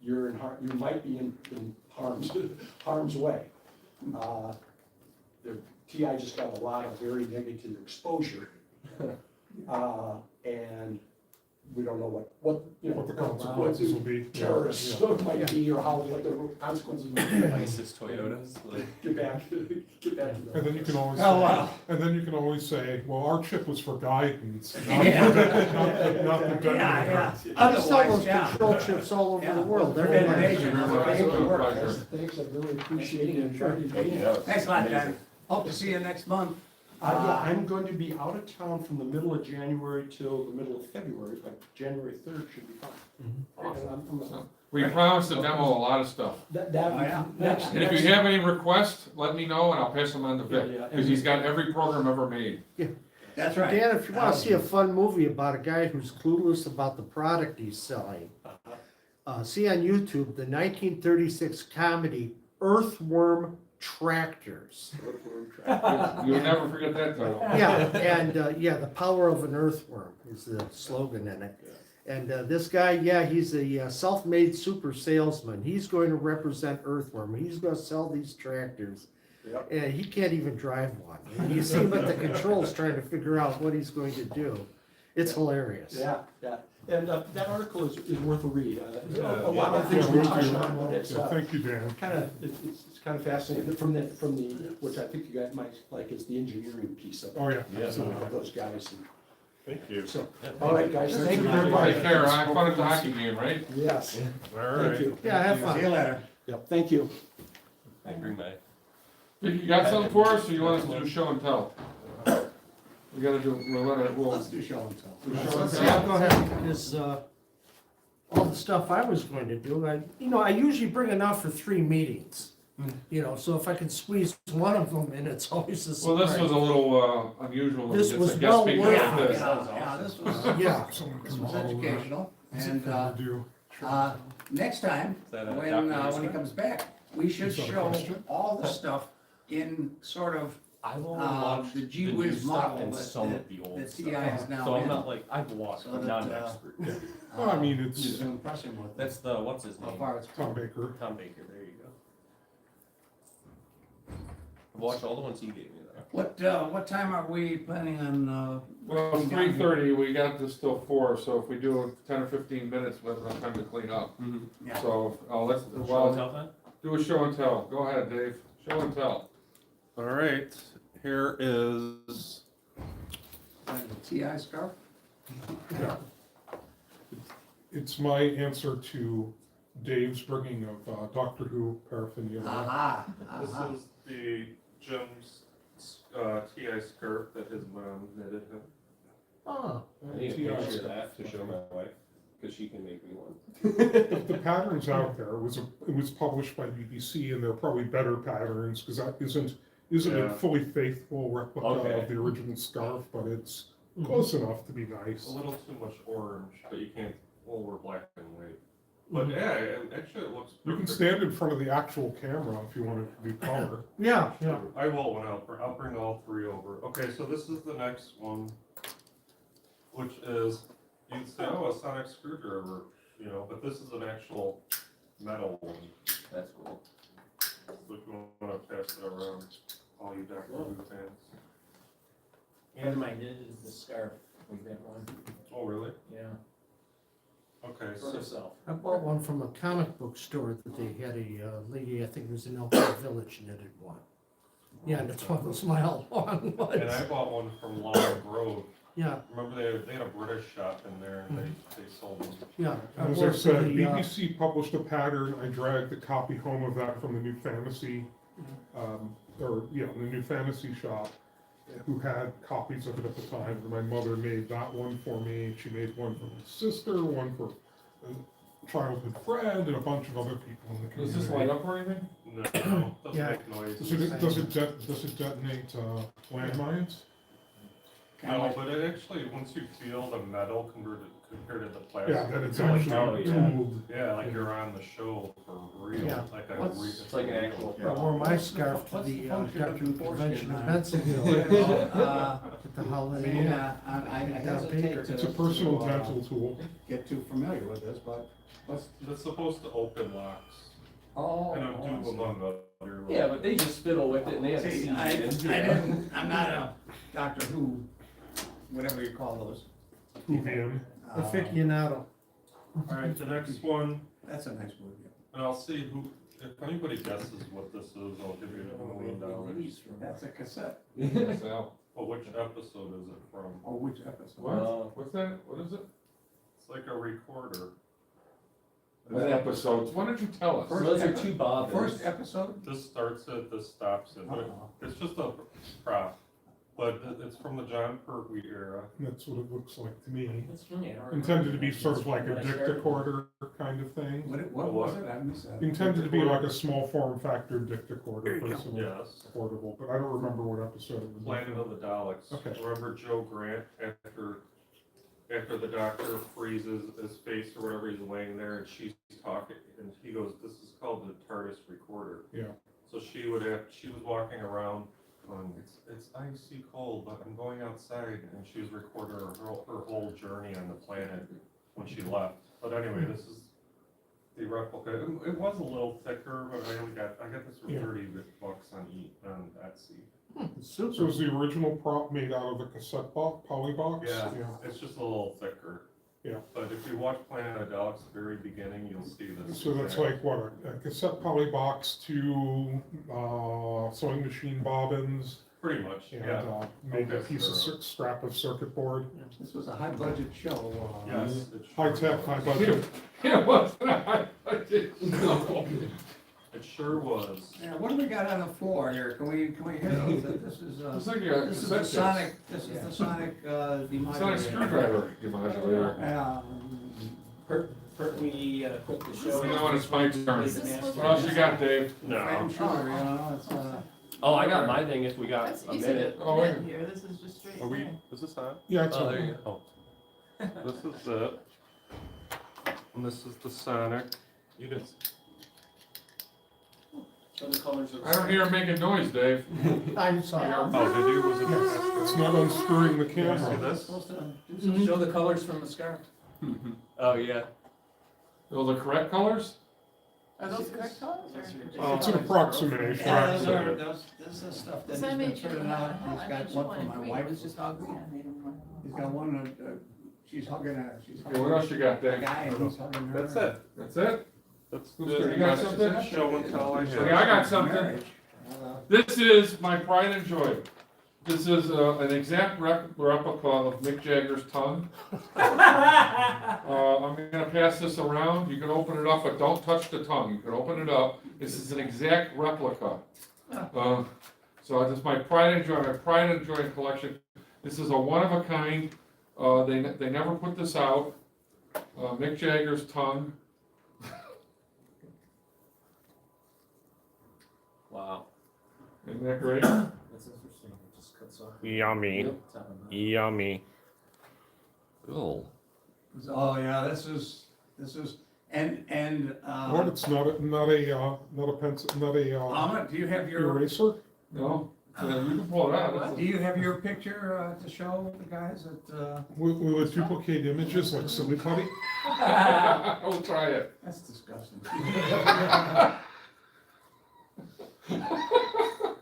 You might be in harm's way. The TI just got a lot of very negative exposure. And we don't know what what the consequences will be. terrorists might be, or what the consequences might be. Nicest Toyotas, like. Get back to And then you can always say, Oh, wow. and then you can always say, well, our chip was for guidance, Yeah. not the detonator. Yeah. I just sell those Yeah. control chips all over Yeah. the world. Preventive Everywhere. agent. Thank you very much. Thanks, I really appreciate it. And Thanks a lot, John. Hope to see you next month. yeah, I'm going to be out of town from the middle of January till the middle of February, but January 3rd should be fine. Awesome. We promised to demo a lot of stuff. That, Oh, yeah. next. And if you have any requests, let me know and I'll pass them on to Vic, Yeah, yeah. because he's got every program ever made. That's right. Dan, if you wanna see a fun movie about a guy who's clueless about the product he's selling, see on YouTube the 1936 comedy Earthworm Tractors. You'll never forget that title. Yeah, and, the power of an earthworm is the slogan in it. And this guy, he's a self-made super salesman. He's going to represent Earthworm. He's gonna sell these tractors. Yep. And he can't even drive one. And you see him at the controls trying to figure out what he's going to do. It's hilarious. Yeah. And that article is worth a read. A lot Yeah, of things we will touched do. on, but it's Thank you, Dan. it's kind of fascinating from the which I think you guys might like is the engineering piece of it. Oh, yeah. Of those guys. Thank you. So, all right, guys, thank you very much. Take care, have fun at the hockey game, right? Yes. All Thank right. you. Yeah, have fun. See you later. Yep, thank you. I bring my. Vic, you got something for us, or you want us to do show and tell? We gotta do, Let's do show and tell. show and Yeah, tell. go ahead, because, all the stuff I was going to do, I usually bring enough for 3 meetings. So if I can squeeze one of them in, it's always a Well, surprise. this was a little unusual. This It's was a guest well speaker worth like it. this. Yeah, this was, Yeah. Someone this can was model that. educational, Is it and, fun to do? next time, Is that a when he documentary? comes back, we should Is that a show question? all the stuff in sort of I've only watched the the G new Whiz stuff model and that- some that- of the old that stuff. TI is now So I'm in. not like, I've watched, So but that, not an expert. Well, I mean, it's It's impressive with That's the, what's his how name? far it's Tom come. Baker. Tom Baker, there you go. I've watched all the ones he gave me though. What time are we planning on, Well, getting down here? 3:30, we got this till 4, so if we do 10 or 15 minutes, we'll have enough time to clean up. Yeah. So, let's, Show and well, tell time? do a show and tell. Go ahead, Dave. Show and tell. All right, here is, the TI scarf? it's my answer to Dave's bringing of Doctor Who paraphernalia. Aha, This aha. is the Jim's TI skirt that his mom knitted him. Oh, I need a TI picture of stuff. that to show my wife, cause she can make me one. The pattern's out there. It was published by BBC, and there are probably better patterns because that isn't Yeah. a fully faithful replica Okay. of the original scarf, but it's close enough to be nice. It's a little too much orange, but you can't, well, we're black and white. But yeah, actually it looks You can perfect. stand in front of the actual camera if you want to do color. yeah, yeah. I will when I'll bring all three over. Okay, so this is the next one, which is, you'd say, oh, a sonic screwdriver, you know, but this is an actual metal one. That's cool. So if you wanna pass it around, all you Doctor Who fans. One of my knit is the scarf, like that one, Oh, really? yeah, Okay, for so, herself. I bought one from a comic book store that they had a lady, I think it was in Elk Grove Village, knitted one. Yeah, and that's what the smile one and was. I bought one from Long Grove. Yeah, Remember they had a British shop in there and they sold them. yeah. I As I worked for said, the, BBC published a pattern. I dragged a copy home of that from the New Fantasy, the New Fantasy shop, who had copies of it at the time. And my mother made that one for me. She made one for my sister, one for a childhood friend, and a bunch of other people in the Does community. this light up or anything? No, doesn't Yeah. make noise. Does it detonate landmines? No, but it actually, once you feel the metal compared to the plastic. Yeah, then it's you feel like actually you're- cooled. Yeah, like you're on the show for real, Yeah. like a What's- It's like an actual. I wore my scarf to What's the the function Dr. of Who convention in enforcement? Bensonville Uh, at the I holiday mean, Inn. I Baker. hesitate to. It's a personal to, dental tool. Get too familiar with this, but what's, That's supposed to open locks, oh. and I'm due among other. Yeah, but they just fiddle with it and they have a See, seed I in. didn't, I'm not a Doctor Who, whatever you call those. Whovian. Aficionado. Alright, the next one, That's a nice word, yeah. and I'll see who, if anybody guesses what this is, I'll give you $1 million. That's a cassette. Sal. But which episode is it from? Oh, which episode? What? What's that? What is it? It's like a recorder. What episodes? Why don't you tell us? First Those are epi- two bobbins. First episode? This starts it, this stops it, but Uh-oh. it's just a prop. But it's from the John Pertwee era. That's what it looks like to me. That's funny. Intended to be sort of like a dictacorder kind of thing. What was it? I missed that. Intended to be like a small form factor dictacorder, There you go. personally Yes. portable, but I don't remember what episode it was. Planet of the Daleks. Okay. Remember Joe Grant after the doctor freezes his face or whatever, he's laying there and she's talking and he goes, "This is called the TARDIS recorder." Yeah. So she was walking around going, it's icy cold, but I'm going outside, and she was recording her whole journey on the planet when she left. But anyway, this is the replica. It was a little thicker, but I got this for Yeah. $30 on Etsy. So it was the original prop made out of a cassette box, poly box? Yeah, it's just a little thicker. Yeah. But if you watch Planet of the Daleks, the very beginning, you'll see this. So that's like what, a cassette poly box, two sewing machine bobbins, Pretty much, and yeah. maybe a Okay, piece of so- strap of circuit board. This was a high budget show. Yes. it High sure tech, high was. budget. It wasn't. I didn't know. It sure was. Yeah, what do we got on the floor here? Can we hear those? This is, It's like a this is the cassette Sonic, this is the Sonic, demodulator. It's not a screwdriver demodulator. Yeah. We quit the show. Now when it's my turn. Is this What else you got, Dave? No. Frame shooter, you know, it's, Oh, I got my thing if we got That's a easy minute. to Oh, wait. fit here, this is just straight. Are we, line. is this on? Yeah, it's Oh, a- there you go. This is it. And this is the Sonic. You didn't. So the colors of. I don't hear him making noise, Dave. I'm sorry. Oh, did you, was it? It's not unscrewing the See camera. this? Show the colors from the scarf. Oh, yeah. Those are correct colors? Are those correct colors? It's an approximation. Yeah, this is stuff that Does he's that been make you putting out. wanna- He's I got bet you one wanna for my agree. wife, it's just ugly. He's got one, she's hugging Yeah, what else you got, a Dave? guy and he's hugging her. That's it. That's it? That's You got something? show and tell I have. Yeah, I got something. Marriage. This is my pride and joy. This is an exact replica of Mick Jagger's tongue. I'm gonna pass this around. You can open it up, but don't touch the tongue. You can open it up. This is an exact replica. So this is my pride and joy collection. This is a one of a kind. They never put this out. Mick Jagger's tongue. Wow. Isn't that great? That's interesting, it just cuts off. Yummy, Top of the- yummy. Oh, yeah, this is, and, What, it's not a pencil, not a, Ahmed, do you have your, eraser? No? Yeah, you can pull it out. do you have your picture, to show the guys that, Will it duplicate images like Silly Putty? We'll try it. that's disgusting.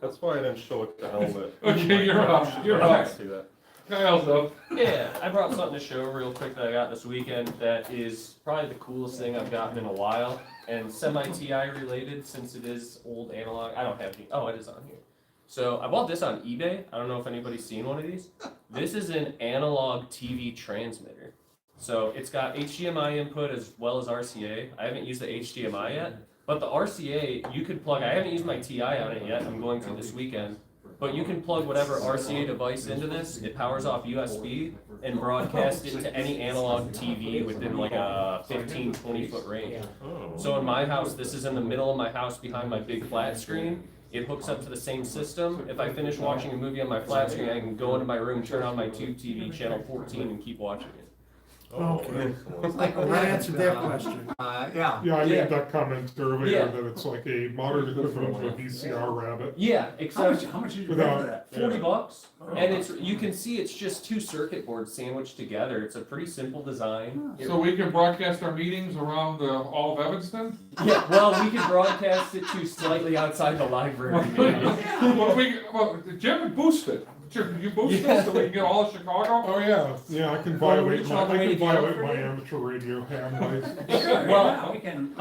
That's why I didn't show it the helmet. Okay, you're up. You're I up. didn't see that. Kyle's up. Yeah, I brought something to show real quick that I got this weekend that is probably the coolest thing I've gotten in a while, and semi-TI related since it is old analog. I don't have any, oh, it is on here. So I bought this on eBay. I don't know if anybody's seen one of these. This is an analog TV transmitter. So it's got HDMI input as well as RCA. I haven't used the HDMI yet, but the RCA you could plug, I haven't used my TI on it yet, I'm going to this weekend. But you can plug whatever RCA device into this, it powers off USB and broadcast it to any analog TV within like a 15, 20 foot range. Oh. So in my house, this is in the middle of my house behind my big flat screen. It hooks up to the same system. If I finish watching a movie on my flat screen, I can go into my room, turn on my tube TV, channel 14, and keep watching it. Okay. It's like a That answered that question. Yeah. Yeah, I Yeah. made that comment earlier, Yeah. that it's like a modern equivalent of a VCR rabbit. Yeah, except How much did you pay Without- for that? $40, and it's you can see it's just two circuit boards sandwiched together. It's a pretty simple design. So we can broadcast our meetings around all of Evanston? Yeah, well, we could broadcast it to slightly outside the library, maybe. Well, Jim would boost it. Jim, you boost it so we can get all of Chicago? Oh, yeah, I can Well, violate reach my, all the I way can to violate Guilford? my amateur radio ham license. Sure, Well, yeah, we can,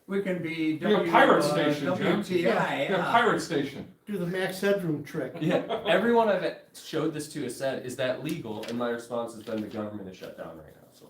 we can be. Be a pirate station, Jim. WTI, Yeah, yeah. pirate station. Do the Max Headroom trick. Yeah, everyone I've showed this to has said, "Is that legal?" And my response has been, "The government is shut down right now." So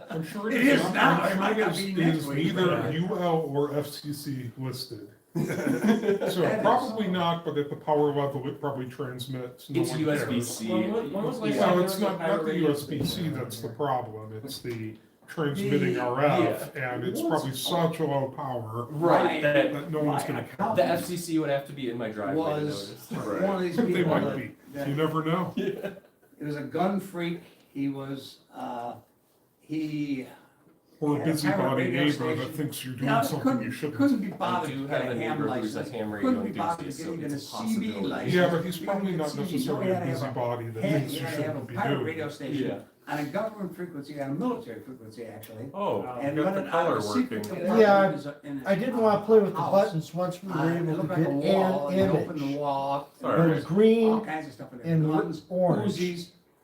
I'm sure It it's is not- now. I'm It might sure not be it next is week, neither but, UL or FCC listed. So probably not, but at the power level, it probably transmits. No it's one cares. USB-C. When was the last Well, time it's there was a not pirate the radio USB-C station? that's the problem, it's the transmitting The- RF, and it's probably such a low power Right. That that no one's gonna count. the FCC would have to be in my driveway to Was notice. one of these They people might that, be, that you never know. he was a gun freak, he was, he. Or a Yeah, pirate busybody radio neighbor that station. thinks you're Yeah, doing something you shouldn't. couldn't be I bothered do to get have a a ham neighbor who's a license. ham radio Couldn't be bothered to enthusiast, get so even a it's a CB possibility. license. Yeah, but he's You probably don't not get CB, you necessarily only a had to have busybody that Hey, thinks you you gotta have a shouldn't be pirate doing radio it. station Yeah. on a government frequency, on a military frequency, actually. Oh, And got run the it out color of a secret working. department Yeah, in his- in his I didn't want to play with the house. buttons once we were It able to looked like get a wall, an and you open the image. wall, It was all green kinds of stuff in there, and guns, orange. Uzis.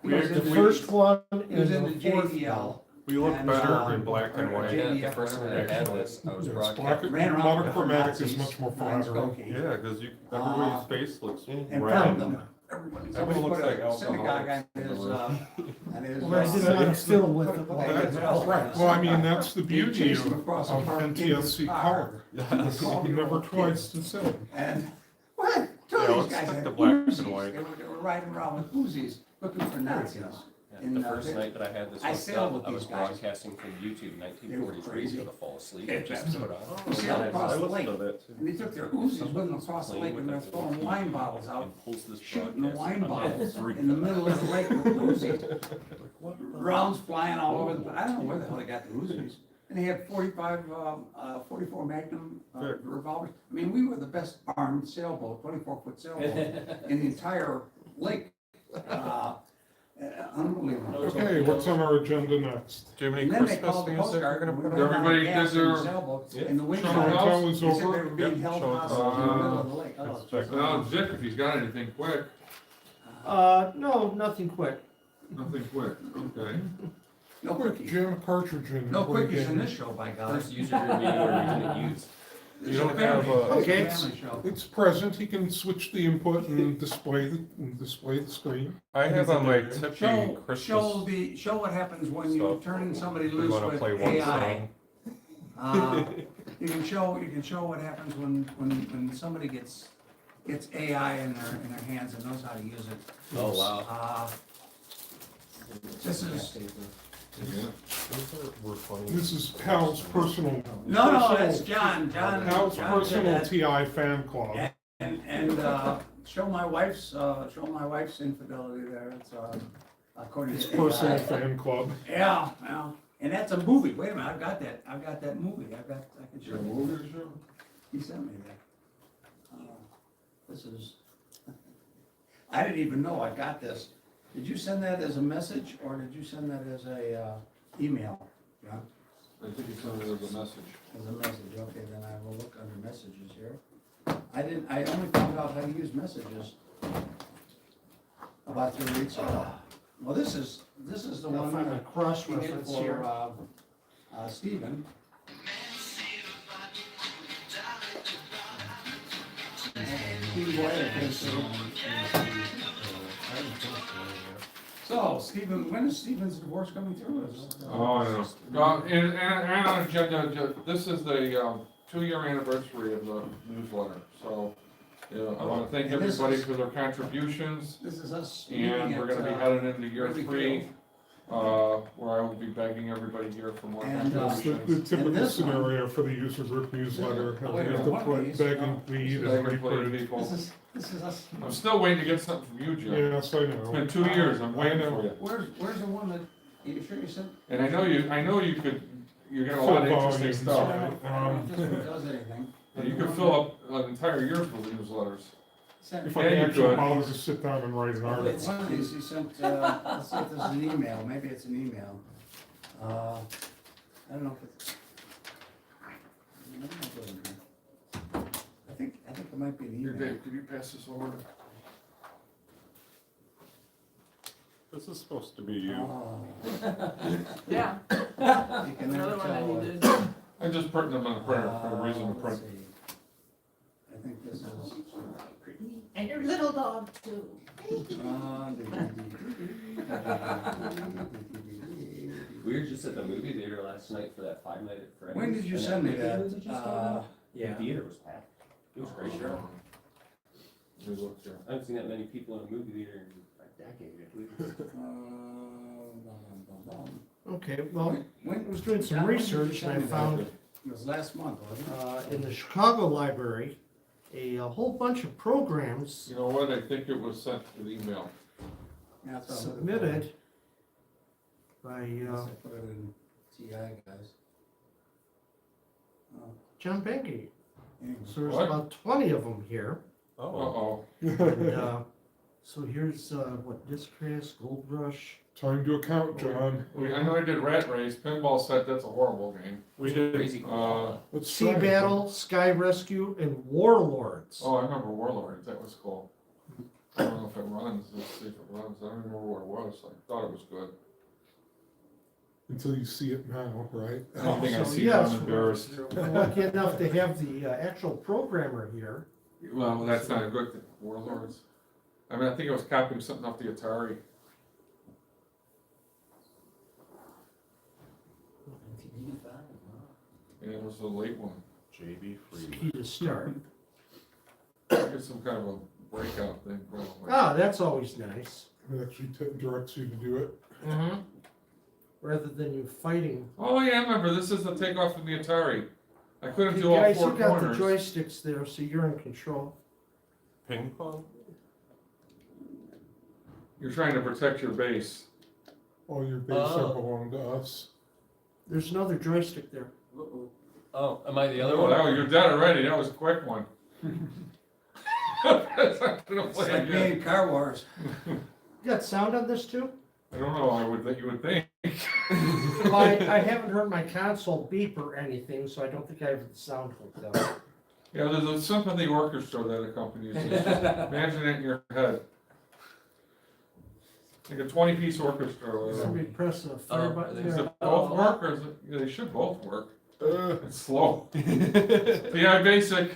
He We- was The into- first one He was and into the fourth JDL. one. We look And, better in black and or white. Yeah, the JDF, first one whatever. I had was I was Yes, broadcasting. black, Ran around with monochromatic is Nazis, much more flattering. non-smoking. Yeah, because everybody's face looks And found round. them. Somebody Everyone looks put like a synagogue alcoholics. on his, on his. Well, I didn't want to fill with it Put like a- that. Right, well, I mean, that's the He beauty chased of him across the park into NTSC his car. color. Yes. Never twice the same. And, what? Two Yeah, of these let's guys stick had to black and Uzis. white. They were riding around with Uzis, looking for Nazis. Yeah, In, the first night that I had this I hooked sailed up, with I was these guys. broadcasting from YouTube, They 1940s were crazy. radio to fall asleep. Yeah, Just absolutely. put on. We sailed across I the listened lake, to that too. and they took their Uzis with them across the lake, and they're throwing wine bottles out, And pulls this shooting the broadcast wine on bottles three. in the middle of the lake with Uzis. Rounds flying all over the, I don't know where the hell they got the Uzis. and they had 44 Magnum revolvers. I mean, we were the best armed sailboat, 24-foot sailboat in the entire lake. Unbelievable. Okay, what's on our agenda next? Do you have And any then they called Christmas the music Coast you're Guard. gonna when put we on? ran out of Everybody gas did in the their- sailboats Yeah. in the winter. Show and tell is They said over. they were being Yep, held show and hostage tell. in the middle of the lake. Oh, it's just- Now, Dick, if he's got anything quick, No, nothing quick. nothing quick, okay. No Quick, quickies. jam a cartridge in. No play a quickies in game. this show, by God. First user group meeting where we didn't use. You don't have a, Okay. Family show. It's present, he can switch the input and display the screen. I have on my Tippy Show Christmas. show what happens when you stuff. turn somebody We loose wanna with play one AI. song. You can show what happens when somebody gets AI in their hands and knows how to use it. Oh, wow. This is, We're funny. This is Hal's personal. no, that's John, Hal's John did personal that. TI fan club. Yeah. And show my wife's infidelity there, it's according His to personal AI. fan club. Yeah, and that's a movie, wait a minute, I've got that movie, I can show Your you. movie or show? He sent me that. This is, I didn't even know I got this. Did you send that as a message, or did you send that as a email? John? I think it's under the message. As a message, okay, then I will look under messages here. I only found out how to use messages about 3 weeks ago. Well, this is the I'll one find a that cross-reference here. for Stephen. So, Stephen, when is Stephen's divorce coming through? Oh, I know. And on agenda, this is the 2-year anniversary of the newsletter, so, I wanna thank And this everybody is- for their contributions, This is us. and we're gonna be heading into year Wrigley 3, Field. where I will be begging everybody here for more And, It's the contributions. typical this one- scenario for the user group newsletter. Oh, You wait a have minute, to one of put these, beg no. and plead Begging and for reprint. people. This is us. I'm still waiting to get something from you, Jim. Yes, I know. It's been 2 years, I'm waiting for you. Where's the one that, you sure you sent? And I know you could, you got a lot of Full interesting volumes, stuff. right. I don't know if this one does anything. And you could fill up an entire year's worth of newsletters. If I Yeah, can you actually could. bother to sit down and write an It's article. one of these he sent, let's see if this is an email, maybe it's an email. I don't know if it's. I don't know if it's in here. I think it might be an Here, email. Dave, could you pass this over? This is supposed to be you. Oh, Yeah, you can never another one I tell. need to. I'm just printing them on the printer for the reason to Let's print. see. I think this is. And your little dog too. We were just at the movie theater last night for that 5 Nights at Freddy's. When did you and send me movie that? just came out. The Yeah. theater was packed. It was great. Let me look here. I haven't seen that many people in a movie theater in a decade at least. Okay, well, When I was doing some John, when did you research and I send me that? found It was last month, wasn't it? in the Chicago Library, a whole bunch of programs You know what, I think it was sent to the email. Yeah, that's what I'm looking for. submitted by Unless I put it in TI, guys. Oh, John Benke. anyway. So there's What? about 20 of them here. Uh-oh. And, so here's, Discraft, Gold Rush. Time to account, John. I know I did Rat Race, Pinball Set, that's a horrible game. We did. Crazy cool. Let's Sea try it. Battle, Sky Rescue, and Warlords. Oh, I remember Warlords, that was cool. I don't know if it runs, let's see if it runs, I don't remember what it was, I thought it was good. Until you see it now, right? I don't think I So see it, yes, I'm embarrassed. We're lucky enough to have the actual programmer here. Well, that's not a good thing, Warlords. I mean, I think I was copying something off the Atari. Yeah, it was a late one. JB Freeman. Key to start. It's some kind of a breakout thing, probably. Ah, that's always nice. It actually directs you to do it. Rather than you fighting. Oh, yeah, I remember, this is the takeoff from the Atari. I couldn't You do all guys, four you got the corners. joysticks there, so you're in control. Ping pong? You're trying to protect your base. All your base Oh. belong to us. There's another joystick there. Oh, am I the other Oh, one? you're dead already, that was a quick one. That's not gonna It's play like me again. in Car Wars. You got sound on this too? I don't know, you would think. Well, I haven't heard my console beep or anything, so I don't think I have the sound hooked up. Yeah, there's a symphony orchestra that accompanies this. Imagine it in your head. Like a 20-piece orchestra or whatever. Somebody press the fire button Does there. it both work, or is it, yeah, they should both work. It's slow. Yeah, basic.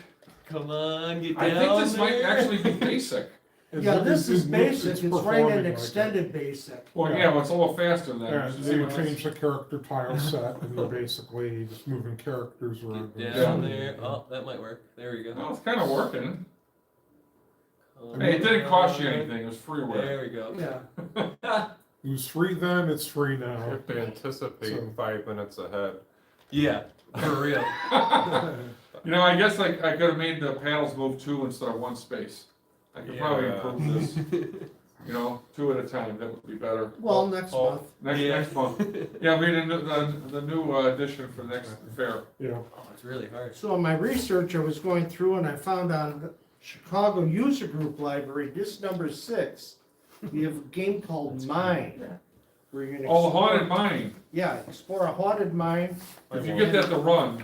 Come on, get down I think this might there. actually be basic. Yeah, this is basic, it's right performing in like extended basic. Well, yeah, well, it's a little faster than. Yeah, You should they see what it's- change the character tile set, and you're basically just moving characters around. Get down there. Oh, that might work. There we go. Well, it's kind of working. Come Hey, it didn't cost you on. anything, it was freeware. There we go. Yeah, It was free then, it's free You now. have to anticipate So- 5 minutes ahead. Yeah, for real. You know, I guess I could have made the paddles move 2 instead of 1 space. I could probably Yeah. improve this. You know, 2 at a time, that would be better. well, next Oh. month. Next month. Yeah, we did the new edition for next fair. Yeah, Oh, it's really hard. So in my research, I was going through and I found on the Chicago User Group Library, this number 6, we have a game called Mine. Where you're gonna Oh, the explore- haunted mine. Yeah, explore a haunted mine. If you get that to run,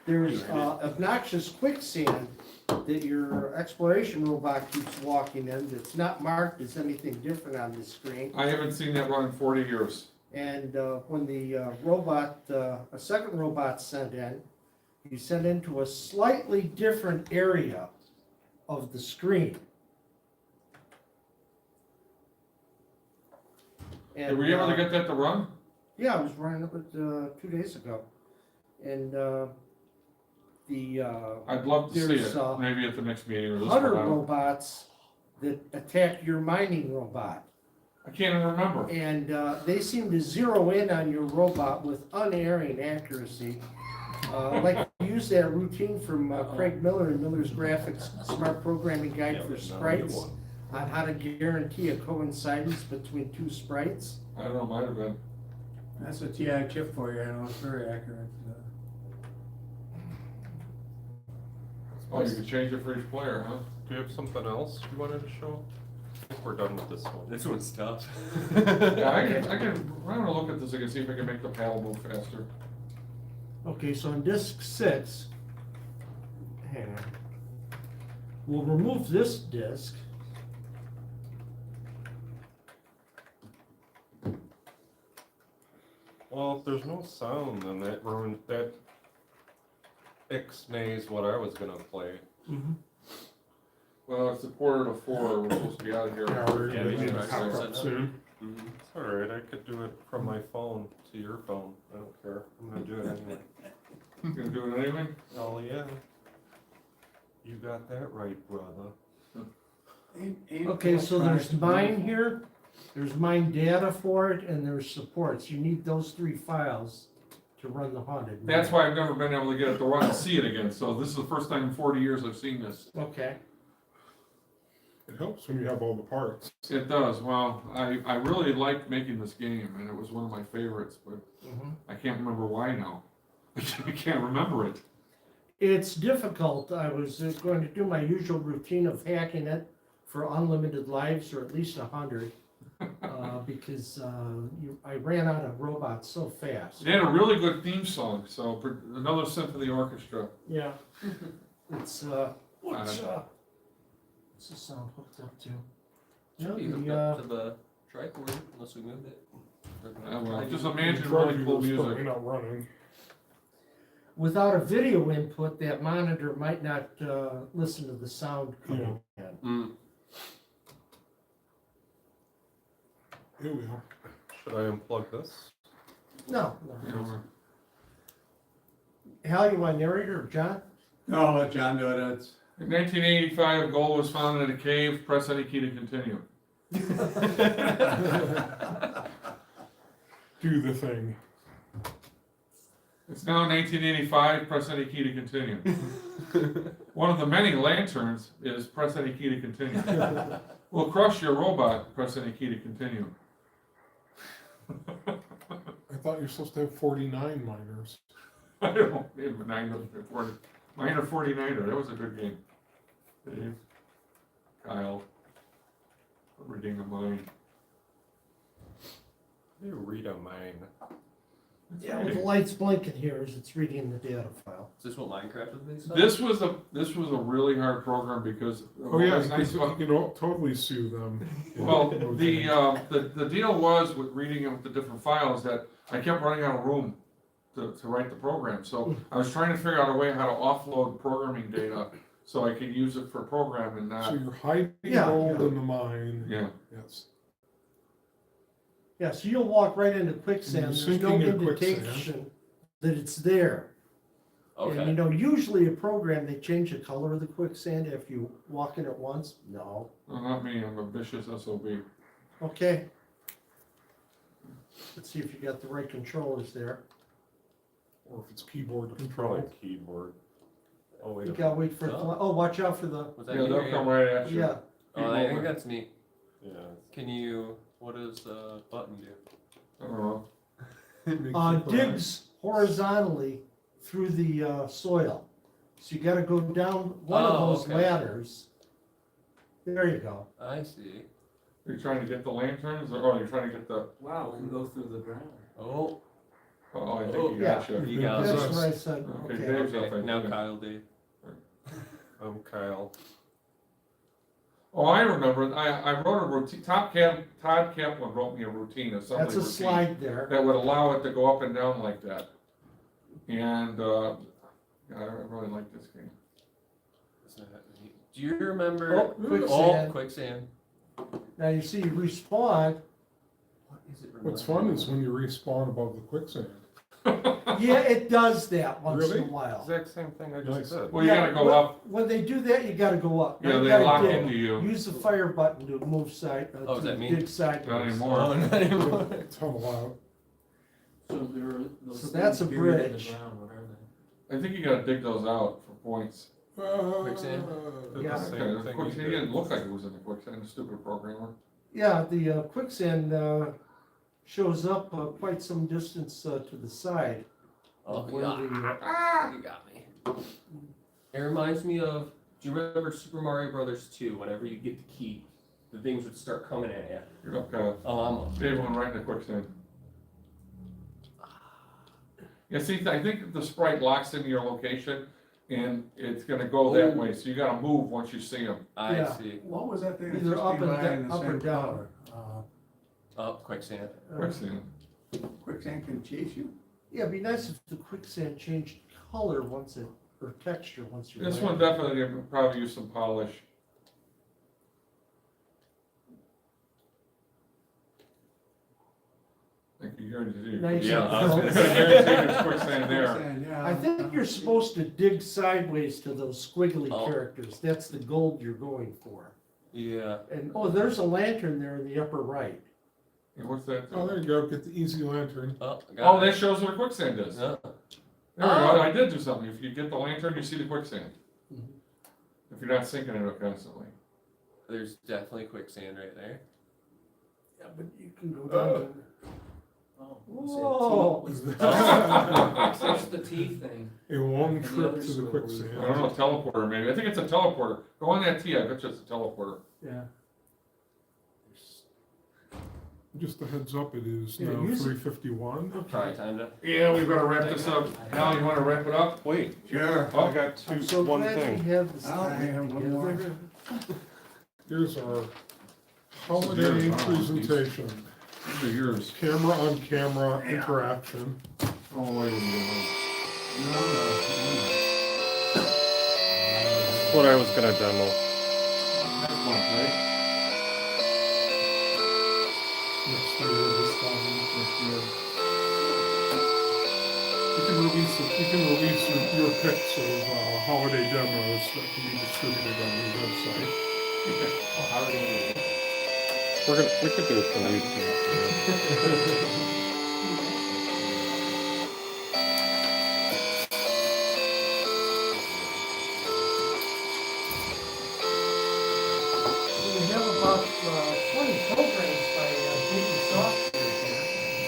There's obnoxious quicksand that your exploration robot keeps walking in that's not marked as anything different on the screen. I haven't seen that run in 40 years. And when the robot, a second robot sent in, he sent into a slightly different area of the screen. And, Were you able to get that to run? Yeah, I was running it 2 days ago. And I'd love to see There's, it, maybe at the next meeting or this hunter one. robots that attack your mining robot. I can't even remember. And they seem to zero in on your robot with unerring accuracy. Like you use that routine from Craig Miller and Miller's Graphics Smart Programming Guide for Sprites on how to guarantee a coincidence between 2 sprites. I don't know, might have been. That's a TI chip for you, I know, it's very accurate. Oh, you could change it for each player, huh? Do you have something else you wanted to show? I think we're done with this one. This one's tough. Yeah, I'm gonna look at this, I can see if I can make the paddle move faster. Okay, so on disk 6, hang on. We'll remove this disk. Well, if there's no sound, then that ruined, that ixnays what I was gonna play. Well, it's a 3:45, we're supposed to be out of here. yeah, we're Yeah, gonna we need should to try pop something. up soon. It's alright, I could do it from my phone to your phone. I don't care. I'm gonna do it anyway. You gonna do it anyway? Oh, yeah. You got that right, brother. Okay, so there's mine here, there's mine data for it, and there's supports. You need those 3 files to run the haunted. mine. That's why I've never been able to get it to run and see it again, so this is the first time in 40 years I've seen this. Okay. It helps when you have all the parts. It does, well, I really liked making this game, and it was one of my favorites, but I can't remember why now. I can't remember it. It's difficult. I was going to do my usual routine of hacking it for unlimited lives, or at least 100, because I ran out of robots so fast. They had a really good theme song, so another symphony orchestra. Yeah. It's what's the sound hooked up to? Should be hooked up to the tricord unless we moved it. Well, just imagine The really cool was probably music. not running. Without a video input, that monitor might not listen to the sound coming in. Here we are. Should I unplug this? No, You no. know, Hal, you want to narrate or John? No, I'll let John do it, it's. In 1985, gold was found in a cave. Press any key to continue. Do the thing. It's now 1985. Press any key to continue. One of the many lanterns is press any key to continue. We'll crush your robot. Press any key to continue. I thought you're supposed to have 49 minors. I don't know, maybe 49er, that was a good game. Dave, Kyle, reading a mind. You read a mine. Yeah, well, the light's blinking here as it's reading the data file. Is this what Minecraft was based on? This was a really hard program because. Oh yeah, it's nice you can totally sue them. Well, the deal was with reading it with the different files that I kept running out of room to write the program. So I was trying to figure out a way how to offload programming data so I could use it for programming and So not, you're hiding Yeah. gold in the mine. yeah. Yes. Yeah, so you'll walk right into quicksand, You're there's no sinking in quicksand. indication that it's there. And you Okay. know, usually a program, they change the color of the quicksand if you walk in it once. No. No, not me, I'm a vicious SOB. Okay. Let's see if you got the right controllers there. Or if it's keyboard It's probably control. keyboard. Oh, wait. You gotta wait for, oh, watch out for the, Was that Yeah, me or they'll you? come right at you. yeah. Oh, I think that's me. Yeah. Can you, what does button do? I don't know. Makes you cry. Digs horizontally through the soil. So you gotta go down one Oh, of those okay. ladders. There you go. I see. Are you trying to get the lanterns or you're trying to get the, Wow, we can go through the ground. Oh, oh, I think Oh, you yeah. gotcha. you got That's it. what I said, Okay, okay. Dave's up, I Okay, now think. Kyle did. I'm Kyle. Oh, I remember, I wrote a routine, Todd Kaplan wrote me a routine, assembly That's a routine. slide there. That would allow it to go up and down like that. And, I really like this game. Do you remember? Oh, quicksand. Oh, quicksand. Now you see you respawn. What is it? What's fun is when you respawn above the quicksand. Yeah, it does that once in a Really? while. Exact same thing I Nice. just said. Well, you Yeah, gotta go when- up, When they do that, you gotta go up. Now yeah, you they gotta lock dig. into you, Use the fire button to move side, Oh, is to that me? dig sideways. not Oh, anymore. not anymore. Tunnel out. So there are those So that's things a buried in the bridge. ground, what are they? I think you gotta dig those out for points. Quicksand? Did Yeah. the same Okay, thing quicksand, you he did. didn't look like it was in the quicksand, stupid programmer. Yeah, the quicksand shows up quite some distance to the side. Oh, of where yeah. the, You got me. It reminds me of, do you remember Super Mario Brothers 2? Whenever you get the key, the things would start coming at you. You're up, Kyle. Oh, I'm up. Dave went right in the quicksand. Yeah, see, I think the sprite locks into your location and it's gonna go that way, so you gotta move once you see him. I Yeah. see. What was that thing? that Either used to up be and lying in down, the up or same down. color? Up, quicksand. Quicksand. Quicksand can chase you? Yeah, it'd be nice if the quicksand changed color once it, or texture once you. This land. one definitely would probably use some polish. I can guarantee you. Nice. Yeah, I was I gonna can say. guarantee there's quicksand there. Quicksand, yeah. I think you're supposed to dig sideways to those squiggly Oh. characters. That's the gold you're going for. Yeah. And, oh, there's a lantern there in the upper right. Yeah, what's that? Oh, there you go. Get the easy lantern. Oh, Oh, got that it. shows where quicksand is. There Yeah. we go, I did do something. If you get the lantern, you see the quicksand. Mhm. If you're not sinking it constantly. There's definitely quicksand right there. Yeah, but you can go down. Oh, Whoa. was Is the that- That's the teeth thing. A long And the trip other to the side was- I quicksand. don't know, teleporter maybe. I think it's a teleporter. Go on that T, I bet you it's a teleporter. Yeah. Just a heads up, it is Yeah, now use it. 3:51. Probably time to. Yeah, we better wrap this up. Al, you wanna wrap it up? Wait, Sure. Oh, I got I'm so one glad we thing. have this. Oh, I have one more. together. Here's our holiday Yours. presentation. These are yours. Camera on camera interaction. Oh, wait a minute. What I was gonna demo. That's one, right? Next year, this time, next year. You can release your pics of holiday demos that can be distributed on your website. We could do it for YouTube. We have about 20 programs by Digital Software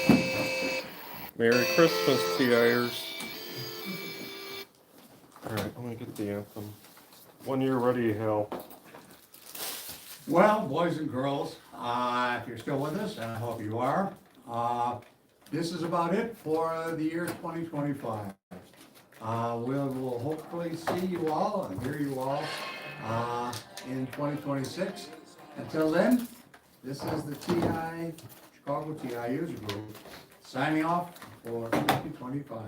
here. Merry Christmas, TIers. All right, let me get the anthem. When you're ready, Hal. Well, boys and girls, if you're still with us, and I hope you are, this is about it for the year 2025. We will hopefully see you all and hear you all in 2026. Until then, this is the ChicagoTIUG group signing off for 2025.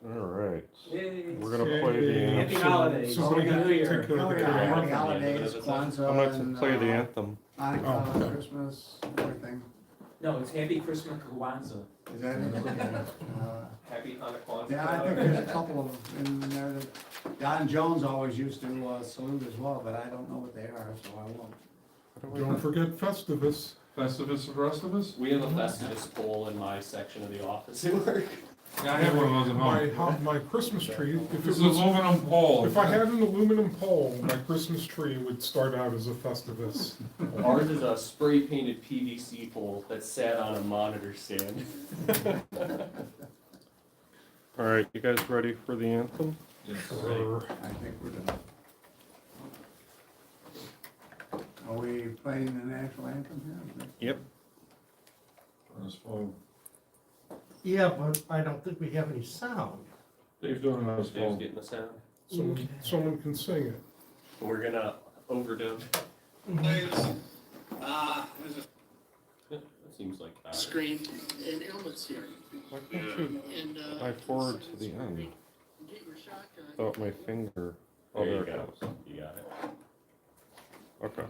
All right. Yay. We're gonna play the Yay. Happy anthem. holidays. Somebody Happy New Year. take care of the Happy camera. holidays, Kwanzaa, I'm and, gonna play the anthem. Hanukkah, Oh, okay. Christmas, everything. No, it's Happy Christmas Kwanzaa. Is that it? Happy Hanukkah. Yeah, I think there's a couple of them in there that Don Jones always used to salute as well, but I don't know what they are, so I won't. Don't forget Festivus. Festivus of the rest of us? We have a Festivus pole in my section of the office at work. Yeah, I have one of those at My, home. my Christmas tree, if It's it an was, aluminum pole. if I had an aluminum pole, my Christmas tree would start out as a Festivus. Ours is a spray painted PVC pole that sat on a monitor stand. All right, you guys ready for the anthem? Yes. I think we're done. Are we playing the national anthem here? Yep. On his phone. Yeah, but I don't think we have any sound. Dave's doing it on his Dave's phone. getting the sound. Someone can sing it. We're gonna overdub. Uh, That seems like that. screen and Elmet's here. Why can't you, And, I forward to the end. get your shotgun. Without my finger. Oh, There you there go. it goes. You got it. Okay.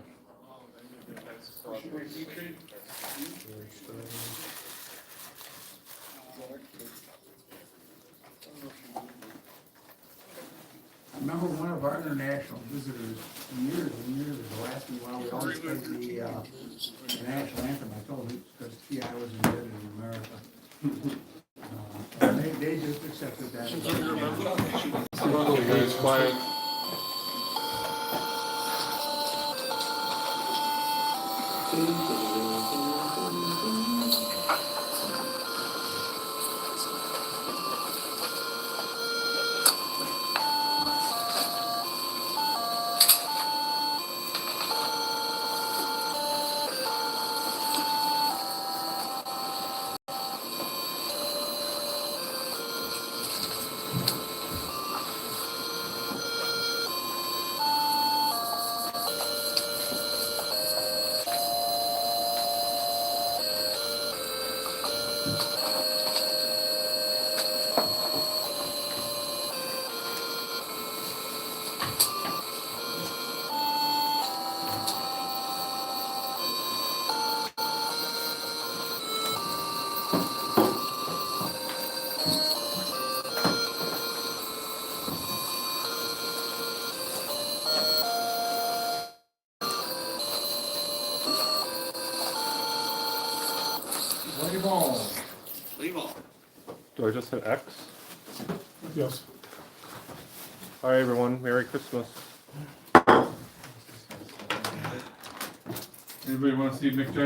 I remember one of our international visitors years and years ago asked me why we always played the national anthem. I told him it's because TI was invented in America. They just accepted that. You guys quiet. Play ball. Leave all. Do I just hit X? Yes. Hi, everyone. Merry Christmas. Anybody want to see Mick Jagger?